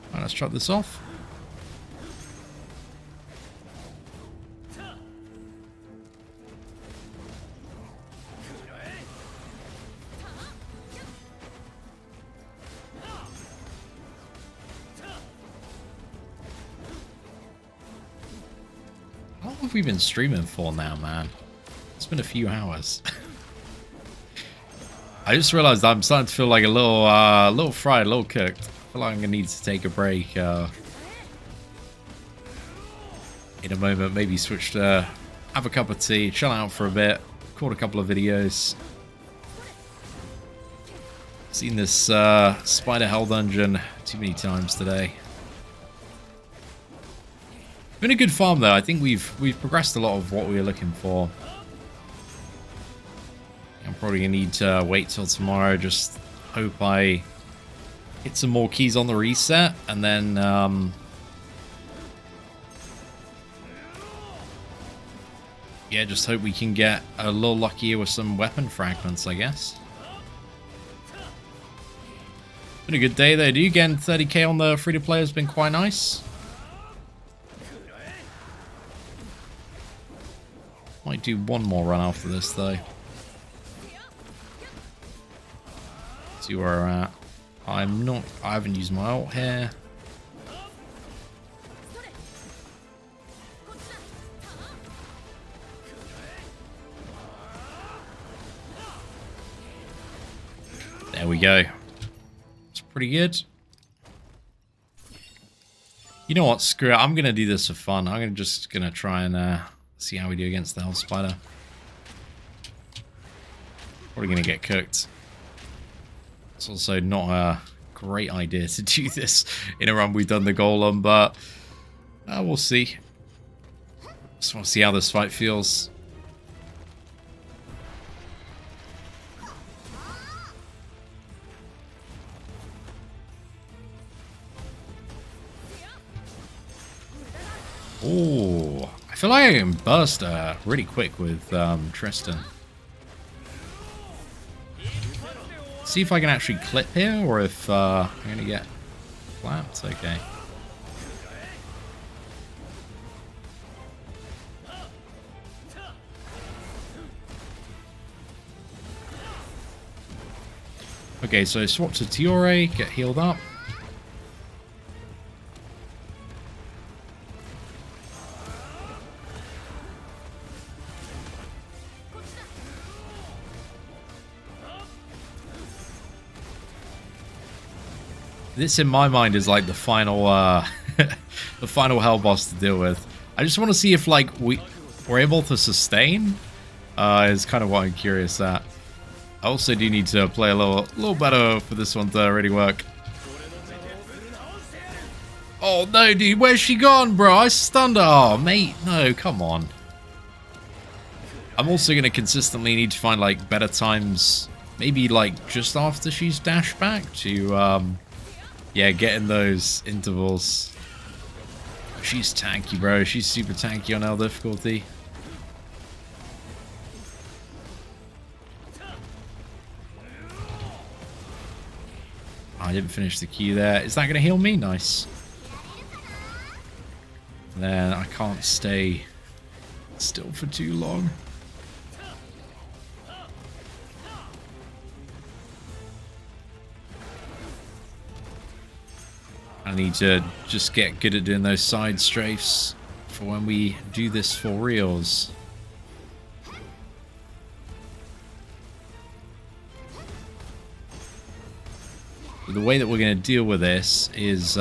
Alright, let's chop this off. How long have we been streaming for now, man? It's been a few hours. I just realized I'm starting to feel like a little fried, a little cooked. I feel like I'm gonna need to take a break in a moment. Maybe switch to have a cup of tea, chill out for a bit, record a couple of videos. Seen this spider hell dungeon too many times today. Been a good farm though. I think we've progressed a lot of what we were looking for. I'm probably gonna need to wait till tomorrow. Just hope I hit some more keys on the reset, and then yeah, just hope we can get a little luckier with some weapon fragments, I guess. Been a good day though, dude. Getting 30k on the free-to-play has been quite nice. Might do one more run after this though. See where we're at. I haven't used my ult here. There we go. It's pretty good. You know what? Screw it. I'm going to do this for fun. I'm just going to try and see how we do against the Hell Spider. Probably going to get cooked. It's also not a great idea to do this in a run we've done the Golem, but we'll see. Just want to see how this fight feels. Oh, I feel like I can burst really quick with Tristan. See if I can actually clip here, or if I'm going to get flapped. Okay. Okay, so swap to Tiore, get healed up. This, in my mind, is like the final, the final hell boss to deal with. I just want to see if, like, we're able to sustain. Is kind of what I'm curious at. I also do need to play a little better for this one to really work. Oh no, dude, where's she gone, bro? I stunned her. Oh, mate, no, come on. I'm also gonna consistently need to find like better times, maybe like just after she's dashed back to. Yeah, get in those intervals. She's tanky, bro. She's super tanky on L difficulty. I didn't finish the Q there. Is that going to heal me? Nice. Then I can't stay still for too long. I need to just get good at doing those side strafes for when we do this for reals. But the way that we're going to deal with this is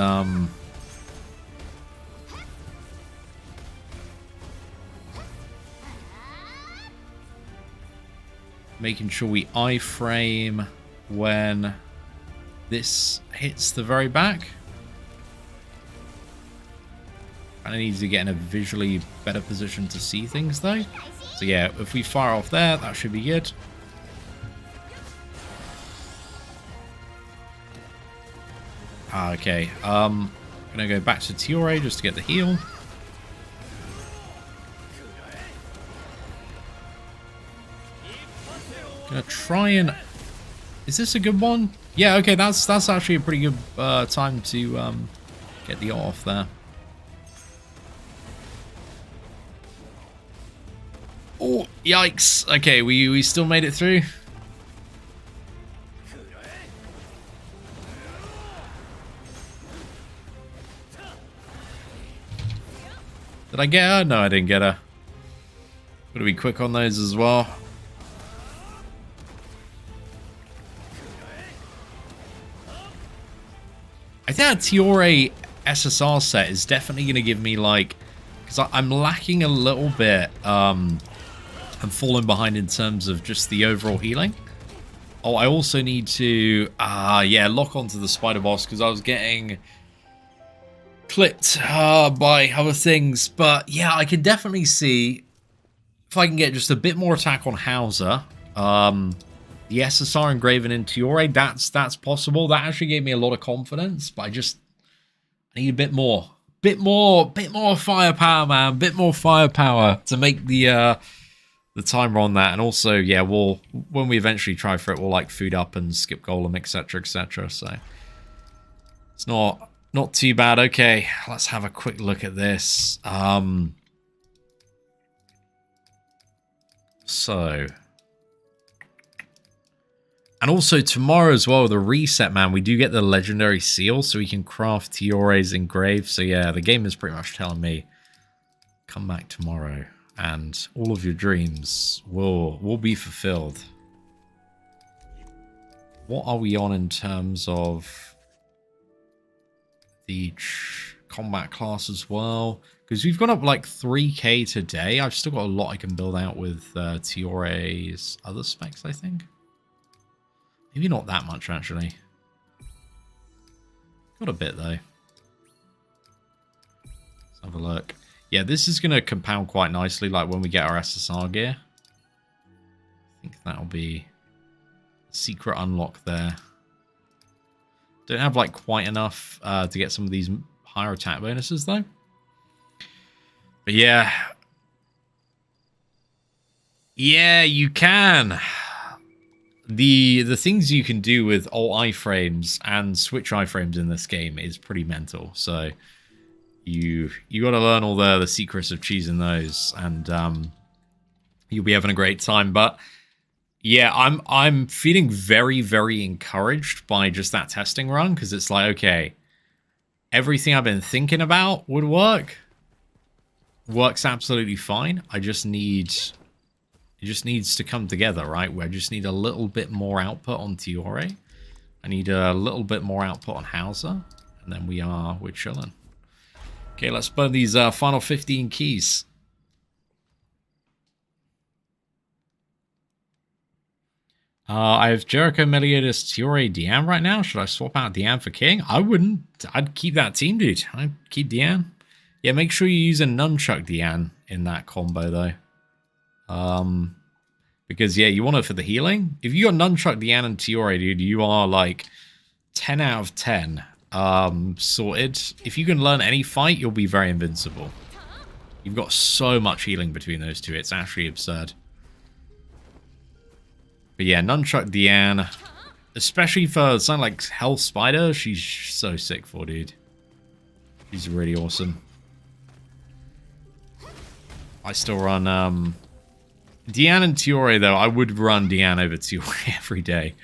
making sure we iframe when this hits the very back. I need to get in a visually better position to see things though. So yeah, if we fire off there, that should be good. Okay, I'm gonna go back to Tiore just to get the heal. Gonna try and... Is this a good one? Yeah, okay, that's actually a pretty good time to get the off there. Oh, yikes. Okay, we still made it through. Did I get her? No, I didn't get her. Gotta be quick on those as well. I think that Tiore SSR set is definitely going to give me, like... Because I'm lacking a little bit. I'm falling behind in terms of just the overall healing. Oh, I also need to... yeah, lock onto the spider boss because I was getting clipped by other things. But yeah, I can definitely see if I can get just a bit more attack on Hauser. The SSR engraven in Tiore, that's possible. That actually gave me a lot of confidence, but I need a bit more. Bit more firepower, man. Bit more firepower to make the timer on that. And also, yeah, when we eventually try for it, we'll like food up and skip golem, etc, etc. So it's not too bad. Okay, let's have a quick look at this. So... And also tomorrow as well, the reset, man, we do get the legendary seal, so we can craft Tiore's engrave. So yeah, the game is pretty much telling me, come back tomorrow, and all of your dreams will be fulfilled. What are we on in terms of the combat class as well? Because we've gone up like 3k today. I've still got a lot I can build out with Tiore's other specs, I think. Maybe not that much, actually. Got a bit, though. Let's have a look. Yeah, this is going to compound quite nicely, like when we get our SSR gear. I think that'll be a secret unlock there. Don't have, like, quite enough to get some of these higher attack bonuses, though. But yeah. Yeah, you can. The things you can do with alt iframes and switch iframes in this game is pretty mental. So you got to learn all the secrets of choosing those, and you'll be having a great time. But yeah, I'm feeling very, very encouraged by just that testing run, because it's like, okay, everything I've been thinking about would work. Works absolutely fine. I just need... It just needs to come together, right? I just need a little bit more output on Tiore. I need a little bit more output on Hauser. And then we're chilling. Okay, let's burn these final 15 keys. I have Jericho, Meliodas, Tiore, Diane right now. Should I swap out Diane for King? I wouldn't. I'd keep that team, dude. I'd keep Diane. Yeah, make sure you use a nunchuck Diane in that combo, though. Because yeah, you want it for the healing. If you got nunchuck Diane and Tiore, dude, you are like 10 out of 10 sorted. If you can learn any fight, you'll be very invincible. You've got so much healing between those two, it's actually absurd. But yeah, nunchuck Diane Especially for something like Hell Spider, she's so sick for, dude. She's really awesome. I still run Deanne and Tiore, though. I would run Deanne over Tiore every day.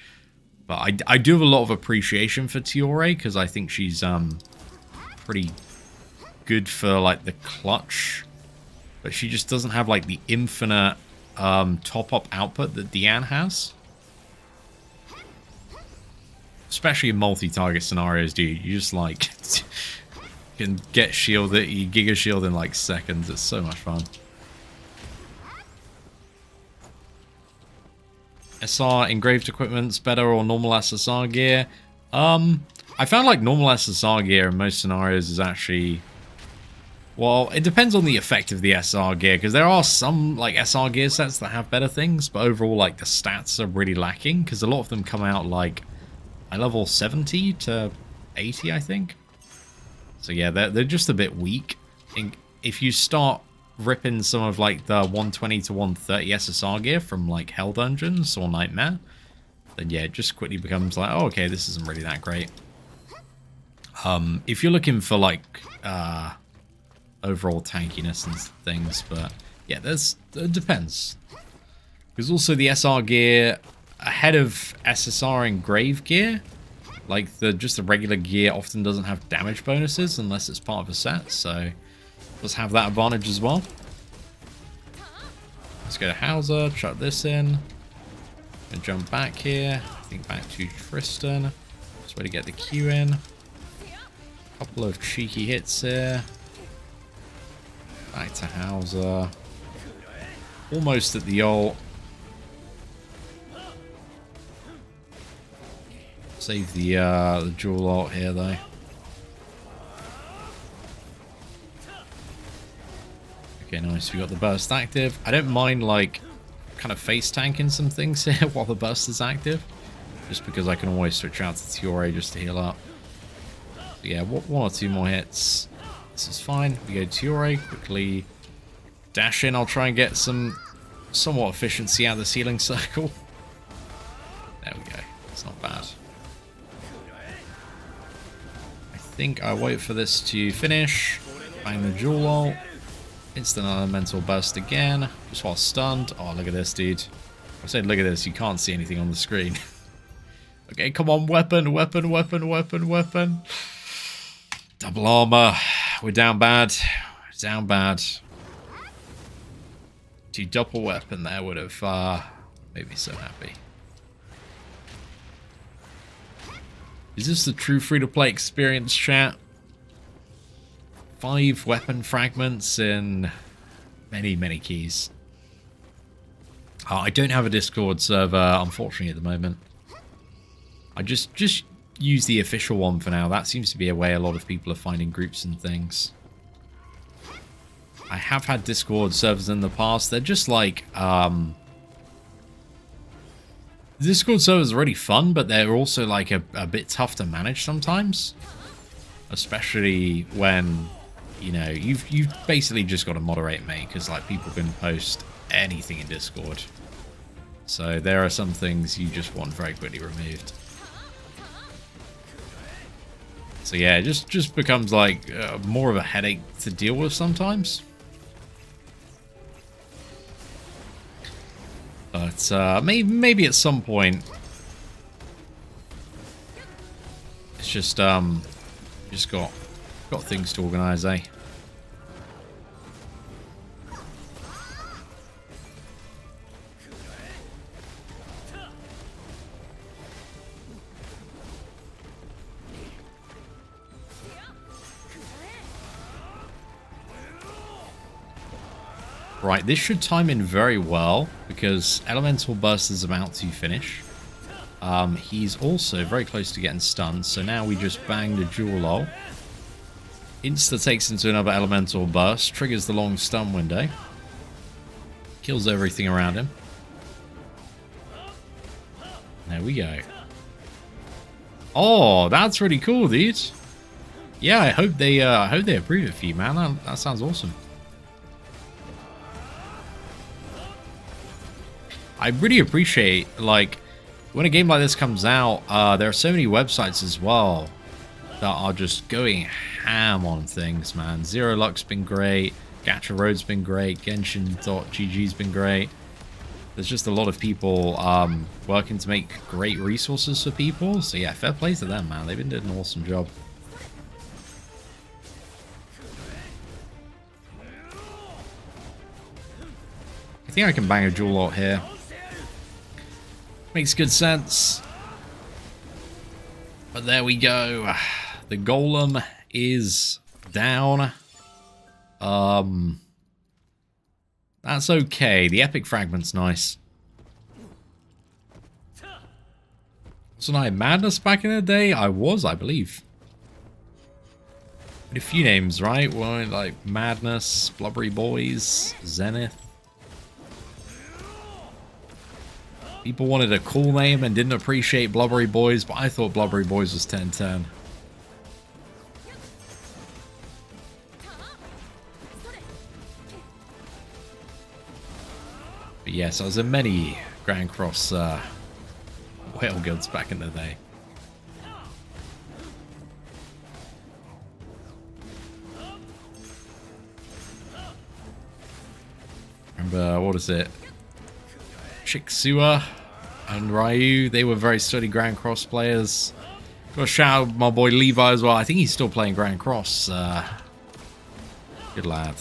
But I do have a lot of appreciation for Tiore because I think she's pretty good for like the clutch. But she just doesn't have like the infinite top-up output that Deanne has. Especially in multi-target scenarios, dude. You just like can get shielded, you Giga Shield in like seconds. It's so much fun. SR engraved equipment's better or normal SSR gear? I found like normal SSR gear in most scenarios is actually... Well, it depends on the effect of the SR gear, because there are some like SR gear sets that have better things, but overall like the stats are really lacking, because a lot of them come out like at level 70 to 80, I think. So yeah, they're just a bit weak. If you start ripping some of like the 120 to 130 SSR gear from like Hell Dungeons or Nightmare, then yeah, it just quickly becomes like, oh, okay, this isn't really that great. If you're looking for like overall tankiness and things, but yeah, it depends. Because also the SR gear ahead of SSR and Grave gear, like just the regular gear often doesn't have damage bonuses unless it's part of a set, so let's have that advantage as well. Let's go to Hauser, chuck this in, and jump back here. I think back to Tristan. Just way to get the Q in. Couple of cheeky hits here. Back to Hauser. Almost at the ult. Save the dual ult here though. Okay, nice. We got the burst active. I don't mind like kind of face tanking some things here while the burst is active, just because I can always switch out to Tiore just to heal up. But yeah, one or two more hits. This is fine. We go Tiore, quickly dash in. I'll try and get some somewhat efficiency out of the ceiling circle. There we go. It's not bad. I think I wait for this to finish. Bang the dual ult. Instant elemental burst again. Just while stunned. Oh, look at this, dude. I said look at this. You can't see anything on the screen. Okay, come on. Weapon, weapon, weapon, weapon, weapon. Double armor. We're down bad. We're down bad. To double weapon there would have made me so happy. Is this the true free-to-play experience, chat? 5 weapon fragments in many, many keys. I don't have a Discord server, unfortunately, at the moment. I just use the official one for now. That seems to be a way a lot of people are finding groups and things. I have had Discord servers in the past. They're just like... Discord servers are really fun, but they're also like a bit tough to manage sometimes. Especially when... You know, you've basically just got to moderate, mate, because like people can post anything in Discord. So there are some things you just want very quickly removed. So yeah, it just becomes like more of a headache to deal with sometimes. But maybe at some point, it's just got things to organise, eh? Right, this should time in very well, because Elemental Burst is about to finish. He's also very close to getting stunned, so now we just bang the dual ult. Insta takes into another Elemental Burst, triggers the long stun window. Kills everything around him. There we go. Oh, that's really cool, dude. Yeah, I hope they approve it for you, man. That sounds awesome. I really appreciate, like, when a game like this comes out, there are so many websites as well that are just going ham on things, man. Zero Luck's been great. Gacha Road's been great. Genshin.gg's been great. There's just a lot of people working to make great resources for people. So yeah, fair play to them, man. They've been doing an awesome job. I think I can bang a dual ult here. Makes good sense. But there we go. The golem is down. That's okay. The epic fragment's nice. Wasn't I Madness back in the day? I was, I believe. A few names, right? Well, like Madness, Blubbery Boys, Zenith. People wanted a cool name and didn't appreciate Blubbery Boys, but I thought Blubbery Boys was 10-10. But yes, I was in many Grand Cross whale guilds back in the day. Remember, what is it? Chixua and Ryu, they were very sturdy Grand Cross players. Got to shout out my boy Levi as well. I think he's still playing Grand Cross. Good lad.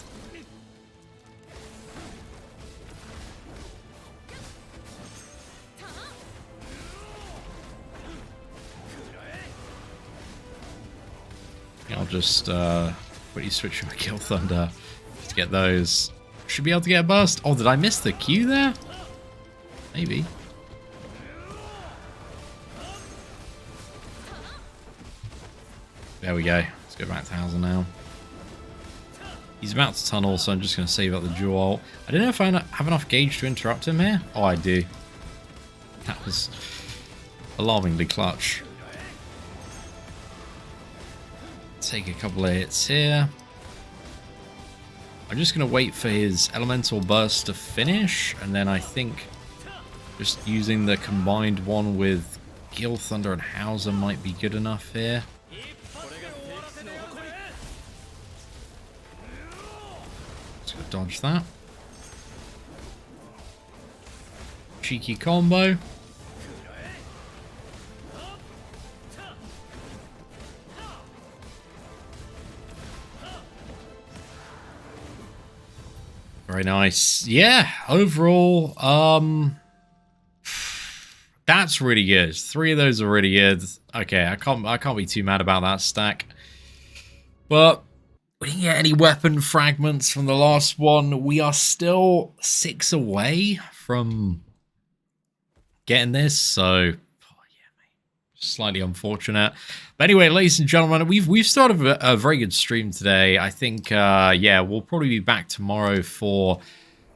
I'll just quickly switch to Kill Thunder to get those. Should be able to get a burst. Oh, did I miss the Q there? Maybe. There we go. Let's go back to Hauser now. He's about to tunnel, so I'm just going to save up the dual ult. I don't know if I have enough gauge to interrupt him here. Oh, I do. That was alarmingly clutch. Take a couple of hits here. I'm just going to wait for his elemental burst to finish, and then I think just using the combined one with Kill Thunder and Hauser might be good enough here. Just going to dodge that. Cheeky combo. Very nice. Yeah, overall, that's really good. 3 of those are really good. Okay, I can't be too mad about that stack. But we didn't get any weapon fragments from the last one. We are still 6 away from getting this, so slightly unfortunate. But anyway, ladies and gentlemen, we've started a very good stream today. I think yeah, we'll probably be back tomorrow for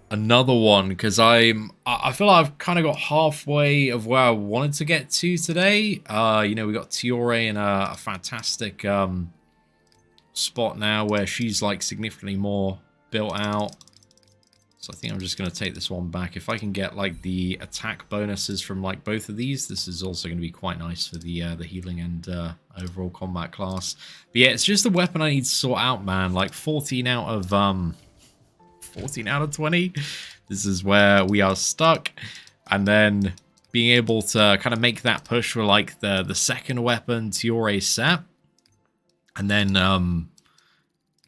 another one, because I feel like I've kind of got halfway of where I wanted to get to today. You know, we got Tiore in a fantastic spot now where she's like significantly more built out. So I think I'm just going to take this one back. If I can get like the attack bonuses from like both of these, this is also going to be quite nice for the healing and overall combat class. But yeah, it's just the weapon I need to sort out, man. Like 14 out of 20. This is where we are stuck. And then being able to kind of make that push for like the second weapon Tiore set. And then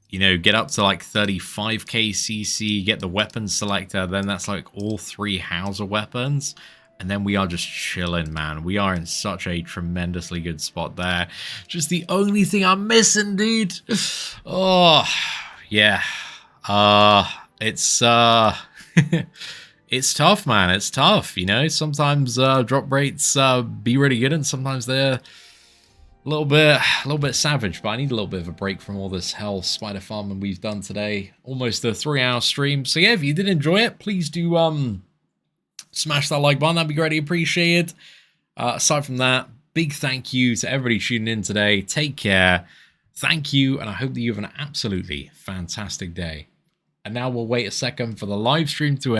you know, get up to like 35k CC, get the weapon selector, then that's like all 3 Hauser weapons. And then we are just chilling, man. We are in such a tremendously good spot there. Just the only thing I'm missing, dude. Oh, yeah. It's it's tough, man. It's tough, you know. Sometimes drop rates be really good, and sometimes they're a little bit savage, but I need a little bit of a break from all this hell spider farming we've done today. Almost a 3-hour stream. So yeah, if you did enjoy it, please do smash that like button. That'd be greatly appreciated. Aside from that, big thank you to everybody tuning in today. Take care. Thank you, and I hope that you have an absolutely fantastic day. And now we'll wait a second for the live stream to end.